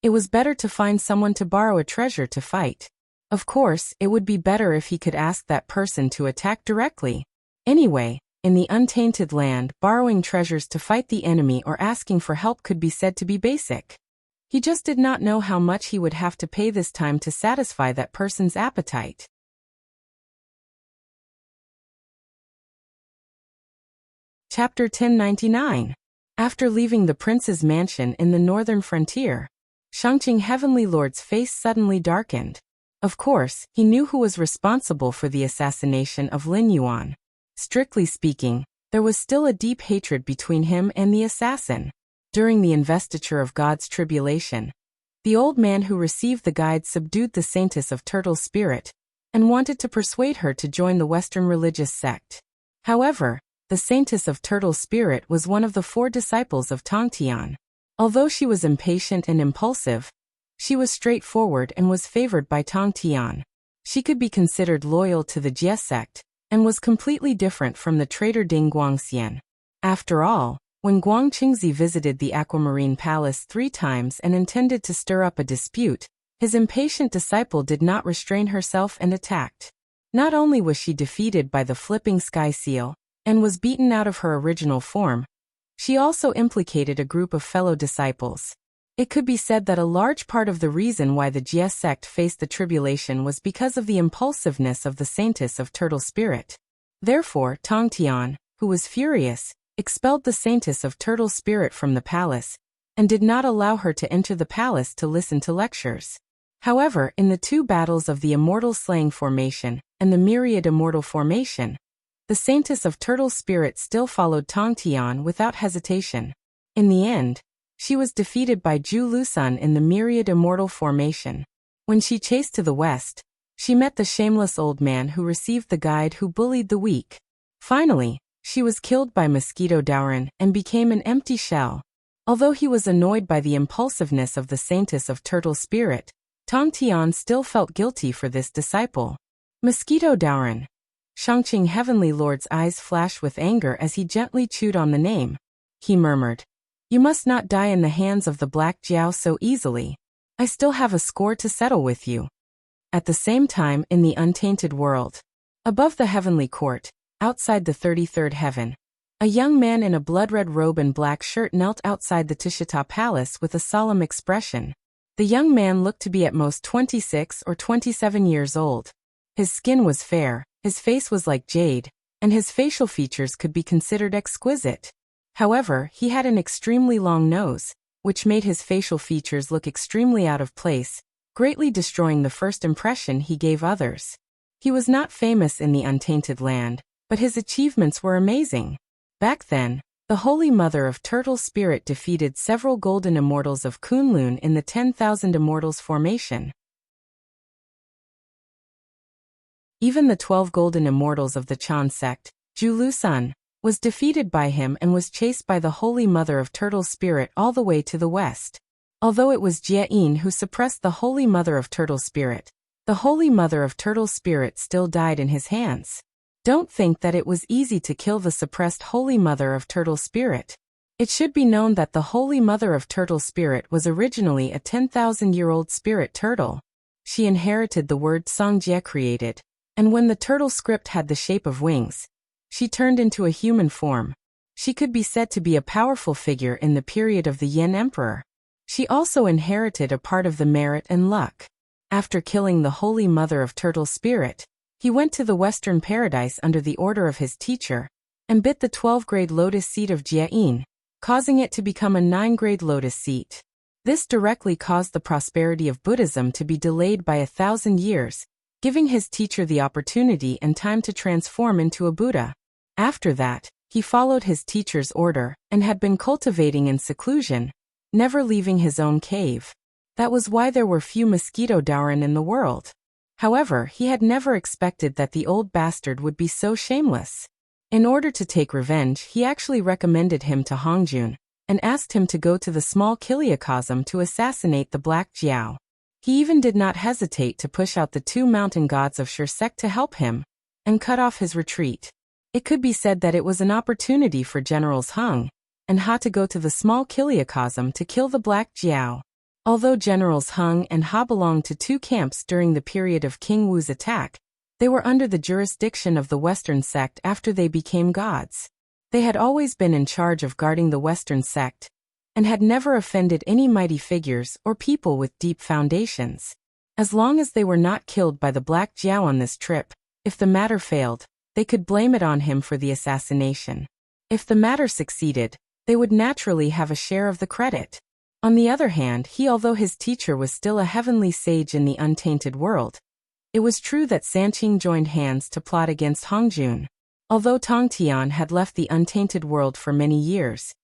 it was better to find someone to borrow a treasure to fight. Of course, it would be better if he could ask that person to attack directly. Anyway, in the untainted land, borrowing treasures to fight the enemy or asking for help could be said to be basic. He just did not know how much he would have to pay this time to satisfy that person's appetite. Chapter 1099. After leaving the prince's mansion in the northern frontier, Shangqing Heavenly Lord's face suddenly darkened. Of course, he knew who was responsible for the assassination of Lin Yuan. Strictly speaking, there was still a deep hatred between him and the assassin. During the investiture of God's tribulation, the old man who received the guide subdued the saintess of Turtle Spirit and wanted to persuade her to join the Western religious sect. However, the saintess of Turtle Spirit was one of the 4 disciples of Tongtian. Although she was impatient and impulsive, she was straightforward and was favored by Tongtian. She could be considered loyal to the Jie sect and was completely different from the traitor Ding Guangxian. After all, when Guang Qingzi visited the Aquamarine Palace 3 times and intended to stir up a dispute, his impatient disciple did not restrain herself and attacked. Not only was she defeated by the flipping sky seal and was beaten out of her original form, she also implicated a group of fellow disciples. It could be said that a large part of the reason why the Jie sect faced the tribulation was because of the impulsiveness of the saintess of Turtle Spirit. Therefore, Tongtian, who was furious, expelled the saintess of Turtle Spirit from the palace and did not allow her to enter the palace to listen to lectures. However, in the 2 battles of the Immortal Slaying Formation and the Myriad Immortal Formation, the saintess of Turtle Spirit still followed Tongtian without hesitation. In the end, she was defeated by Zhu Lusun in the Myriad Immortal Formation. When she chased to the west, she met the shameless old man who received the guide who bullied the weak. Finally, she was killed by Mosquito Darwin and became an empty shell. Although he was annoyed by the impulsiveness of the saintess of Turtle Spirit, Tongtian still felt guilty for this disciple. Mosquito Darwin. Shangqing Heavenly Lord's eyes flashed with anger as he gently chewed on the name. He murmured, "You must not die in the hands of the Black Jiao so easily. I still have a score to settle with you." At the same time, in the untainted world, above the heavenly court, outside the 33rd heaven, a young man in a blood-red robe and black shirt knelt outside the Tishita Palace with a solemn expression. The young man looked to be at most 26 or 27 years old. His skin was fair, his face was like jade, and his facial features could be considered exquisite. However, he had an extremely long nose, which made his facial features look extremely out of place, greatly destroying the first impression he gave others. He was not famous in the untainted land, but his achievements were amazing. Back then, the Holy Mother of Turtle Spirit defeated several golden immortals of Kunlun in the 10,000 Immortals formation. Even the 12 golden immortals of the Chan sect, Zhu Lusun, was defeated by him and was chased by the Holy Mother of Turtle Spirit all the way to the west. Although it was Jie Yin who suppressed the Holy Mother of Turtle Spirit, the Holy Mother of Turtle Spirit still died in his hands. Don't think that it was easy to kill the suppressed Holy Mother of Turtle Spirit. It should be known that the Holy Mother of Turtle Spirit was originally a 10,000-year-old spirit turtle. She inherited the word Songjie created, and when the turtle script had the shape of wings, she turned into a human form. She could be said to be a powerful figure in the period of the Yin Emperor. She also inherited a part of the merit and luck. After killing the Holy Mother of Turtle Spirit, he went to the Western Paradise under the order of his teacher, and bit the 12-grade lotus seed of Jie Yin, causing it to become a 9-grade lotus seed. This directly caused the prosperity of Buddhism to be delayed by 1,000 years, giving his teacher the opportunity and time to transform into a Buddha. After that, he followed his teacher's order and had been cultivating in seclusion, never leaving his own cave. That was why there were few Mosquito Darwin in the world. However, he had never expected that the old bastard would be so shameless. In order to take revenge, he actually recommended him to Hongjun, and asked him to go to the small Kiliacosm to assassinate the Black Jiao. He even did not hesitate to push out the 2 mountain gods of Shirsek to help him, and cut off his retreat. It could be said that it was an opportunity for Generals Hung and Ha to go to the small Kiliacosm to kill the Black Jiao. Although generals Hung and Ha belonged to two camps during the period of King Wu's attack, they were under the jurisdiction of the Western sect after they became gods. They had always been in charge of guarding the Western sect, and had never offended any mighty figures or people with deep foundations. As long as they were not killed by the Black Jiao on this trip, if the matter failed, they could blame it on him for the assassination. If the matter succeeded, they would naturally have a share of the credit. On the other hand, although his teacher was still a heavenly sage in the untainted world, it was true that Sanqing joined hands to plot against Hongjun. Although Tong Tian had left the untainted world for many years,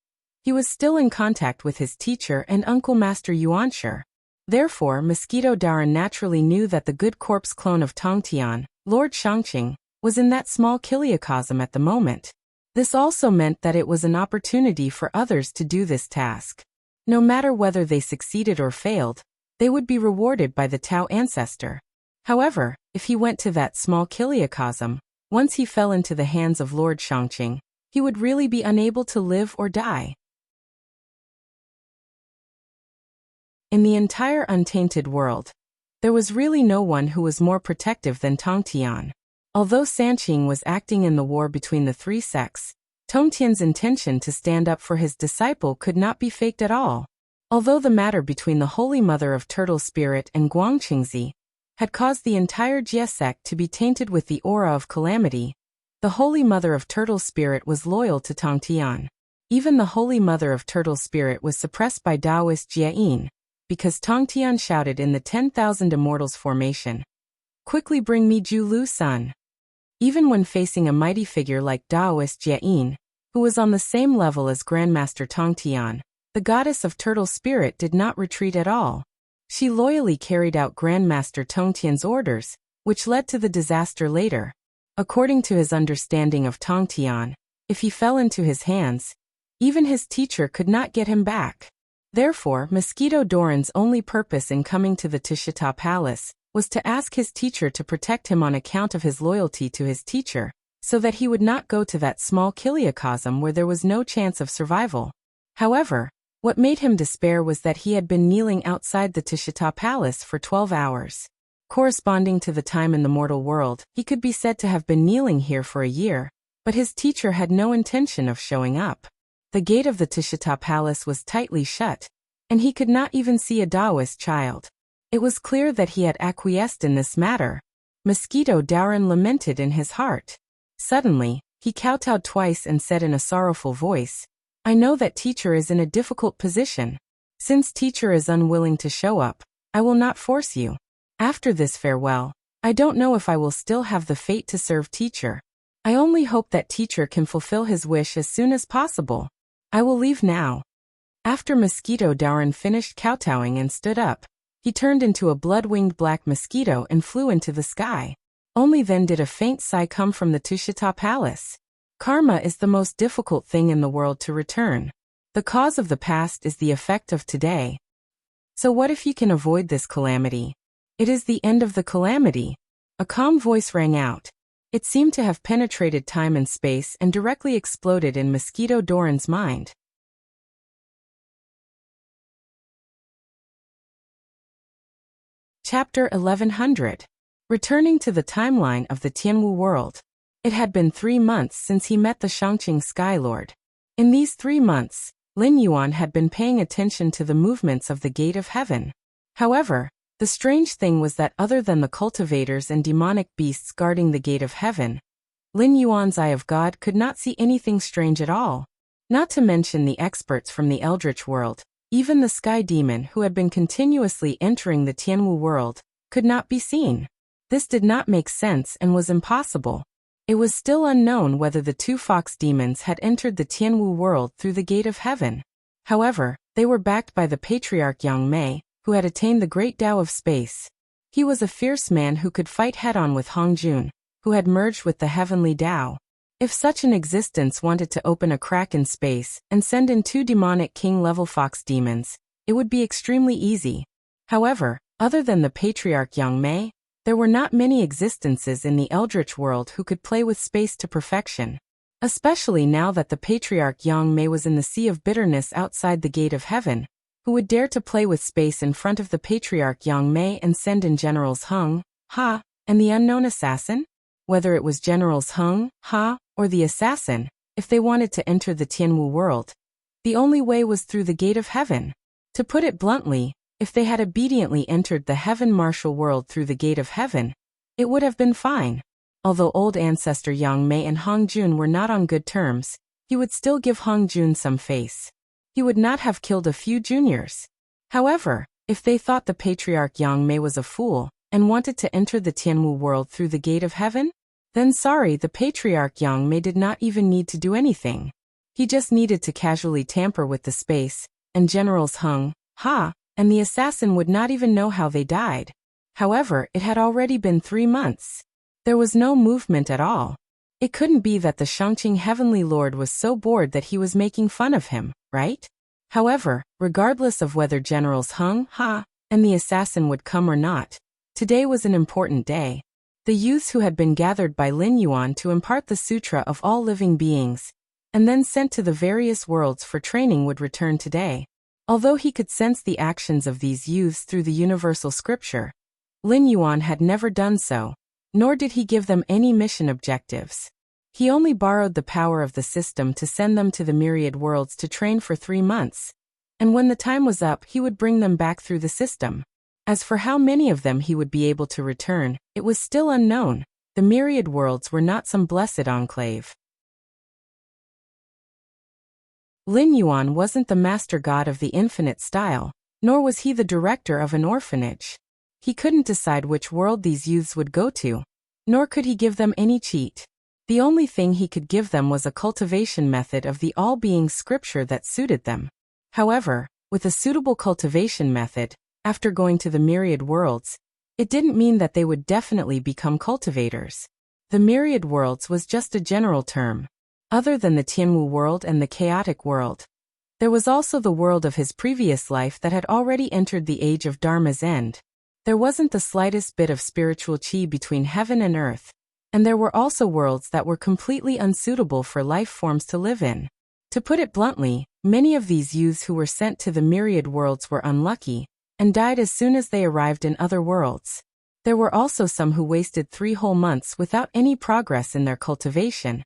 he was still in contact with his teacher and uncle Master Yuanshi. Therefore, Mosquito Darwin naturally knew that the good corpse clone of Tong Tian, Lord Shangqing, was in that small kiliacosm at the moment. This also meant that it was an opportunity for others to do this task. No matter whether they succeeded or failed, they would be rewarded by the Tao ancestor. However, if he went to that small kiliacosm, once he fell into the hands of Lord Shangqing, he would really be unable to live or die. In the entire untainted world, there was really no one who was more protective than Tong Tian. Although Sanqing was acting in the war between the three sects, Tong Tian's intention to stand up for his disciple could not be faked at all. Although the matter between the Holy Mother of Turtle Spirit and Guangqingzi had caused the entire Jie sect to be tainted with the aura of calamity, the Holy Mother of Turtle Spirit was loyal to Tong Tian. Even the Holy Mother of Turtle Spirit was suppressed by Taoist Jieyin, because Tong Tian shouted in the 10,000 Immortals formation, "Quickly bring me Ju Lu Sun." Even when facing a mighty figure like Taoist Jieyin, who was on the same level as Grandmaster Tong Tian, the goddess of Turtle Spirit did not retreat at all. She loyally carried out Grandmaster Tong Tian's orders, which led to the disaster later. According to his understanding of Tong Tian, if he fell into his hands, even his teacher could not get him back. Therefore, Mosquito Doran's only purpose in coming to the Tishita Palace was to ask his teacher to protect him on account of his loyalty to his teacher, so that he would not go to that small kiliacosm where there was no chance of survival. However, what made him despair was that he had been kneeling outside the Tishita Palace for 12 hours. Corresponding to the time in the mortal world, he could be said to have been kneeling here for a year, but his teacher had no intention of showing up. The gate of the Tishita Palace was tightly shut, and he could not even see a Taoist child. It was clear that he had acquiesced in this matter. Mosquito Darwin lamented in his heart. Suddenly, he kowtowed twice and said in a sorrowful voice, "I know that teacher is in a difficult position. Since teacher is unwilling to show up, I will not force you. After this farewell, I don't know if I will still have the fate to serve teacher. I only hope that teacher can fulfill his wish as soon as possible. I will leave now." After Mosquito Darwin finished kowtowing and stood up, he turned into a blood-winged black mosquito and flew into the sky. Only then did a faint sigh come from the Tishita Palace. Karma is the most difficult thing in the world to return. The cause of the past is the effect of today. So what if you can avoid this calamity? It is the end of the calamity. A calm voice rang out. It seemed to have penetrated time and space and directly exploded in Mosquito Doran's mind. Chapter 1100. Returning to the timeline of the Tianwu world. It had been 3 months since he met the Shangqing Sky Lord. In these 3 months, Lin Yuan had been paying attention to the movements of the Gate of Heaven. However, the strange thing was that other than the cultivators and demonic beasts guarding the Gate of Heaven, Lin Yuan's Eye of God could not see anything strange at all. Not to mention the experts from the Eldritch world. Even the Sky Demon, who had been continuously entering the Tianwu world, could not be seen. This did not make sense and was impossible. It was still unknown whether the 2 fox demons had entered the Tianwu world through the Gate of Heaven. However, they were backed by the Patriarch Yang Mei, who had attained the great Tao of space. He was a fierce man who could fight head-on with Hongjun, who had merged with the heavenly Tao. If such an existence wanted to open a crack in space and send in 2 demonic king-level fox demons, it would be extremely easy. However, other than the Patriarch Yang Mei, there were not many existences in the Eldritch world who could play with space to perfection. Especially now that the Patriarch Yang Mei was in the Sea of Bitterness outside the Gate of Heaven, Who would dare to play with space in front of the patriarch Yang Mei and send in Generals Heng, Ha, and the unknown assassin? Whether it was Generals Heng, Ha, or the assassin, if they wanted to enter the Tianwu world, the only way was through the gate of heaven. To put it bluntly, if they had obediently entered the heaven martial world through the gate of heaven, it would have been fine. Although old ancestor Yang Mei and Hong Jun were not on good terms, he would still give Hong Jun some face. He would not have killed a few juniors. However, if they thought the patriarch Yang Mei was a fool and wanted to enter the Tianwu world through the gate of heaven, then sorry, the patriarch Yang Mei did not even need to do anything. He just needed to casually tamper with the space, and Generals Heng, Ha, and the assassin would not even know how they died. However, it had already been 3 months. There was no movement at all. It couldn't be that the Shangqing Heavenly Lord was so bored that he was making fun of him, right? However, regardless of whether Generals Heng, Ha, and the assassin would come or not, today was an important day. The youths who had been gathered by Lin Yuan to impart the Sutra of all living beings, and then sent to the various worlds for training would return today. Although he could sense the actions of these youths through the universal scripture, Lin Yuan had never done so, nor did he give them any mission objectives. He only borrowed the power of the system to send them to the myriad worlds to train for 3 months, and when the time was up he would bring them back through the system. As for how many of them he would be able to return, it was still unknown. The myriad worlds were not some blessed enclave. Lin Yuan wasn't the master god of the infinite style, nor was he the director of an orphanage. He couldn't decide which world these youths would go to, nor could he give them any cheat. The only thing he could give them was a cultivation method of the all-being scripture that suited them. However, with a suitable cultivation method, after going to the myriad worlds, it didn't mean that they would definitely become cultivators. The myriad worlds was just a general term. Other than the Tianwu world and the chaotic world, there was also the world of his previous life that had already entered the age of Dharma's end. There wasn't the slightest bit of spiritual chi between heaven and earth, and there were also worlds that were completely unsuitable for life forms to live in. To put it bluntly, many of these youths who were sent to the myriad worlds were unlucky, and died as soon as they arrived in other worlds. There were also some who wasted 3 whole months without any progress in their cultivation,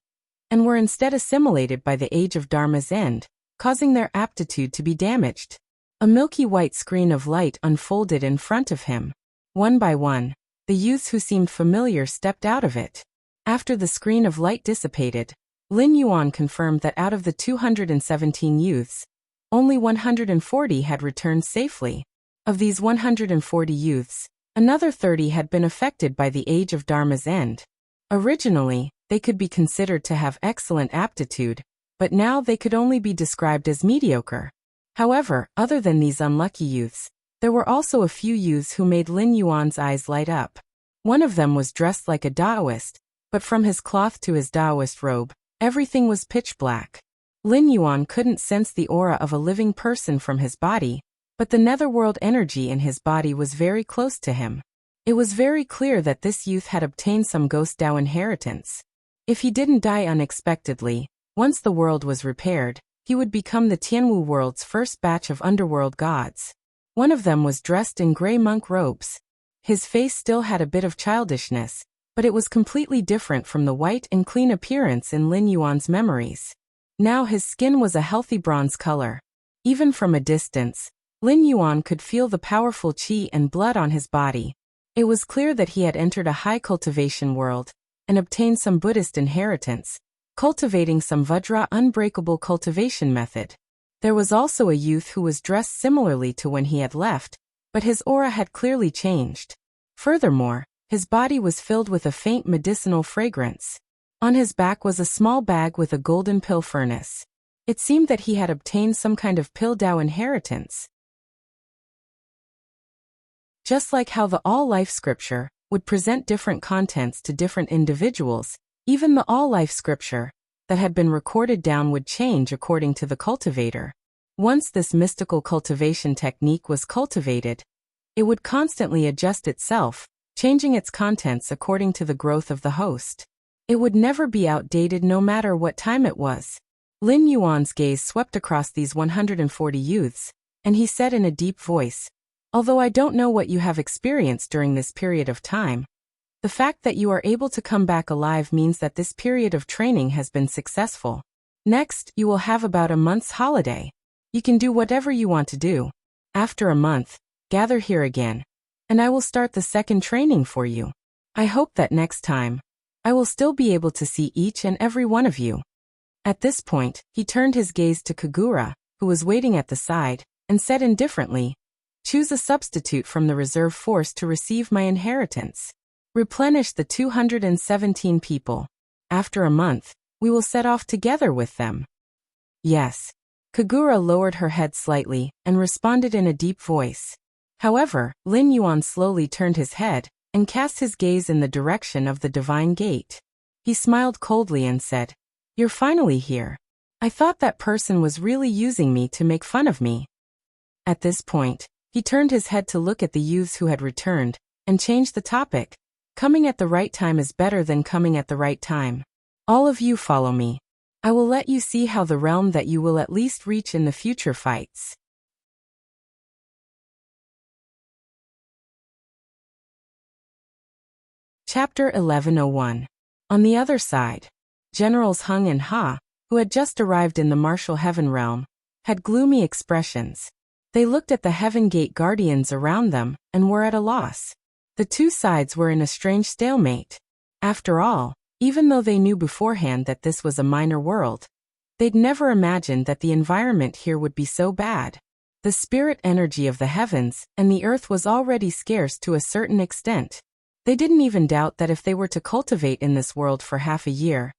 and were instead assimilated by the age of Dharma's end, causing their aptitude to be damaged. A milky white screen of light unfolded in front of him. One by one, the youths who seemed familiar stepped out of it. After the screen of light dissipated, Lin Yuan confirmed that out of the 217 youths, only 140 had returned safely. Of these 140 youths, another 30 had been affected by the age of Dharma's end. Originally, they could be considered to have excellent aptitude, but now they could only be described as mediocre. However, other than these unlucky youths, there were also a few youths who made Lin Yuan's eyes light up. One of them was dressed like a Taoist, but from his cloth to his Taoist robe, everything was pitch black. Lin Yuan couldn't sense the aura of a living person from his body, but the netherworld energy in his body was very close to him. It was very clear that this youth had obtained some ghost Tao inheritance. If he didn't die unexpectedly, once the world was repaired, he would become the Tianwu world's first batch of underworld gods. One of them was dressed in gray monk robes. His face still had a bit of childishness, but it was completely different from the white and clean appearance in Lin Yuan's memories. Now his skin was a healthy bronze color. Even from a distance, Lin Yuan could feel the powerful qi and blood on his body. It was clear that he had entered a high cultivation world and obtained some Buddhist inheritance, cultivating some Vajra unbreakable cultivation method. There was also a youth who was dressed similarly to when he had left, but his aura had clearly changed. Furthermore, his body was filled with a faint medicinal fragrance. On his back was a small bag with a golden pill furnace. It seemed that he had obtained some kind of pill Tao inheritance. Just like how the all-life scripture would present different contents to different individuals, even the all-life scripture that had been recorded down would change according to the cultivator. Once this mystical cultivation technique was cultivated, it would constantly adjust itself, changing its contents according to the growth of the host. It would never be outdated no matter what time it was. Lin Yuan's gaze swept across these 140 youths, and he said in a deep voice, "Although I don't know what you have experienced during this period of time, the fact that you are able to come back alive means that this period of training has been successful. Next, you will have about a month's holiday. You can do whatever you want to do. After a month, gather here again, and I will start the second training for you. I hope that next time, I will still be able to see each and every one of you." At this point, he turned his gaze to Kagura, who was waiting at the side, and said indifferently, "Choose a substitute from the reserve force to receive my inheritance. Replenish the 217 people. After a month, we will set off together with them." "Yes." Kagura lowered her head slightly and responded in a deep voice. However, Lin Yuan slowly turned his head and cast his gaze in the direction of the divine gate. He smiled coldly and said, "You're finally here. I thought that person was really using me to make fun of me." At this point, he turned his head to look at the youths who had returned and changed the topic. "Coming at the right time is better than coming at the right time. All of you follow me. I will let you see how the realm that you will at least reach in the future fights." Chapter 1101. On the other side, Generals Hung and Ha, who had just arrived in the martial heaven realm, had gloomy expressions. They looked at the Heaven Gate guardians around them and were at a loss. The two sides were in a strange stalemate. After all, even though they knew beforehand that this was a minor world, they'd never imagined that the environment here would be so bad. The spirit energy of the heavens and the earth was already scarce to a certain extent. They didn't even doubt that if they were to cultivate in this world for half a year,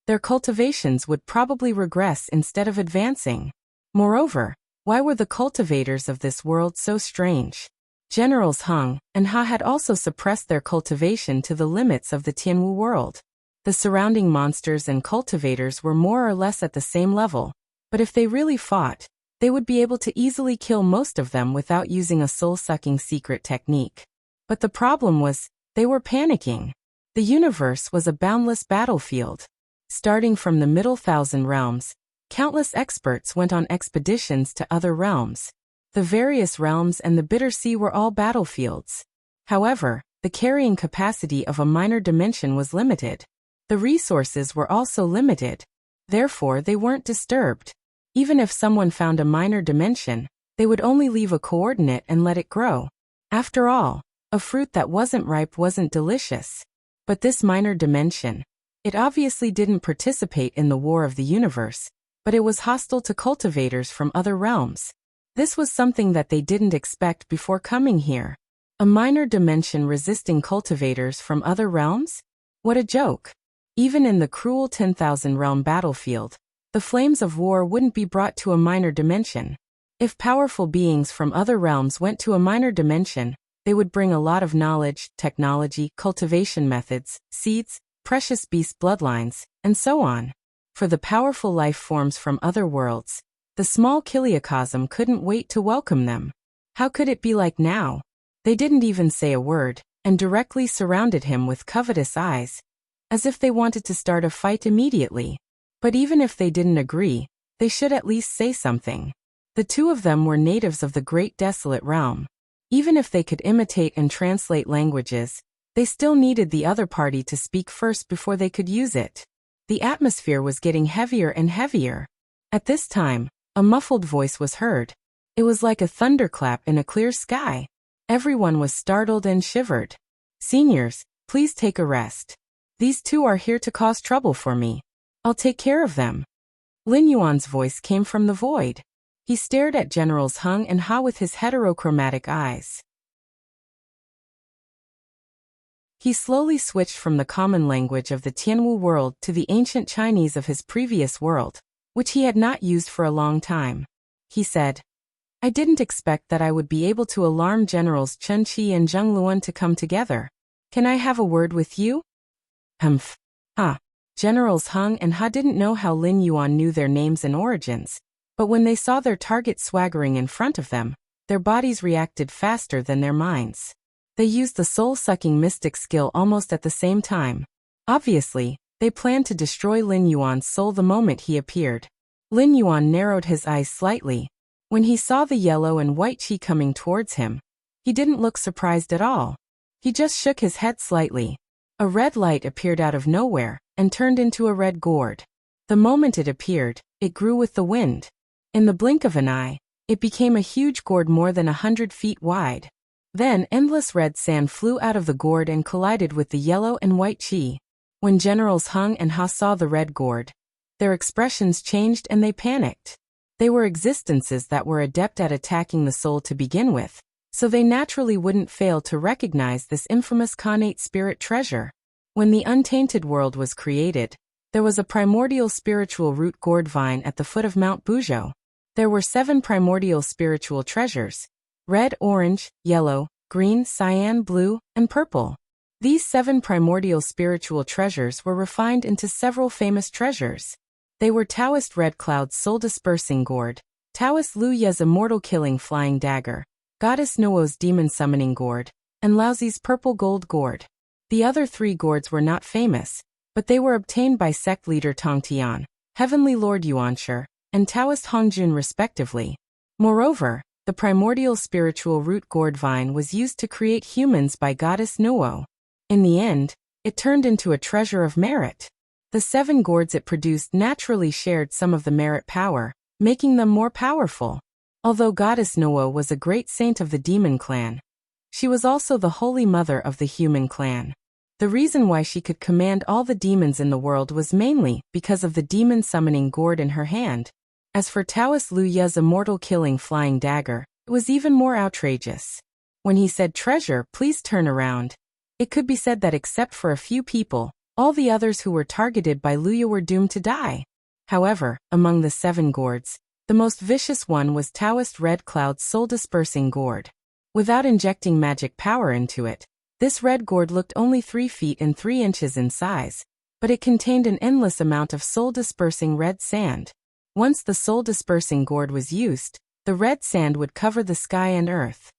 their cultivations would probably regress instead of advancing. Moreover, why were the cultivators of this world so strange? Generals Hung and Ha had also suppressed their cultivation to the limits of the Tianwu world. The surrounding monsters and cultivators were more or less at the same level, but if they really fought, they would be able to easily kill most of them without using a soul-sucking secret technique. But the problem was, they were panicking. The universe was a boundless battlefield. Starting from the Middle Thousand Realms, countless experts went on expeditions to other realms. The various realms and the Bitter Sea were all battlefields. However, the carrying capacity of a minor dimension was limited. The resources were also limited. Therefore, they weren't disturbed. Even if someone found a minor dimension, they would only leave a coordinate and let it grow. After all, a fruit that wasn't ripe wasn't delicious. But this minor dimension, it obviously didn't participate in the war of the universe, but it was hostile to cultivators from other realms. This was something that they didn't expect before coming here. A minor dimension resisting cultivators from other realms? What a joke. Even in the cruel 10,000 realm battlefield, the flames of war wouldn't be brought to a minor dimension. If powerful beings from other realms went to a minor dimension, they would bring a lot of knowledge, technology, cultivation methods, seeds, precious beast bloodlines, and so on. For the powerful life forms from other worlds, the small Kiliacosm couldn't wait to welcome them. How could it be like now? They didn't even say a word, and directly surrounded him with covetous eyes, as if they wanted to start a fight immediately. But even if they didn't agree, they should at least say something. The two of them were natives of the Great Desolate Realm. Even if they could imitate and translate languages, they still needed the other party to speak first before they could use it. The atmosphere was getting heavier and heavier. At this time, a muffled voice was heard. It was like a thunderclap in a clear sky. Everyone was startled and shivered. "Seniors, please take a rest. These two are here to cause trouble for me. I'll take care of them." Lin Yuan's voice came from the void. He stared at Generals Hung and Ha with his heterochromatic eyes. He slowly switched from the common language of the Tianwu world to the ancient Chinese of his previous world, which he had not used for a long time. He said, "I didn't expect that I would be able to alarm Generals Chen Qi and Zheng Luan to come together. Can I have a word with you?" Humph. Ha. Generals Hung and Ha didn't know how Lin Yuan knew their names and origins, but when they saw their target swaggering in front of them, their bodies reacted faster than their minds. They used the soul-sucking mystic skill almost at the same time. Obviously, they planned to destroy Lin Yuan's soul the moment he appeared. Lin Yuan narrowed his eyes slightly. When he saw the yellow and white chi coming towards him, he didn't look surprised at all. He just shook his head slightly. A red light appeared out of nowhere and turned into a red gourd. The moment it appeared, it grew with the wind. In the blink of an eye, it became a huge gourd more than 100 feet wide. Then endless red sand flew out of the gourd and collided with the yellow and white chi. When Generals Hung and Ha saw the red gourd, their expressions changed and they panicked. They were existences that were adept at attacking the soul to begin with, so they naturally wouldn't fail to recognize this infamous Khanate spirit treasure. When the untainted world was created, there was a primordial spiritual root gourd vine at the foot of Mount Bujo. There were 7 primordial spiritual treasures: red, orange, yellow, green, cyan, blue, and purple. These 7 primordial spiritual treasures were refined into several famous treasures. They were Taoist Red Cloud's soul-dispersing gourd, Taoist Lu Ye's immortal-killing flying dagger, Goddess Nuo's demon-summoning gourd, and Laozi's purple gold gourd. The other 3 gourds were not famous, but they were obtained by sect leader Tongtian, Heavenly Lord Yuanshi, and Taoist Hongjun respectively. Moreover, the primordial spiritual root gourd vine was used to create humans by Goddess Nuo. In the end, it turned into a treasure of merit. The 7 gourds it produced naturally shared some of the merit power, making them more powerful. Although Goddess Nuo was a great saint of the demon clan, she was also the holy mother of the human clan. The reason why she could command all the demons in the world was mainly because of the demon-summoning gourd in her hand. As for Taoist Lu Ye's immortal-killing flying dagger, it was even more outrageous. When he said treasure, please turn around, it could be said that except for a few people, all the others who were targeted by Lu Ye were doomed to die. However, among the 7 gourds, the most vicious one was Taoist Red Cloud's soul-dispersing gourd. Without injecting magic power into it, this red gourd looked only 3 feet and 3 inches in size, but it contained an endless amount of soul-dispersing red sand. Once the soul-dispersing gourd was used, the red sand would cover the sky and earth.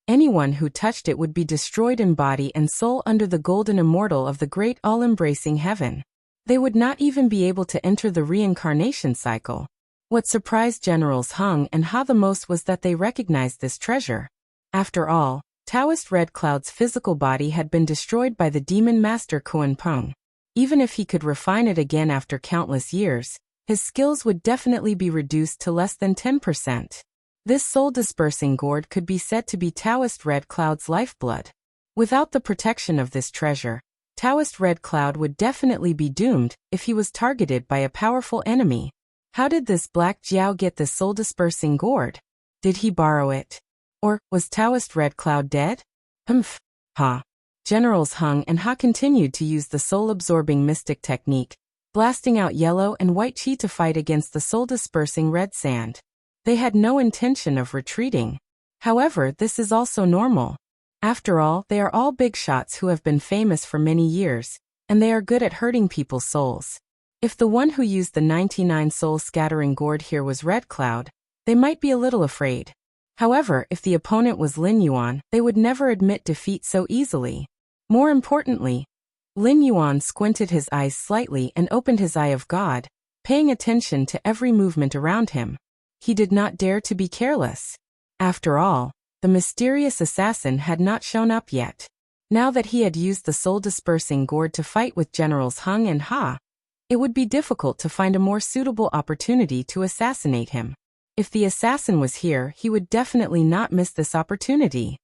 Anyone who touched it would be destroyed in body and soul under the golden immortal of the great all-embracing heaven. They would not even be able to enter the reincarnation cycle. What surprised Generals Hung and Ha the most was that they recognized this treasure. After all, Taoist Red Cloud's physical body had been destroyed by the demon master Kuan Peng. Even if he could refine it again after countless years, his skills would definitely be reduced to less than 10%. This soul-dispersing gourd could be said to be Taoist Red Cloud's lifeblood. Without the protection of this treasure, Taoist Red Cloud would definitely be doomed if he was targeted by a powerful enemy. How did this Black Jiao get this soul-dispersing gourd? Did he borrow it? Or was Taoist Red Cloud dead? Humph. Ha. Generals Hung and Ha continued to use the soul-absorbing mystic technique, blasting out yellow and white chi to fight against the soul-dispersing red sand. They had no intention of retreating. However, this is also normal. After all, they are all big shots who have been famous for many years, and they are good at hurting people's souls. If the one who used the 99 soul-scattering gourd here was Red Cloud, they might be a little afraid. However, if the opponent was Lin Yuan, they would never admit defeat so easily. More importantly, Lin Yuan squinted his eyes slightly and opened his eye of God, paying attention to every movement around him. He did not dare to be careless. After all, the mysterious assassin had not shown up yet. Now that he had used the soul-dispersing gourd to fight with Generals Hung and Ha, it would be difficult to find a more suitable opportunity to assassinate him. If the assassin was here, he would definitely not miss this opportunity.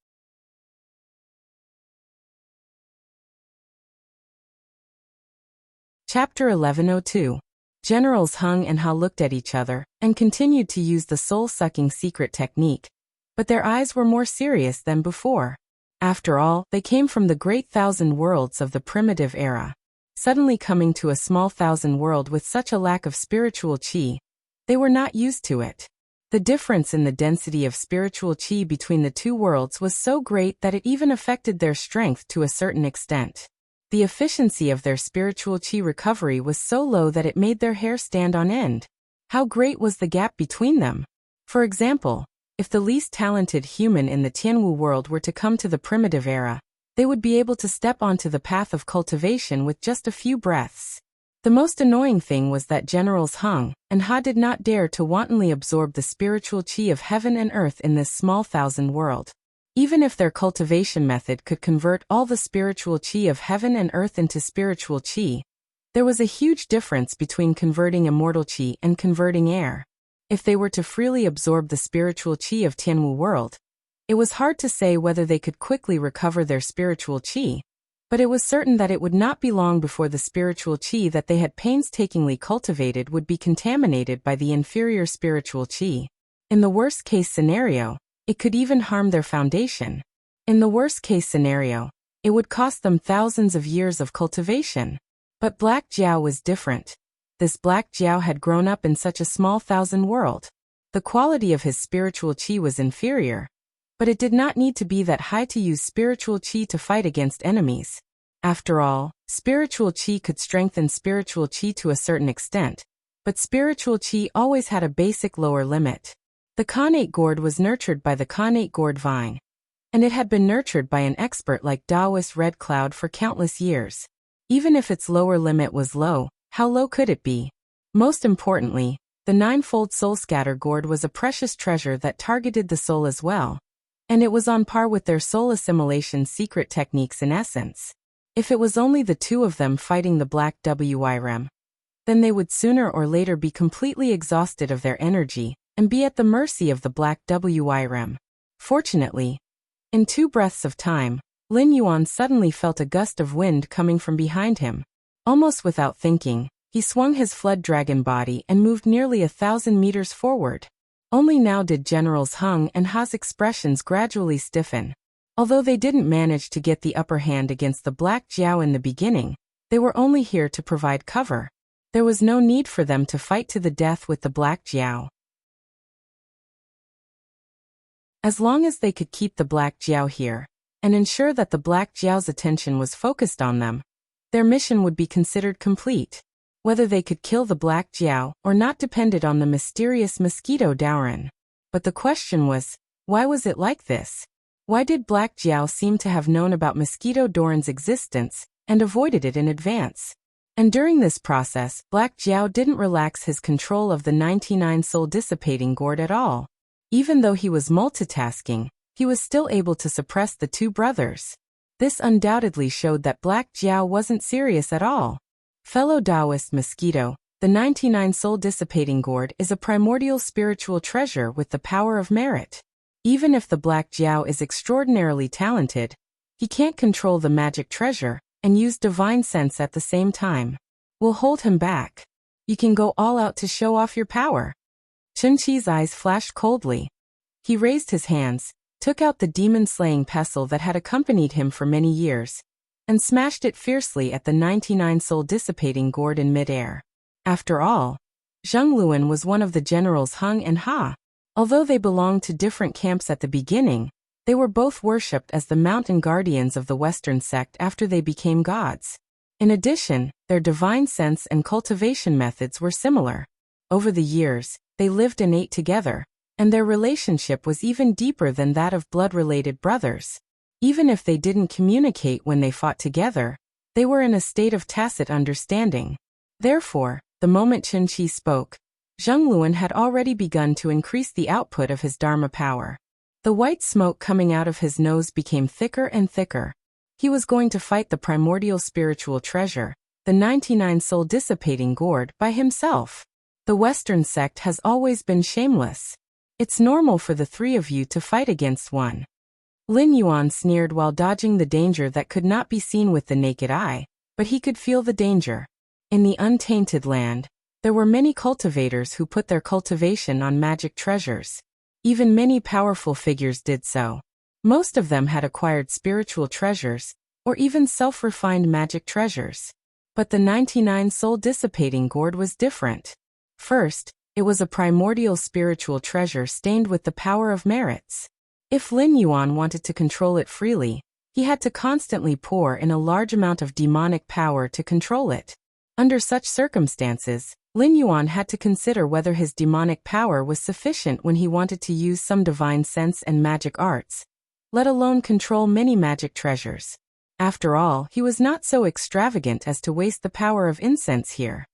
Chapter 1102. Generals Hung and Ha looked at each other and continued to use the soul-sucking secret technique, but their eyes were more serious than before. After all, they came from the great thousand worlds of the primitive era. Suddenly coming to a small thousand world with such a lack of spiritual chi, they were not used to it. The difference in the density of spiritual chi between the two worlds was so great that it even affected their strength to a certain extent. The efficiency of their spiritual chi recovery was so low that it made their hair stand on end. How great was the gap between them? For example, if the least talented human in the Tianwu world were to come to the primitive era, they would be able to step onto the path of cultivation with just a few breaths. The most annoying thing was that Generals Hung and Ha did not dare to wantonly absorb the spiritual qi of heaven and earth in this small thousand world. Even if their cultivation method could convert all the spiritual qi of heaven and earth into spiritual qi, there was a huge difference between converting immortal qi and converting air. If they were to freely absorb the spiritual qi of Tianwu world, it was hard to say whether they could quickly recover their spiritual qi, but it was certain that it would not be long before the spiritual qi that they had painstakingly cultivated would be contaminated by the inferior spiritual qi. In the worst-case scenario, it could even harm their foundation. In the worst-case scenario, it would cost them thousands of years of cultivation. But Black Jiao was different. This Black Jiao had grown up in such a small thousand world. The quality of his spiritual qi was inferior, but it did not need to be that high to use spiritual qi to fight against enemies. After all, spiritual qi could strengthen spiritual qi to a certain extent, but spiritual qi always had a basic lower limit. The Khanate gourd was nurtured by the Khanate gourd vine, and it had been nurtured by an expert like Taoist Red Cloud for countless years. Even if its lower limit was low, how low could it be? Most importantly, the ninefold soul scatter gourd was a precious treasure that targeted the soul as well, and it was on par with their soul assimilation secret techniques in essence. If it was only the two of them fighting the Black Wirem, then they would sooner or later be completely exhausted of their energy and be at the mercy of the Black Wirem. Fortunately, in 2 breaths of time, Lin Yuan suddenly felt a gust of wind coming from behind him. Almost without thinking, he swung his flood dragon body and moved nearly 1,000 meters forward. Only now did Generals Hung and Ha's expressions gradually stiffen. Although they didn't manage to get the upper hand against the Black Jiao in the beginning, they were only here to provide cover. There was no need for them to fight to the death with the Black Jiao. As long as they could keep the Black Jiao here, and ensure that the Black Jiao's attention was focused on them, their mission would be considered complete. Whether they could kill the Black Jiao or not depended on the mysterious mosquito Darwin. But the question was, why was it like this? Why did Black Jiao seem to have known about mosquito Doran's existence and avoided it in advance? And during this process, Black Jiao didn't relax his control of the 99 soul dissipating gourd at all. Even though he was multitasking, he was still able to suppress the 2 brothers. This undoubtedly showed that Black Jiao wasn't serious at all. Fellow Taoist mosquito, the 99 soul dissipating gourd is a primordial spiritual treasure with the power of merit. Even if the Black Jiao is extraordinarily talented, he can't control the magic treasure and use divine sense at the same time. We'll hold him back. You can go all out to show off your power. Chen Qi's eyes flashed coldly. He raised his hands, took out the demon-slaying pestle that had accompanied him for many years, and smashed it fiercely at the 99 soul dissipating gourd in midair. After all, Zheng Luan was one of the generals Hung and Ha. Although they belonged to different camps at the beginning, they were both worshipped as the mountain guardians of the Western sect after they became gods. In addition, their divine sense and cultivation methods were similar. Over the years, they lived and ate together, and their relationship was even deeper than that of blood-related brothers. Even if they didn't communicate when they fought together, they were in a state of tacit understanding. Therefore, the moment Chen Qi spoke, Zheng Luan had already begun to increase the output of his Dharma power. The white smoke coming out of his nose became thicker and thicker. He was going to fight the primordial spiritual treasure, the 99 soul dissipating gourd, by himself. The Western sect has always been shameless. It's normal for the 3 of you to fight against one. Lin Yuan sneered while dodging the danger that could not be seen with the naked eye, but he could feel the danger. In the untainted land, there were many cultivators who put their cultivation on magic treasures. Even many powerful figures did so. Most of them had acquired spiritual treasures, or even self-refined magic treasures. But the 99 soul dissipating gourd was different. First, it was a primordial spiritual treasure stained with the power of merits. If Lin Yuan wanted to control it freely, he had to constantly pour in a large amount of demonic power to control it. Under such circumstances, Lin Yuan had to consider whether his demonic power was sufficient when he wanted to use some divine sense and magic arts, let alone control many magic treasures. After all, he was not so extravagant as to waste the power of incense here.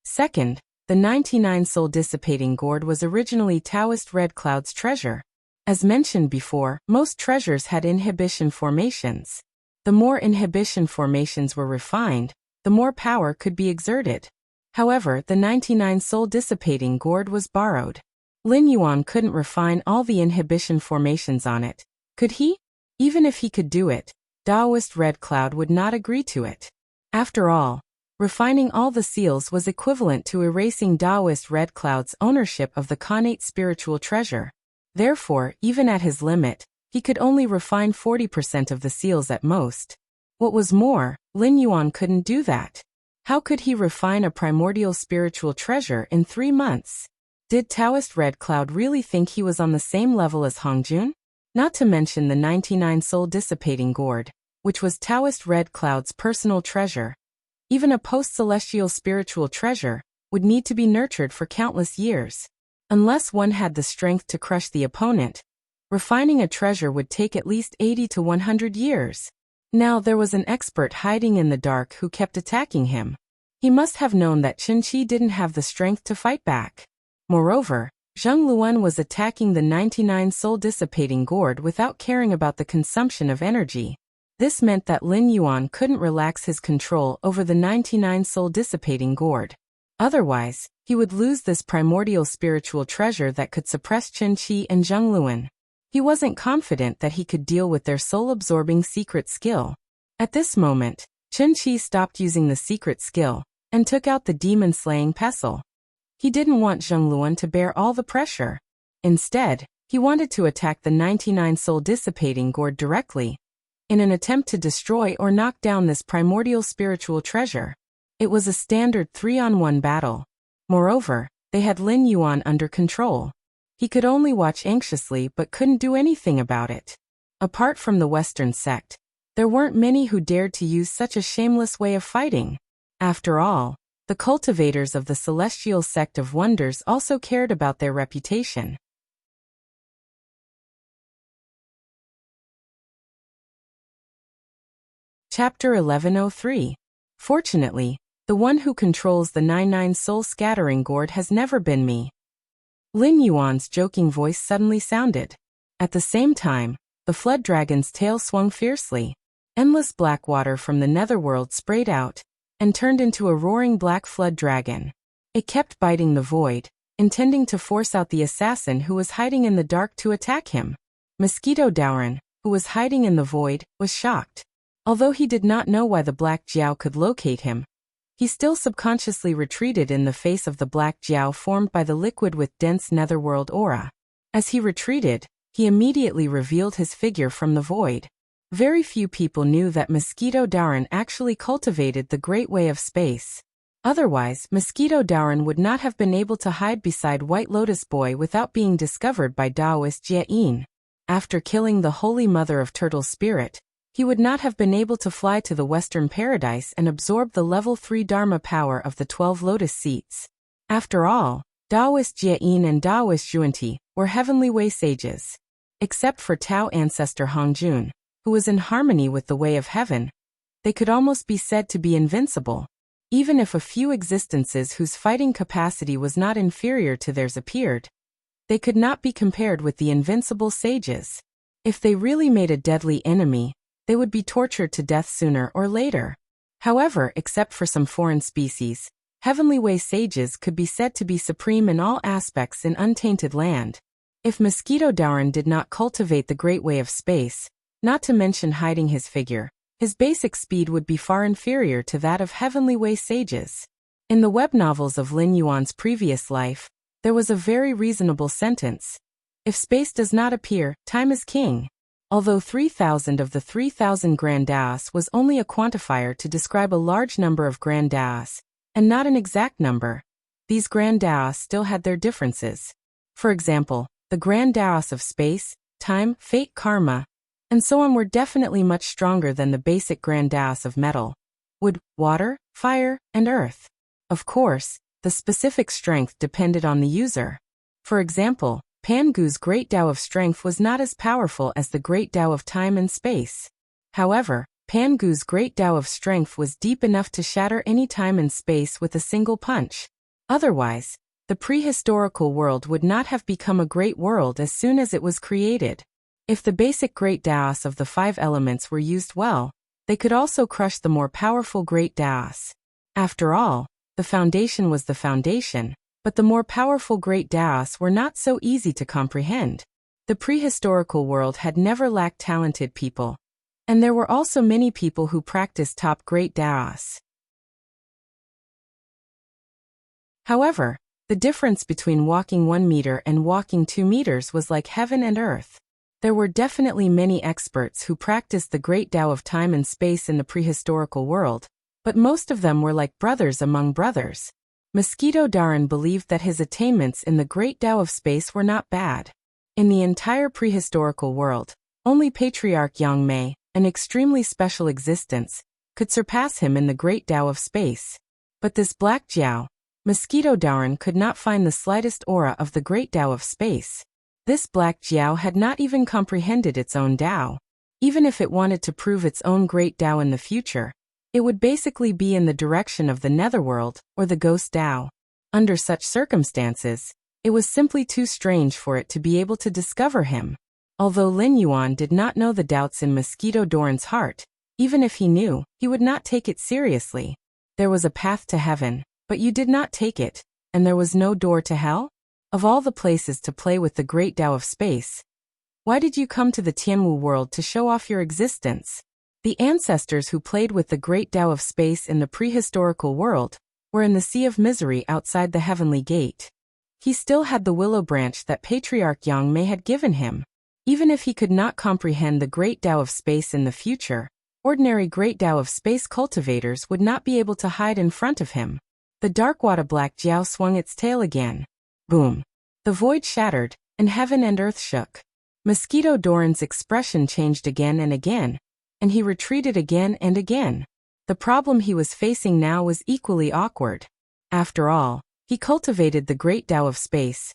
Second, the 99 soul dissipating gourd was originally Taoist Red Cloud's treasure. As mentioned before, most treasures had inhibition formations. The more inhibition formations were refined, the more power could be exerted. However, the 99 soul dissipating gourd was borrowed. Lin Yuan couldn't refine all the inhibition formations on it. Could he? Even if he could do it, Taoist Red Cloud would not agree to it. After all, refining all the seals was equivalent to erasing Taoist Red Cloud's ownership of the Khanate spiritual treasure. Therefore, even at his limit, he could only refine 40% of the seals at most. What was more, Lin Yuan couldn't do that. How could he refine a primordial spiritual treasure in 3 months? Did Taoist Red Cloud really think he was on the same level as Hongjun? Not to mention the 99 soul dissipating gourd, which was Taoist Red Cloud's personal treasure. Even a post-celestial spiritual treasure would need to be nurtured for countless years. Unless one had the strength to crush the opponent, refining a treasure would take at least 80 to 100 years. Now there was an expert hiding in the dark who kept attacking him. He must have known that Qin Shi didn't have the strength to fight back. Moreover, Zheng Luan was attacking the 99 soul dissipating gourd without caring about the consumption of energy. This meant that Lin Yuan couldn't relax his control over the 99 soul dissipating gourd. Otherwise, he would lose this primordial spiritual treasure that could suppress Qin Shi and Zheng Luan. He wasn't confident that he could deal with their soul-absorbing secret skill. At this moment, Qin Shi stopped using the secret skill and took out the demon-slaying pestle. He didn't want Zheng Luan to bear all the pressure. Instead, he wanted to attack the 99 soul dissipating gourd directly, in an attempt to destroy or knock down this primordial spiritual treasure. It was a standard 3-on-1 battle. Moreover, they had Lin Yuan under control. He could only watch anxiously but couldn't do anything about it. Apart from the Western sect, there weren't many who dared to use such a shameless way of fighting. After all, the cultivators of the Celestial Sect of Wonders also cared about their reputation. Chapter 1103. Fortunately, the one who controls the 99 soul scattering gourd has never been me. Lin Yuan's joking voice suddenly sounded. At the same time, the flood dragon's tail swung fiercely. Endless black water from the netherworld sprayed out and turned into a roaring black flood dragon. It kept biting the void, intending to force out the assassin who was hiding in the dark to attack him. Mosquito Darwin, who was hiding in the void, was shocked. Although he did not know why the Black Jiao could locate him, he still subconsciously retreated in the face of the Black Jiao formed by the liquid with dense netherworld aura. As he retreated, he immediately revealed his figure from the void. Very few people knew that Mosquito Darwin actually cultivated the Great Way of Space. Otherwise, Mosquito Darwin would not have been able to hide beside White Lotus Boy without being discovered by Taoist Jie Yin. After killing the Holy Mother of Turtle Spirit, he would not have been able to fly to the Western Paradise and absorb the level 3 Dharma power of the 12 Lotus Seats. After all, Taoist Jie Yin and Taoist Zhuanti were heavenly way sages. Except for Tao ancestor Hongjun, who was in harmony with the way of heaven, they could almost be said to be invincible. Even if a few existences whose fighting capacity was not inferior to theirs appeared, they could not be compared with the invincible sages. If they really made a deadly enemy, they would be tortured to death sooner or later. However, except for some foreign species, heavenly way sages could be said to be supreme in all aspects in untainted land. If Mosquito Darwin did not cultivate the Great Way of Space, not to mention hiding his figure, his basic speed would be far inferior to that of heavenly way sages. In the web novels of Lin Yuan's previous life, there was a very reasonable sentence. If space does not appear, time is king. Although 3,000 of the 3,000 Grand Daos was only a quantifier to describe a large number of Grand Daos, and not an exact number, these Grand Daos still had their differences. For example, the Grand Daos of space, time, fate, karma, and so on were definitely much stronger than the basic Grand Daos of metal, wood, water, fire, and earth. Of course, the specific strength depended on the user. For example, Pangu's great Tao of strength was not as powerful as the great Tao of time and space. However, Pangu's great Tao of strength was deep enough to shatter any time and space with a single punch. Otherwise, the prehistorical world would not have become a great world as soon as it was created. If the basic great Taos of the 5 elements were used well, they could also crush the more powerful great Taos. After all, the foundation was the foundation, but the more powerful great Taos were not so easy to comprehend. The prehistorical world had never lacked talented people, and there were also many people who practiced top great Taos. However, the difference between walking 1 meter and walking 2 meters was like heaven and earth. There were definitely many experts who practiced the great Tao of time and space in the prehistorical world, but most of them were like brothers among brothers. Mosquito Darwin believed that his attainments in the great Tao of space were not bad. In the entire prehistorical world, only Patriarch Yang Mei, an extremely special existence, could surpass him in the great Tao of space. But this Black Jiao, Mosquito Darwin could not find the slightest aura of the great Tao of space. This Black Jiao had not even comprehended its own Tao. Even if it wanted to prove its own great Tao in the future, it would basically be in the direction of the netherworld or the ghost Tao. Under such circumstances, it was simply too strange for it to be able to discover him. Although Lin Yuan did not know the doubts in Mosquito Darwin's heart, even if he knew, he would not take it seriously. There was a path to heaven, but you did not take it, and there was no door to hell? Of all the places to play with the great Tao of space, why did you come to the Tianwu world to show off your existence? The ancestors who played with the great Tao of space in the prehistorical world were in the sea of misery outside the heavenly gate. He still had the willow branch that Patriarch Yang Mei had given him. Even if he could not comprehend the great Tao of space in the future, ordinary great Tao of space cultivators would not be able to hide in front of him. The Darkwada Black Jiao swung its tail again. Boom! The void shattered, and heaven and earth shook. Mosquito Darwin's expression changed again and again, and he retreated again and again. The problem he was facing now was equally awkward. After all, he cultivated the great Tao of space,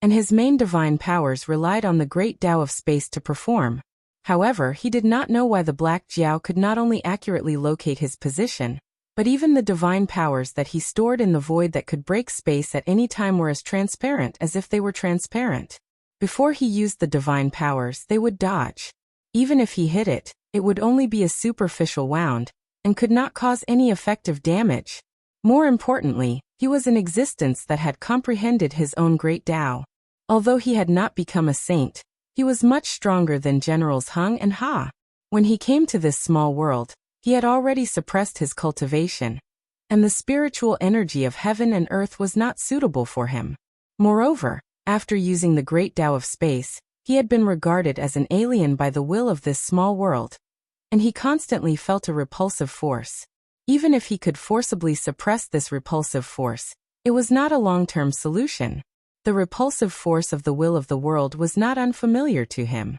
and his main divine powers relied on the great Tao of space to perform. However, he did not know why the Black Jiao could not only accurately locate his position, but even the divine powers that he stored in the void that could break space at any time were as transparent as if they were transparent. Before he used the divine powers, they would dodge. Even if he hit it, it would only be a superficial wound, and could not cause any effective damage. More importantly, he was an existence that had comprehended his own great Tao. Although he had not become a saint, he was much stronger than Generals Hung and Ha. When he came to this small world, he had already suppressed his cultivation, and the spiritual energy of heaven and earth was not suitable for him. Moreover, after using the great Tao of space, he had been regarded as an alien by the will of this small world, and he constantly felt a repulsive force. Even if he could forcibly suppress this repulsive force, it was not a long-term solution. The repulsive force of the will of the world was not unfamiliar to him.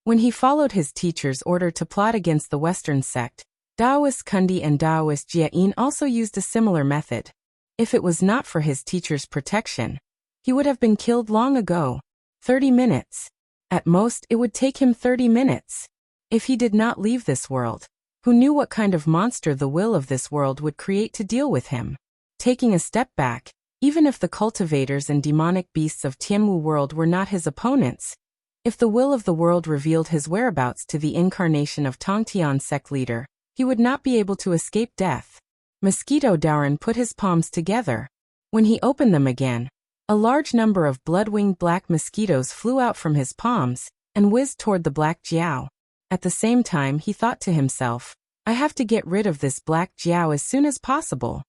When he followed his teacher's order to plot against the Western sect, Daoist Kundi and Daoist Jiayin also used a similar method. If it was not for his teacher's protection, he would have been killed long ago. 30 minutes. At most, it would take him 30 minutes. If he did not leave this world, who knew what kind of monster the will of this world would create to deal with him? Taking a step back, even if the cultivators and demonic beasts of Tianwu world were not his opponents, if the will of the world revealed his whereabouts to the incarnation of Tongtian sect leader, he would not be able to escape death. Mosquito Darwin put his palms together. When he opened them again, a large number of blood-winged black mosquitoes flew out from his palms and whizzed toward the Black Jiao. At the same time, he thought to himself, I have to get rid of this Black Jiao as soon as possible.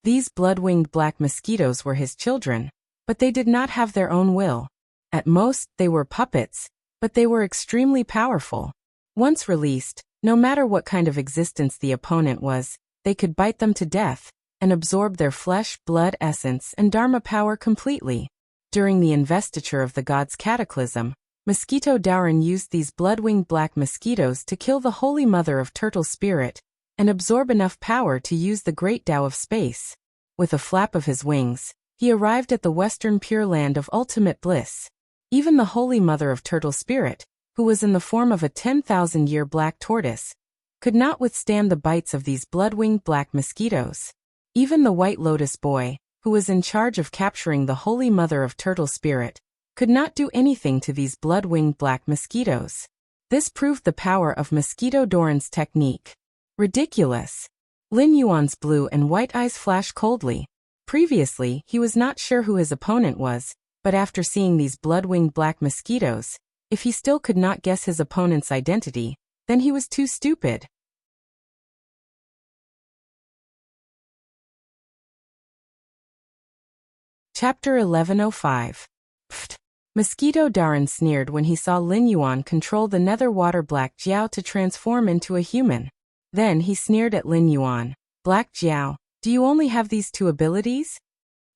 These blood-winged black mosquitoes were his children, but they did not have their own will. At most, they were puppets, but they were extremely powerful. Once released, no matter what kind of existence the opponent was, they could bite them to death and absorb their flesh, blood essence, and dharma power completely. During the investiture of the god's cataclysm, Mosquito Darwin used these blood-winged black mosquitoes to kill the Holy Mother of Turtle Spirit and absorb enough power to use the great Tao of space. With a flap of his wings, He arrived at the western Pure Land of ultimate bliss. Even the Holy Mother of Turtle Spirit, who was in the form of a 10,000-year black tortoise, could not withstand the bites of these blood-winged black mosquitoes. Even the White Lotus Boy, who was in charge of capturing the Holy Mother of Turtle Spirit, could not do anything to these blood-winged black mosquitoes. This proved the power of Mosquito Doran's technique. Ridiculous! Lin Yuan's blue and white eyes flashed coldly. Previously, he was not sure who his opponent was, but after seeing these blood-winged black mosquitoes, if he still could not guess his opponent's identity, then he was too stupid. Chapter 1105. Pfft. Mosquito Darwin sneered when he saw Lin Yuan control the nether water Black Jiao to transform into a human. Then he sneered at Lin Yuan. Black Jiao, do you only have these two abilities?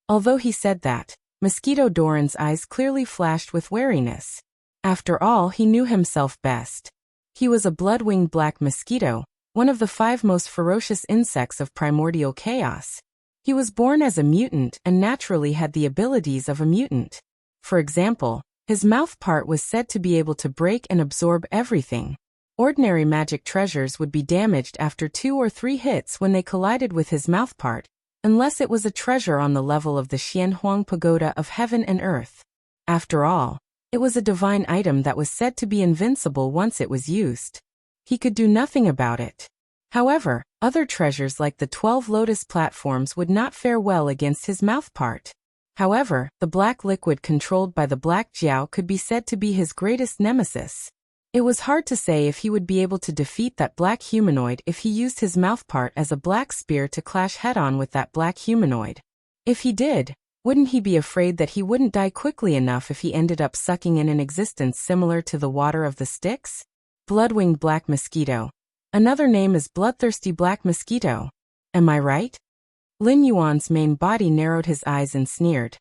Although he said that, Mosquito Darwin's eyes clearly flashed with wariness. After all, he knew himself best. He was a blood-winged black mosquito, one of the 5 most ferocious insects of primordial chaos. He was born as a mutant and naturally had the abilities of a mutant. For example, his mouth part was said to be able to break and absorb everything. Ordinary magic treasures would be damaged after 2 or 3 hits when they collided with his mouth part, unless it was a treasure on the level of the Xianhuang Pagoda of heaven and earth. After all, it was a divine item that was said to be invincible once it was used. He could do nothing about it. However, other treasures like the 12 lotus platforms would not fare well against his mouth part. However, the black liquid controlled by the Black Jiao could be said to be his greatest nemesis. It was hard to say if he would be able to defeat that black humanoid if he used his mouth part as a black spear to clash head-on with that black humanoid. If he did, wouldn't he be afraid that he wouldn't die quickly enough if he ended up sucking in an existence similar to the water of the Styx? Blood-winged black mosquito. Another name is bloodthirsty black mosquito. Am I right? Lin Yuan's main body narrowed his eyes and sneered.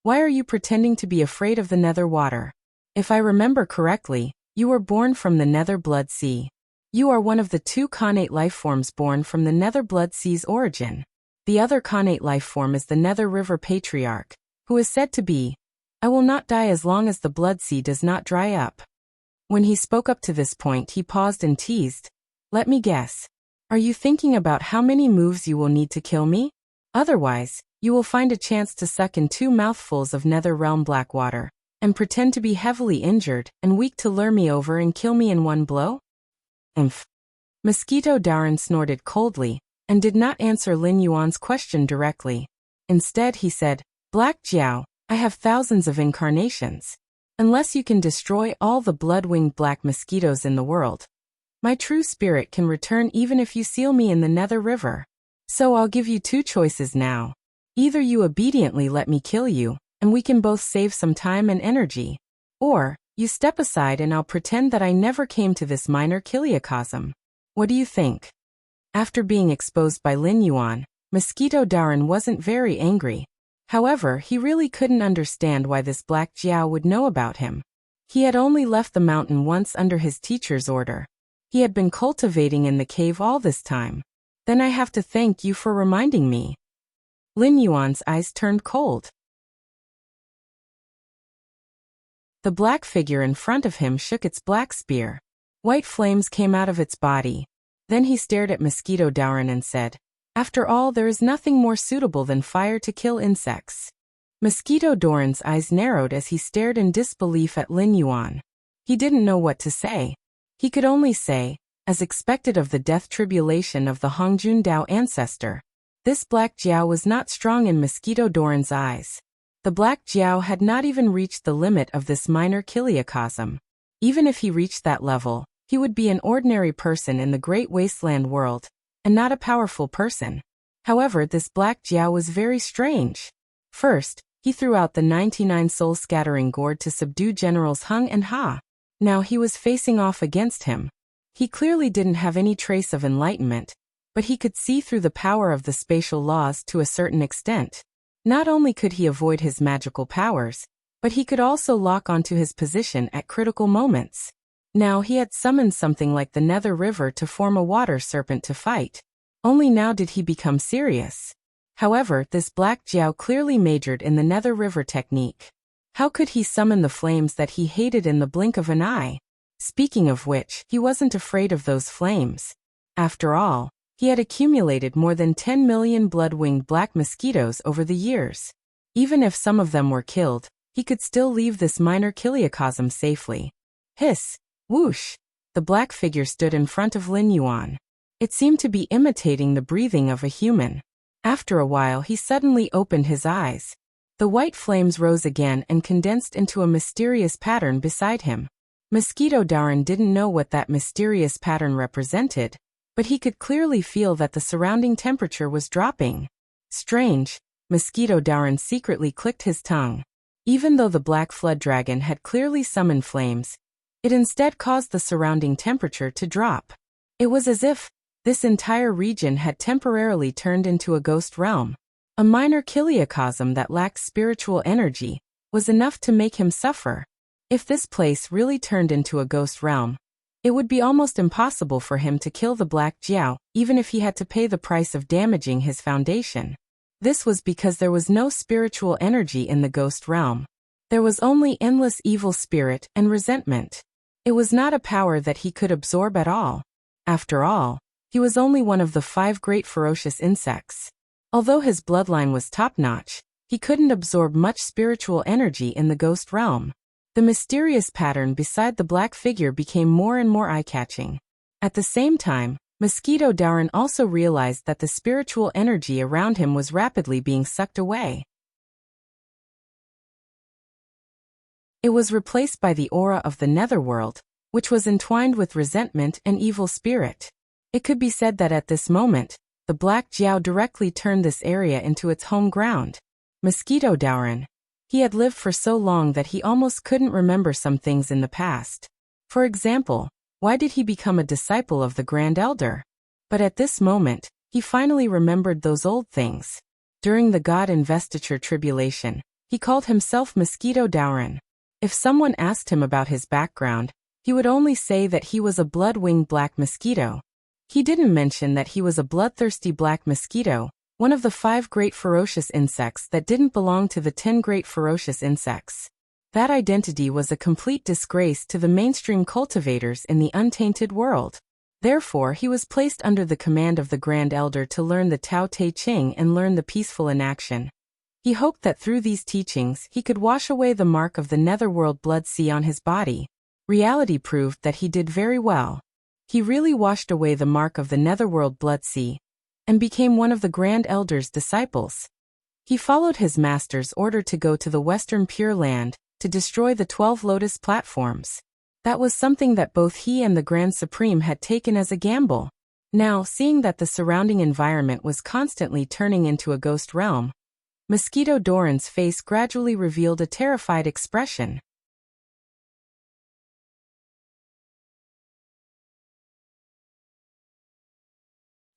Why are you pretending to be afraid of the nether water? If I remember correctly, you were born from the nether blood sea. You are one of the 2 connate lifeforms born from the nether blood sea's origin. The other connate lifeform is the Nether River Patriarch, who is said to be, I will not die as long as the blood sea does not dry up. When he spoke up to this point, he paused and teased. Let me guess. Are you thinking about how many moves you will need to kill me? Otherwise, you will find a chance to suck in 2 mouthfuls of nether realm black water, and pretend to be heavily injured and weak to lure me over and kill me in one blow? Umph. Mosquito Darwin snorted coldly, and did not answer Lin Yuan's question directly. Instead he said, Black Jiao, I have thousands of incarnations. Unless you can destroy all the blood-winged black mosquitoes in the world, my true spirit can return even if you seal me in the nether river. So I'll give you 2 choices now. Either you obediently let me kill you, and we can both save some time and energy. Or, you step aside and I'll pretend that I never came to this minor kiliocosm. What do you think? After being exposed by Lin Yuan, Mosquito Darwin wasn't very angry. However, he really couldn't understand why this Black Jiao would know about him. He had only left the mountain once under his teacher's order. He had been cultivating in the cave all this time. Then I have to thank you for reminding me. Lin Yuan's eyes turned cold. The black figure in front of him shook its black spear. White flames came out of its body. Then he stared at Mosquito Darwin and said, After all, there is nothing more suitable than fire to kill insects. Mosquito Darwin's eyes narrowed as he stared in disbelief at Lin Yuan. He didn't know what to say. He could only say, as expected of the death tribulation of the Hongjun Dao ancestor, this Black Jiao was not strong in Mosquito Darwin's eyes. The Black Jiao had not even reached the limit of this minor kiliocosm. Even if he reached that level, he would be an ordinary person in the great wasteland world, and not a powerful person. However, this Black Jiao was very strange. First, he threw out the 99 soul-scattering gourd to subdue Generals Hung and Ha. Now he was facing off against him. He clearly didn't have any trace of enlightenment, but he could see through the power of the spatial laws to a certain extent. Not only could he avoid his magical powers, but he could also lock onto his position at critical moments. Now he had summoned something like the Nether River to form a water serpent to fight. Only now did he become serious. However, this Black Jiao clearly majored in the Nether River technique. How could he summon the flames that he hated in the blink of an eye? Speaking of which, he wasn't afraid of those flames. After all, he had accumulated more than 10 million blood-winged black mosquitoes over the years. Even if some of them were killed, he could still leave this minor kiliocosm safely. Hiss! Whoosh! The black figure stood in front of Lin Yuan. It seemed to be imitating the breathing of a human. After a while he suddenly opened his eyes. The white flames rose again and condensed into a mysterious pattern beside him. Mosquito Darwin didn't know what that mysterious pattern represented, but he could clearly feel that the surrounding temperature was dropping. Strange, Mosquito Darwin secretly clicked his tongue. Even though the black flood dragon had clearly summoned flames, it instead caused the surrounding temperature to drop. It was as if this entire region had temporarily turned into a ghost realm. A minor kiliocosm that lacked spiritual energy was enough to make him suffer. If this place really turned into a ghost realm, it would be almost impossible for him to kill the Black Jiao, even if he had to pay the price of damaging his foundation. This was because there was no spiritual energy in the ghost realm. There was only endless evil spirit and resentment. It was not a power that he could absorb at all. After all, he was only one of the 5 great ferocious insects. Although his bloodline was top-notch, he couldn't absorb much spiritual energy in the ghost realm. The mysterious pattern beside the black figure became more and more eye-catching. At the same time, Mosquito Darwin also realized that the spiritual energy around him was rapidly being sucked away. It was replaced by the aura of the netherworld, which was entwined with resentment and evil spirit. It could be said that at this moment, the Black Jiao directly turned this area into its home ground. Mosquito Darwin. He had lived for so long that he almost couldn't remember some things in the past. For example, why did he become a disciple of the Grand Elder? But at this moment, he finally remembered those old things. During the God Investiture tribulation, he called himself Mosquito Darwin. If someone asked him about his background, he would only say that he was a blood-winged black mosquito. He didn't mention that he was a bloodthirsty black mosquito, one of the 5 great ferocious insects that didn't belong to the 10 great ferocious insects. That identity was a complete disgrace to the mainstream cultivators in the untainted world. Therefore, he was placed under the command of the Grand Elder to learn the Tao Te Ching and learn the peaceful inaction. He hoped that through these teachings he could wash away the mark of the netherworld blood sea on his body. Reality proved that he did very well. He really washed away the mark of the netherworld blood sea, and became one of the Grand Elder's disciples. He followed his master's order to go to the Western Pure Land, to destroy the 12 Lotus platforms. That was something that both he and the Grand Supreme had taken as a gamble. Now, seeing that the surrounding environment was constantly turning into a ghost realm, Mosquito Darwin's face gradually revealed a terrified expression.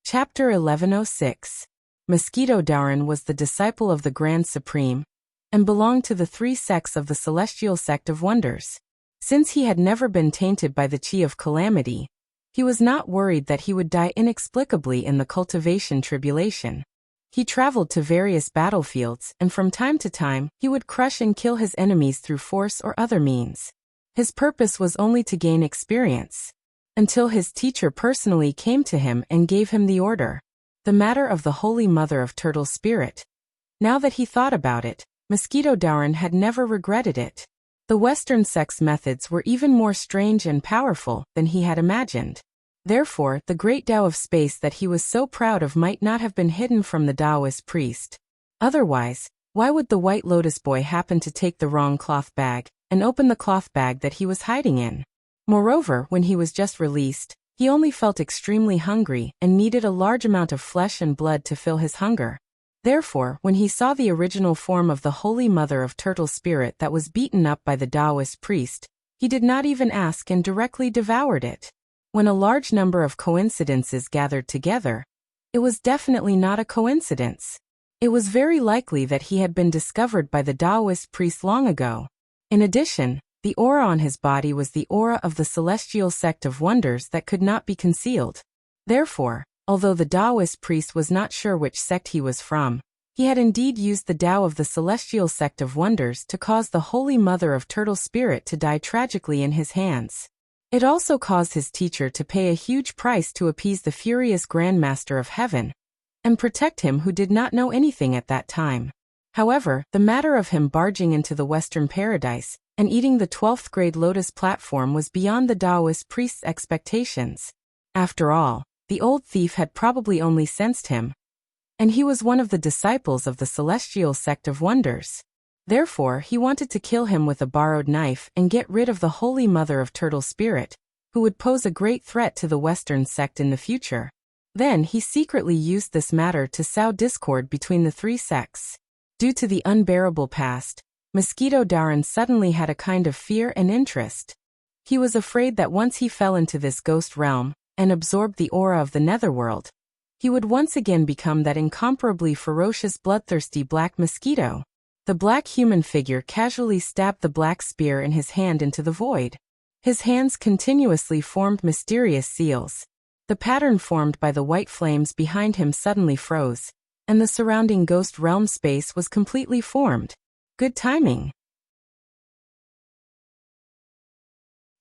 Chapter 1106. Mosquito Darwin was the disciple of the Grand Supreme, and belonged to the 3 sects of the Celestial Sect of Wonders. Since he had never been tainted by the Chi of Calamity, he was not worried that he would die inexplicably in the cultivation tribulation. He traveled to various battlefields, and from time to time, he would crush and kill his enemies through force or other means. His purpose was only to gain experience, until his teacher personally came to him and gave him the order. The matter of the Holy Mother of Turtle Spirit. Now that he thought about it, Mosquito Darwin had never regretted it. The Western sect's methods were even more strange and powerful than he had imagined. Therefore, the great Tao of space that he was so proud of might not have been hidden from the Taoist priest. Otherwise, why would the White Lotus boy happen to take the wrong cloth bag and open the cloth bag that he was hiding in? Moreover, when he was just released, he only felt extremely hungry and needed a large amount of flesh and blood to fill his hunger. Therefore, when he saw the original form of the Holy Mother of Turtle Spirit that was beaten up by the Taoist priest, he did not even ask and directly devoured it. When a large number of coincidences gathered together, it was definitely not a coincidence. It was very likely that he had been discovered by the Taoist priest long ago. In addition, the aura on his body was the aura of the Celestial Sect of Wonders that could not be concealed. Therefore, although the Taoist priest was not sure which sect he was from, He had indeed used the Tao of the celestial sect of wonders to cause the Holy Mother of Turtle Spirit to die tragically in his hands. It also caused his teacher to pay a huge price to appease the furious Grand Master of Heaven and protect him who did not know anything at that time. However, the matter of him barging into the Western Paradise and eating the 12th grade lotus platform was beyond the Taoist priest's expectations. After all, the old thief had probably only sensed him, and he was one of the disciples of the celestial sect of wonders. Therefore, he wanted to kill him with a borrowed knife and get rid of the Holy Mother of Turtle Spirit, who would pose a great threat to the Western sect in the future. Then he secretly used this matter to sow discord between the three sects. Due to the unbearable past, Mosquito Darwin suddenly had a kind of fear and interest. He was afraid that once he fell into this ghost realm and absorbed the aura of the netherworld, he would once again become that incomparably ferocious bloodthirsty black mosquito. The black human figure casually stabbed the black spear in his hand into the void. His hands continuously formed mysterious seals. The pattern formed by the white flames behind him suddenly froze, and the surrounding ghost realm space was completely formed. Good timing.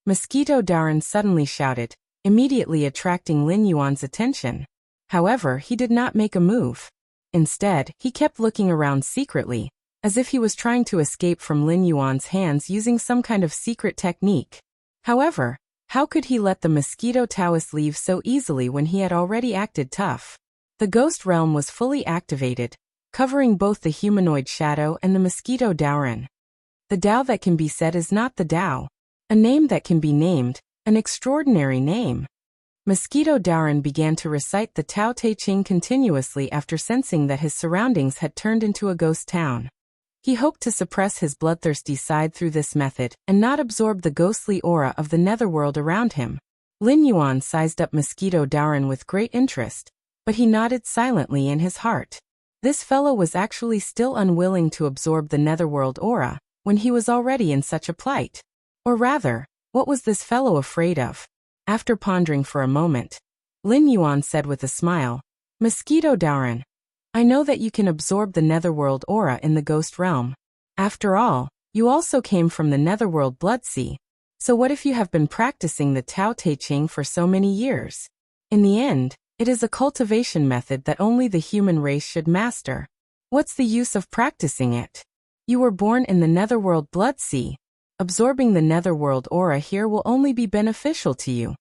Mosquito Darwin suddenly shouted, immediately attracting Lin Yuan's attention. However, he did not make a move. Instead, he kept looking around secretly, as if he was trying to escape from Lin Yuan's hands using some kind of secret technique. However, how could he let the Mosquito Taoist leave so easily when he had already acted tough? The ghost realm was fully activated, covering both the humanoid shadow and the Mosquito Darwin. The Tao that can be said is not the Tao. A name that can be named, an extraordinary name. Mosquito Darwin began to recite the Tao Te Ching continuously after sensing that his surroundings had turned into a ghost town. He hoped to suppress his bloodthirsty side through this method and not absorb the ghostly aura of the netherworld around him. Lin Yuan sized up Mosquito Darwin with great interest, but he nodded silently in his heart. This fellow was actually still unwilling to absorb the netherworld aura when he was already in such a plight. Or rather, what was this fellow afraid of? After pondering for a moment, Lin Yuan said with a smile, Mosquito Darwin, I know that you can absorb the netherworld aura in the ghost realm. After all, you also came from the netherworld blood sea. So what if you have been practicing the Tao Te Ching for so many years? In the end, it is a cultivation method that only the human race should master. What's the use of practicing it? You were born in the netherworld blood sea. Absorbing the netherworld aura here will only be beneficial to you.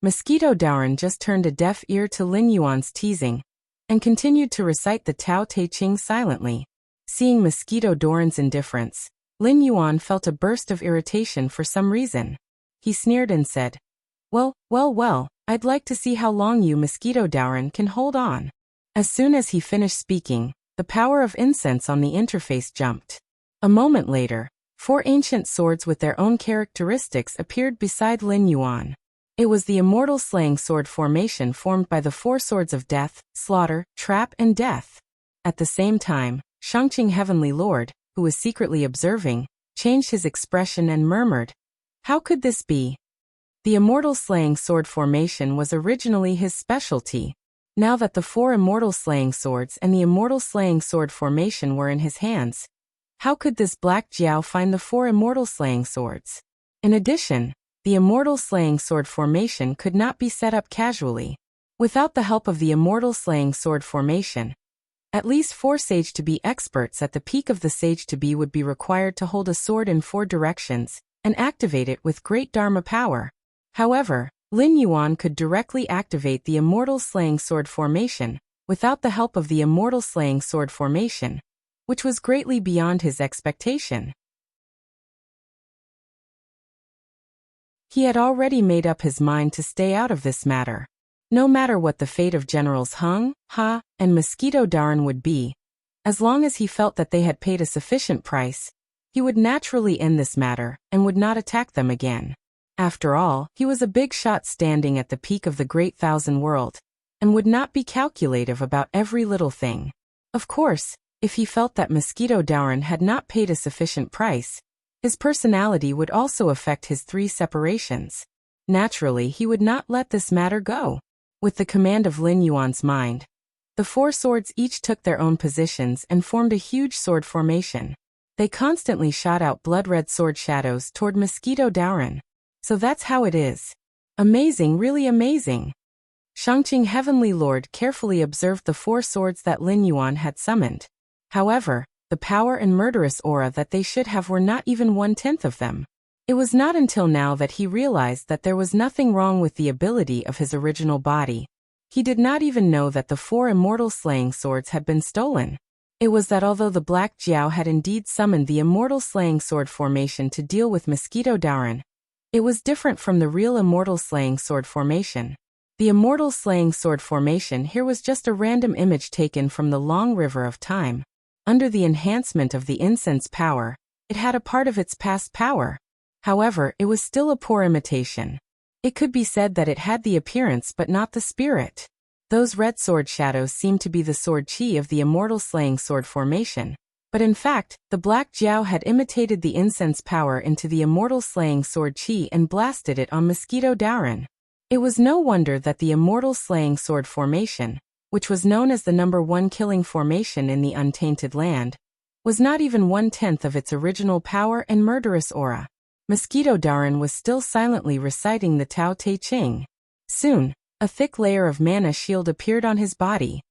Mosquito Darwin just turned a deaf ear to Lin Yuan's teasing and continued to recite the Tao Te Ching silently. Seeing Mosquito Darwin's indifference, Lin Yuan felt a burst of irritation for some reason. He sneered and said, Well, I'd like to see how long you Mosquito Darwin can hold on. As soon as he finished speaking, the power of incense on the interface jumped. A moment later, 4 ancient swords with their own characteristics appeared beside Lin Yuan. It was the immortal slaying sword formation formed by the 4 swords of death, slaughter, trap, and death. At the same time, Shangqing Heavenly Lord, who was secretly observing, changed his expression and murmured, How could this be? The immortal slaying sword formation was originally his specialty. Now that the 4 immortal slaying swords and the immortal slaying sword formation were in his hands, how could this black Jiao find the 4 immortal slaying swords? In addition, the immortal slaying sword formation could not be set up casually. Without the help of the immortal slaying sword formation, at least 4 sage-to-be experts at the peak of the sage-to-be would be required to hold a sword in 4 directions and activate it with great Dharma power. However, Lin Yuan could directly activate the immortal slaying sword formation without the help of the immortal slaying sword formation, which was greatly beyond his expectation. He had already made up his mind to stay out of this matter. No matter what the fate of Generals Hung, Ha, and Mosquito Darwin would be, as long as he felt that they had paid a sufficient price, he would naturally end this matter and would not attack them again. After all, he was a big shot standing at the peak of the Great Thousand World, and would not be calculative about every little thing. Of course, if he felt that Mosquito Darwin had not paid a sufficient price, his personality would also affect his 3 separations. Naturally, he would not let this matter go. With the command of Lin Yuan's mind, The four swords each took their own positions and formed a huge sword formation. They constantly shot out blood-red sword shadows toward Mosquito Darwin. So that's how it is. Amazing, really amazing. Shangqing Heavenly Lord carefully observed the four swords that Lin Yuan had summoned. However, the power and murderous aura that they should have were not even 1/10 of them. It was not until now that he realized that there was nothing wrong with the ability of his original body. He did not even know that the four immortal slaying swords had been stolen. It was that although the Black Jiao had indeed summoned the immortal slaying sword formation to deal with Mosquito Darwin, it was different from the real immortal slaying sword formation. The immortal slaying sword formation here was just a random image taken from the long river of time. Under the enhancement of the incense power, it had a part of its past power. However, it was still a poor imitation. It could be said that it had the appearance but not the spirit. Those red sword shadows seemed to be the sword chi of the immortal slaying sword formation. But in fact, the Black Jiao had imitated the incense power into the immortal slaying sword chi and blasted it on Mosquito Darwin. It was no wonder that the immortal slaying sword formation, which was known as the #1 killing formation in the untainted land, was not even 1/10 of its original power and murderous aura. Mosquito Darwin was still silently reciting the Tao Te Ching. Soon, a thick layer of mana shield appeared on his body.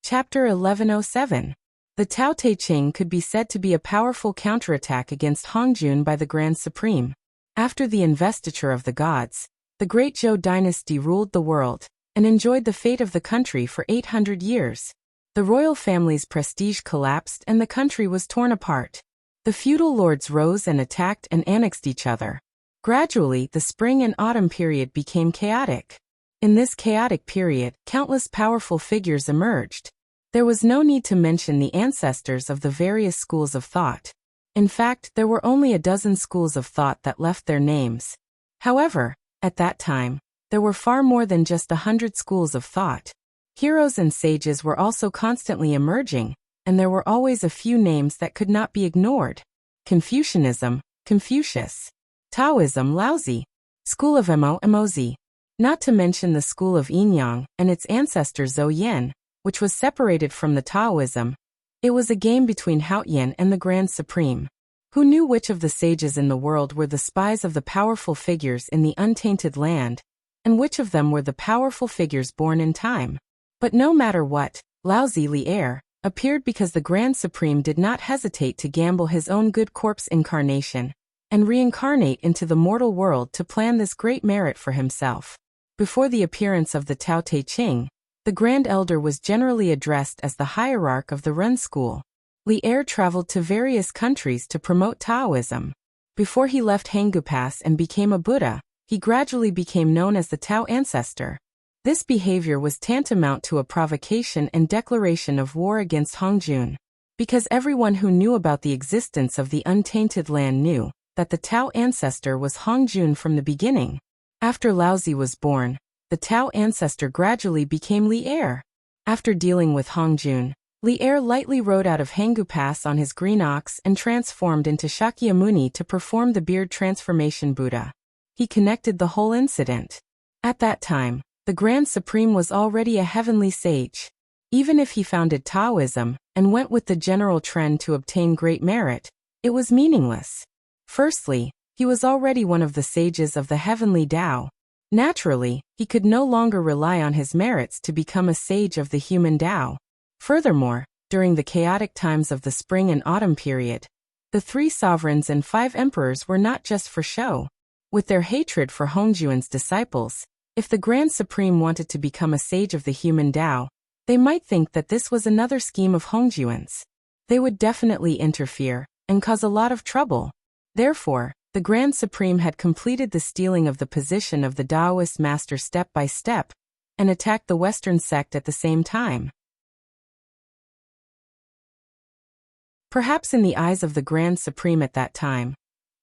Chapter 1107. The Tao Te Ching could be said to be a powerful counterattack against Hongjun by the Grand Supreme. After the investiture of the gods, the great Zhou dynasty ruled the world and enjoyed the fate of the country for 800 years. The royal family's prestige collapsed and the country was torn apart. The feudal lords rose and attacked and annexed each other. Gradually, the spring and autumn period became chaotic. In this chaotic period, countless powerful figures emerged. There was no need to mention the ancestors of the various schools of thought. In fact, there were only a dozen schools of thought that left their names. However, at that time, there were far more than just 100 schools of thought. Heroes and sages were also constantly emerging, and there were always a few names that could not be ignored. Confucianism, Confucius. Taoism, Laozi. School of Mozi. Not to mention the school of Yinyang and its ancestor Zhou Yan, which was separated from the Taoism. It was a game between Haoyan and the Grand Supreme. Who knew which of the sages in the world were the spies of the powerful figures in the untainted land, and which of them were the powerful figures born in time? But no matter what, Laozi Li'er appeared because the Grand Supreme did not hesitate to gamble his own good corpse incarnation and reincarnate into the mortal world to plan this great merit for himself. Before the appearance of the Tao Te Ching, the Grand Elder was generally addressed as the hierarch of the Ren school. Li'er traveled to various countries to promote Taoism. Before he left Hanggu Pass and became a Buddha, he gradually became known as the Tao Ancestor. This behavior was tantamount to a provocation and declaration of war against Hongjun, because everyone who knew about the existence of the untainted land knew that the Tao Ancestor was Hongjun from the beginning. After Laozi was born, the Tao Ancestor gradually became Li'er. After dealing with Hongjun, Li'er lightly rode out of Hanggu Pass on his green ox and transformed into Shakyamuni to perform the beard transformation Buddha. He connected the whole incident. At that time, the Grand Supreme was already a heavenly sage. Even if he founded Taoism and went with the general trend to obtain great merit, it was meaningless. Firstly, he was already one of the sages of the heavenly Tao. Naturally, he could no longer rely on his merits to become a sage of the human Tao. Furthermore, during the chaotic times of the spring and autumn period, the 3 sovereigns and 5 emperors were not just for show. With their hatred for Hongjuan's disciples, if the Grand Supreme wanted to become a sage of the human Tao, they might think that this was another scheme of Hongjuan's. They would definitely interfere and cause a lot of trouble. Therefore, the Grand Supreme had completed the stealing of the position of the Taoist master step by step, and attacked the Western sect at the same time. Perhaps in the eyes of the Grand Supreme at that time,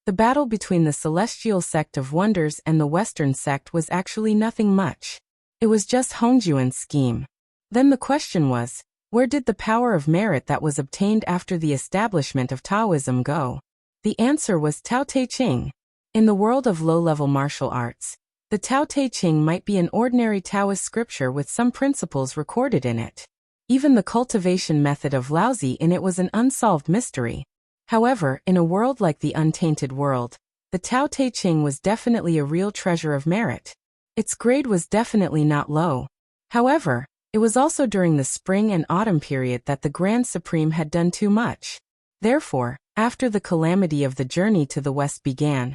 the battle between the Celestial Sect of Wonders and the Western sect was actually nothing much. It was just Hongjuan's scheme. Then the question was, where did the power of merit that was obtained after the establishment of Taoism go? The answer was Tao Te Ching. In the world of low-level martial arts, the Tao Te Ching might be an ordinary Taoist scripture with some principles recorded in it. Even the cultivation method of Laozi in it was an unsolved mystery. However, in a world like the untainted world, the Tao Te Ching was definitely a real treasure of merit. Its grade was definitely not low. However, it was also during the spring and autumn period that the Grand Supreme had done too much. Therefore, after the calamity of the journey to the west began,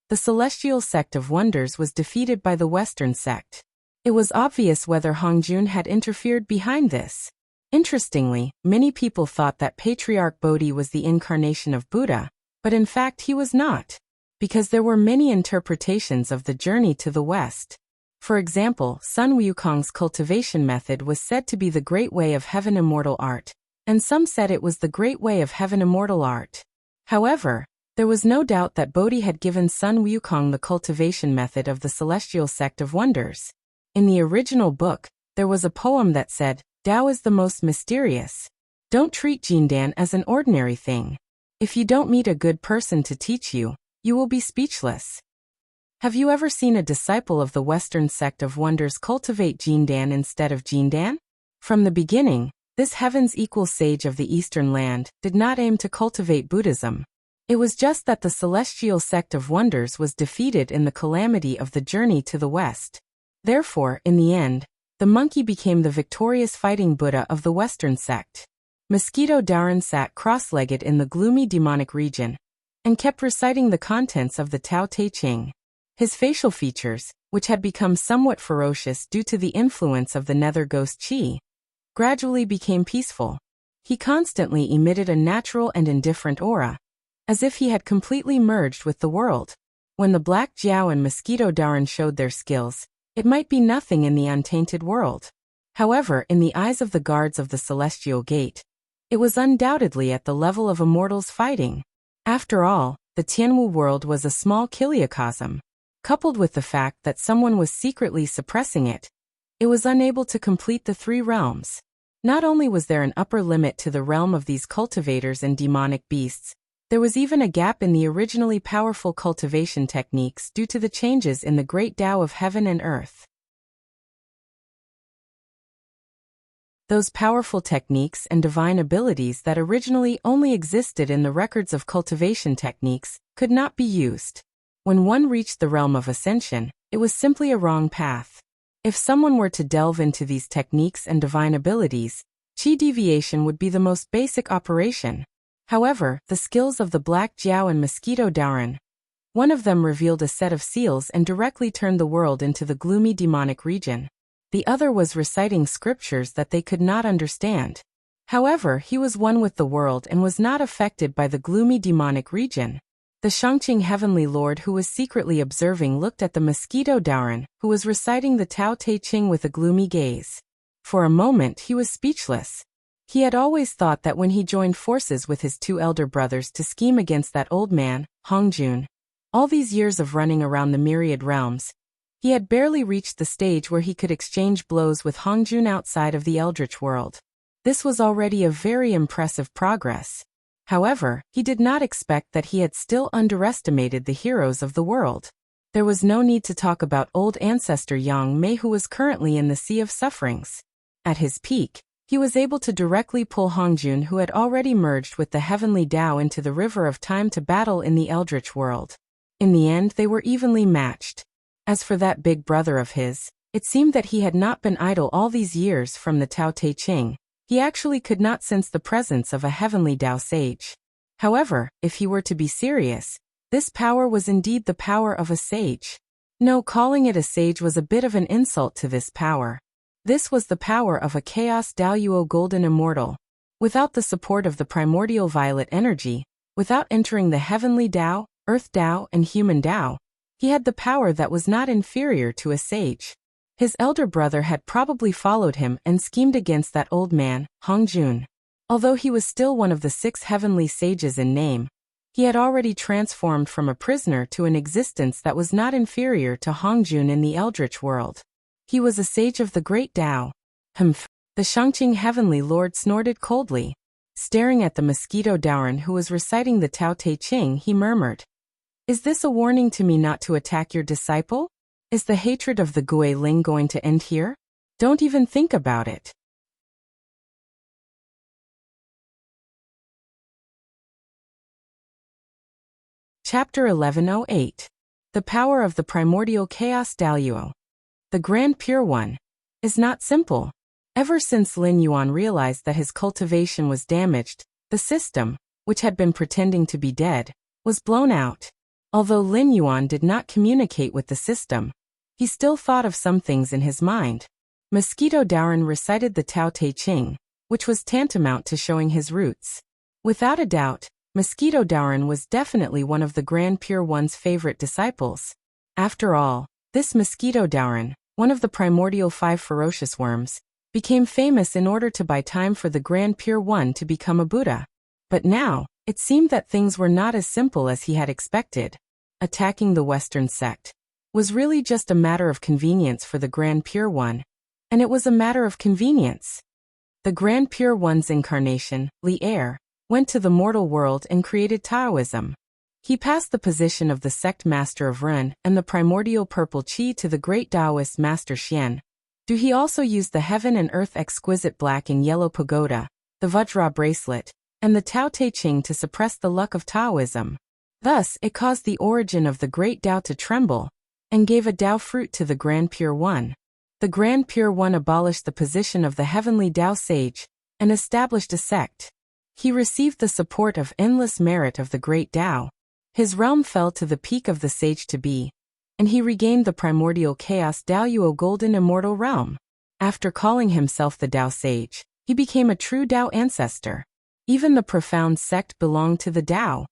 the celestial sect of wonders was defeated by the Western sect. It was obvious whether Hongjun had interfered behind this. Interestingly, many people thought that Patriarch Bodhi was the incarnation of Buddha, but in fact he was not, because there were many interpretations of the journey to the west. For example, Sun Wukong's cultivation method was said to be the great way of heaven immortal art, and some said it was the great way of heaven immortal art. However, there was no doubt that Bodhi had given Sun Wukong the cultivation method of the celestial sect of wonders. In the original book, there was a poem that said, "Tao is the most mysterious. Don't treat Jindan as an ordinary thing. If you don't meet a good person to teach you, you will be speechless." Have you ever seen a disciple of the Western sect of wonders cultivate Jindan instead of Jindan? From the beginning, this heaven's equal sage of the Eastern land did not aim to cultivate Buddhism. It was just that the celestial sect of wonders was defeated in the calamity of the journey to the west. Therefore, in the end, the monkey became the victorious fighting Buddha of the Western sect. Mosquito Darwin sat cross-legged in the gloomy demonic region and kept reciting the contents of the Tao Te Ching. His facial features, which had become somewhat ferocious due to the influence of the nether ghost Qi, gradually became peaceful. He constantly emitted a natural and indifferent aura, as if he had completely merged with the world. When the Black Jiao and Mosquito Darwin showed their skills, it might be nothing in the untainted world. However, in the eyes of the guards of the Celestial Gate, it was undoubtedly at the level of immortals fighting. After all, the Tianwu world was a small kiliocosm. Coupled with the fact that someone was secretly suppressing it, it was unable to complete the three realms. Not only was there an upper limit to the realm of these cultivators and demonic beasts, there was even a gap in the originally powerful cultivation techniques due to the changes in the great Tao of heaven and earth. Those powerful techniques and divine abilities that originally only existed in the records of cultivation techniques could not be used. When one reached the realm of ascension, it was simply a wrong path. If someone were to delve into these techniques and divine abilities, Qi deviation would be the most basic operation. However, the skills of the Black Jiao and Mosquito Darwin, one of them revealed a set of seals and directly turned the world into the gloomy demonic region. The other was reciting scriptures that they could not understand. However, he was one with the world and was not affected by the gloomy demonic region. The Shangqing Heavenly Lord who was secretly observing looked at the Mosquito Darwin, who was reciting the Tao Te Ching with a gloomy gaze. For a moment he was speechless. He had always thought that when he joined forces with his two elder brothers to scheme against that old man, Hongjun, all these years of running around the myriad realms, he had barely reached the stage where he could exchange blows with Hongjun outside of the Eldritch world. This was already a very impressive progress. However, he did not expect that he had still underestimated the heroes of the world. There was no need to talk about old ancestor Yang Mei who was currently in the Sea of Sufferings. At his peak, he was able to directly pull Hongjun who had already merged with the heavenly Tao into the river of time to battle in the Eldritch world. In the end they were evenly matched. As for that big brother of his, it seemed that he had not been idle all these years from the Tao Te Ching. He actually could not sense the presence of a heavenly Tao sage. However, if he were to be serious, this power was indeed the power of a sage. No, calling it a sage was a bit of an insult to this power. This was the power of a chaos Daoyuo golden immortal. Without the support of the primordial violet energy, without entering the heavenly Tao, earth Tao, and human Tao, he had the power that was not inferior to a sage. His elder brother had probably followed him and schemed against that old man, Hongjun. Although he was still one of the 6 heavenly sages in name, he had already transformed from a prisoner to an existence that was not inferior to Hongjun in the Eldritch world. He was a sage of the great Tao. Humph. The Shangqing Heavenly Lord snorted coldly. Staring at the Mosquito Darwin who was reciting the Tao Te Ching, he murmured, Is this a warning to me not to attack your disciple? Is the hatred of the Gui Ling going to end here? Don't even think about it. Chapter 1108. The Power of the Primordial Chaos Daluo. The Grand Pure One is not simple. Ever since Lin Yuan realized that his cultivation was damaged, the system, which had been pretending to be dead, was blown out. Although Lin Yuan did not communicate with the system, he still thought of some things in his mind. Mosquito Darwin recited the Tao Te Ching, which was tantamount to showing his roots. Without a doubt, Mosquito Darwin was definitely one of the Grand Pure One's favorite disciples. After all, this Mosquito Darwin, one of the primordial 5 ferocious worms, became famous in order to buy time for the Grand Pure One to become a Buddha. But now, it seemed that things were not as simple as he had expected. Attacking the Western sect was really just a matter of convenience for the Grand Pure One, and it was a matter of convenience. The Grand Pure One's incarnation, Li Er, went to the mortal world and created Taoism. He passed the position of the sect master of Ren and the primordial purple qi to the great Taoist master Xian. He also used the heaven and earth exquisite black and yellow pagoda, the Vajra bracelet, and the Tao Te Ching to suppress the luck of Taoism. Thus, it caused the origin of the great Tao to tremble, and gave a Tao fruit to the Grand Pure One. The Grand Pure One abolished the position of the heavenly Tao sage, and established a sect. He received the support of endless merit of the great Tao. His realm fell to the peak of the sage to be, and he regained the primordial chaos Daluo golden immortal realm. After calling himself the Tao sage, he became a true Tao ancestor. Even the profound sect belonged to the Tao.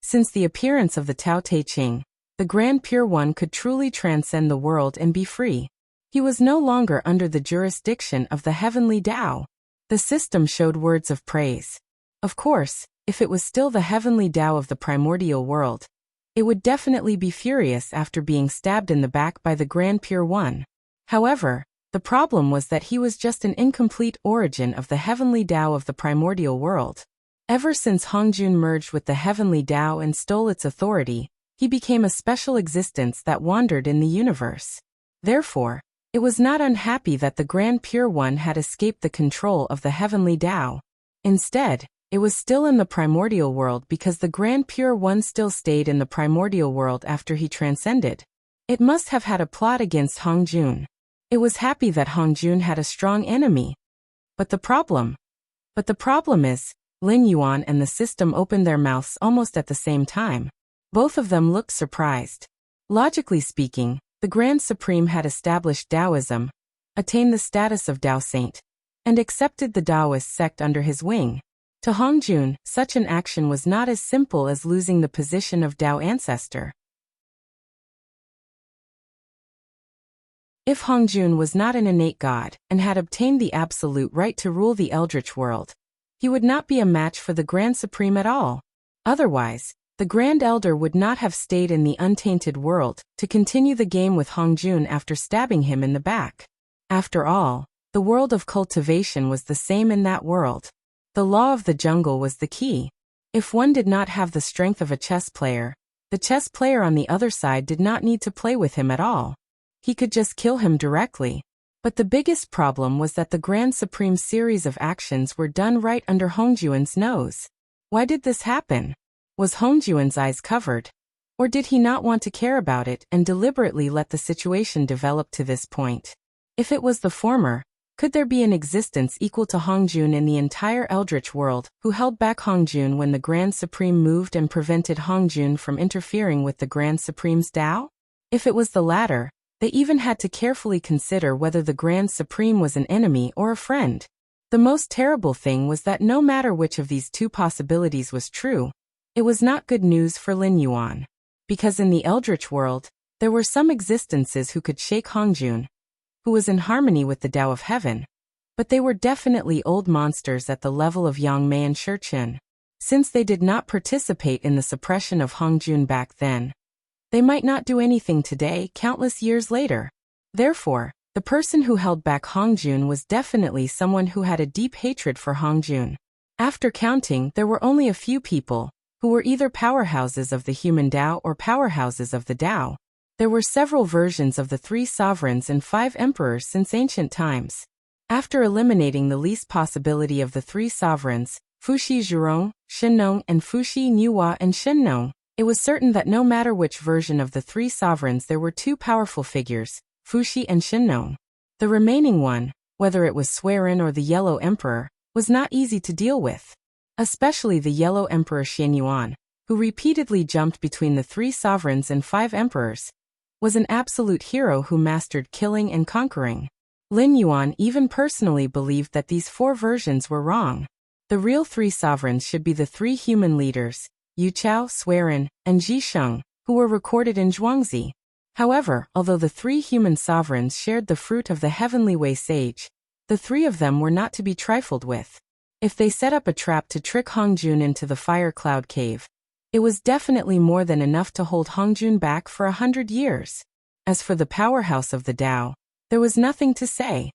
Since the appearance of the Tao Te Ching, the Grand Pure One could truly transcend the world and be free. He was no longer under the jurisdiction of the heavenly Tao. The system showed words of praise. Of course, if it was still the heavenly Tao of the primordial world, it would definitely be furious after being stabbed in the back by the Grand Pure One. However, the problem was that he was just an incomplete origin of the heavenly Tao of the primordial world. Ever since Hongjun merged with the heavenly Tao and stole its authority, he became a special existence that wandered in the universe. Therefore, it was not unhappy that the Grand Pure One had escaped the control of the heavenly Tao. Instead, it was still in the primordial world because the Grand Pure One still stayed in the primordial world after he transcended. It must have had a plot against Hongjun. It was happy that Hongjun had a strong enemy. But the problem is, Lin Yuan and the system opened their mouths almost at the same time. Both of them looked surprised. Logically speaking, the Grand Supreme had established Taoism, attained the status of Tao Saint, and accepted the Taoist sect under his wing. To Hongjun, such an action was not as simple as losing the position of Tao ancestor. If Hongjun was not an innate god and had obtained the absolute right to rule the Eldritch world, he would not be a match for the Grand Supreme at all. Otherwise, the Grand Elder would not have stayed in the untainted world to continue the game with Hongjun after stabbing him in the back. After all, the world of cultivation was the same in that world. The law of the jungle was the key. If one did not have the strength of a chess player, the chess player on the other side did not need to play with him at all. He could just kill him directly. But the biggest problem was that the Grand Supreme's series of actions were done right under Hongjun's nose. Why did this happen? Was Hongjun's eyes covered? Or did he not want to care about it and deliberately let the situation develop to this point? If it was the former, could there be an existence equal to Hongjun in the entire Eldritch world who held back Hongjun when the Grand Supreme moved and prevented Hongjun from interfering with the Grand Supreme's Tao? If it was the latter, they even had to carefully consider whether the Grand Supreme was an enemy or a friend. The most terrible thing was that no matter which of these two possibilities was true, it was not good news for Lin Yuan. Because in the Eldritch world, there were some existences who could shake Hongjun, who was in harmony with the Tao of Heaven, but they were definitely old monsters at the level of Yang Mei and Shichun. Since they did not participate in the suppression of Hongjun back then, they might not do anything today, countless years later. Therefore, the person who held back Hongjun was definitely someone who had a deep hatred for Hongjun. After counting, there were only a few people who were either powerhouses of the human Tao or powerhouses of the Tao. There were several versions of the 3 sovereigns and 5 emperors since ancient times. After eliminating the least possibility of the 3 sovereigns, Fuxi Zhurong, Shinnong, and Fuxi Niuhua and Shinnong, it was certain that no matter which version of the 3 sovereigns there were 2 powerful figures, Fuxi and Shinnong. The remaining one, whether it was Swerin or the Yellow Emperor, was not easy to deal with. Especially the Yellow Emperor Xianyuan, who repeatedly jumped between the 3 sovereigns and 5 emperors, was an absolute hero who mastered killing and conquering. Lin Yuan even personally believed that these 4 versions were wrong. The real 3 sovereigns should be the 3 human leaders, Yu Chao, Swerin, and Ji Sheng, who were recorded in Zhuangzi. However, although the 3 human sovereigns shared the fruit of the heavenly way sage, the 3 of them were not to be trifled with. If they set up a trap to trick Hongjun into the fire cloud cave, it was definitely more than enough to hold Hongjun back for 100 years. As for the powerhouse of the Tao, there was nothing to say.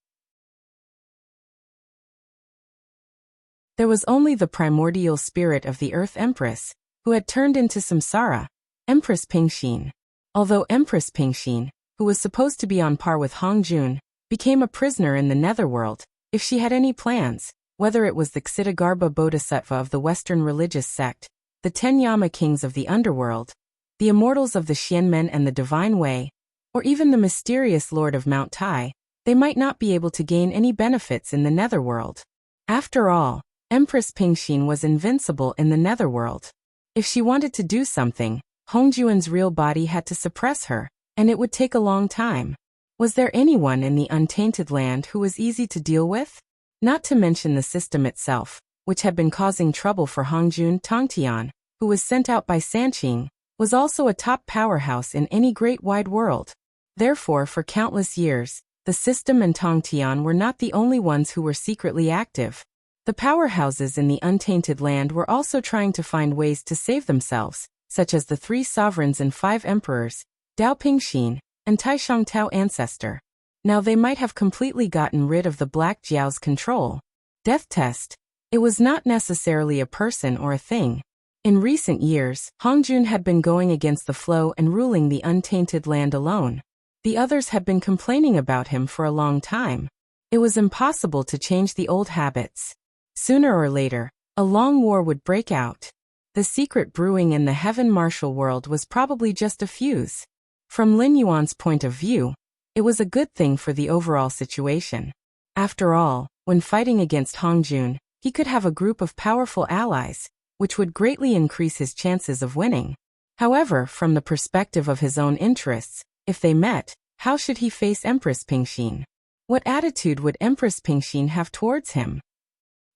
There was only the primordial spirit of the Earth Empress, who had turned into Samsara, Empress Pingxin. Although Empress Pingxin, who was supposed to be on par with Hongjun, became a prisoner in the netherworld, if she had any plans, whether it was the Ksitigarbha Bodhisattva of the Western religious sect, the 10 Yama kings of the underworld, the immortals of the Xianmen and the Divine Way, or even the mysterious Lord of Mount Tai, they might not be able to gain any benefits in the netherworld. After all, Empress Pingxin was invincible in the netherworld. If she wanted to do something, Hongjuan's real body had to suppress her, and it would take a long time. Was there anyone in the untainted land who was easy to deal with? Not to mention the system itself, which had been causing trouble for Hongjun. Tongtian, who was sent out by Sanqing, was also a top powerhouse in any great wide world. Therefore, for countless years, the system and Tongtian were not the only ones who were secretly active. The powerhouses in the untainted land were also trying to find ways to save themselves, such as the 3 sovereigns and 5 emperors, Dao Pingxin, and Taishang Tao Ancestor. Now they might have completely gotten rid of the Black Jiao's control. Death test. It was not necessarily a person or a thing. In recent years, Hongjun had been going against the flow and ruling the untainted land alone. The others had been complaining about him for a long time. It was impossible to change the old habits. Sooner or later, a long war would break out. The secret brewing in the heaven martial world was probably just a fuse. From Lin Yuan's point of view, it was a good thing for the overall situation. After all, when fighting against Hongjun, he could have a group of powerful allies, which would greatly increase his chances of winning. However, from the perspective of his own interests, if they met, how should he face Empress Pingxin? What attitude would Empress Pingxin have towards him?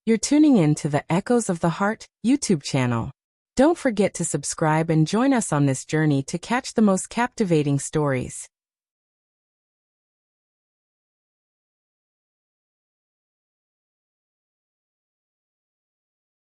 You're tuning in to the Echoes of the Heart YouTube channel. Don't forget to subscribe and join us on this journey to catch the most captivating stories.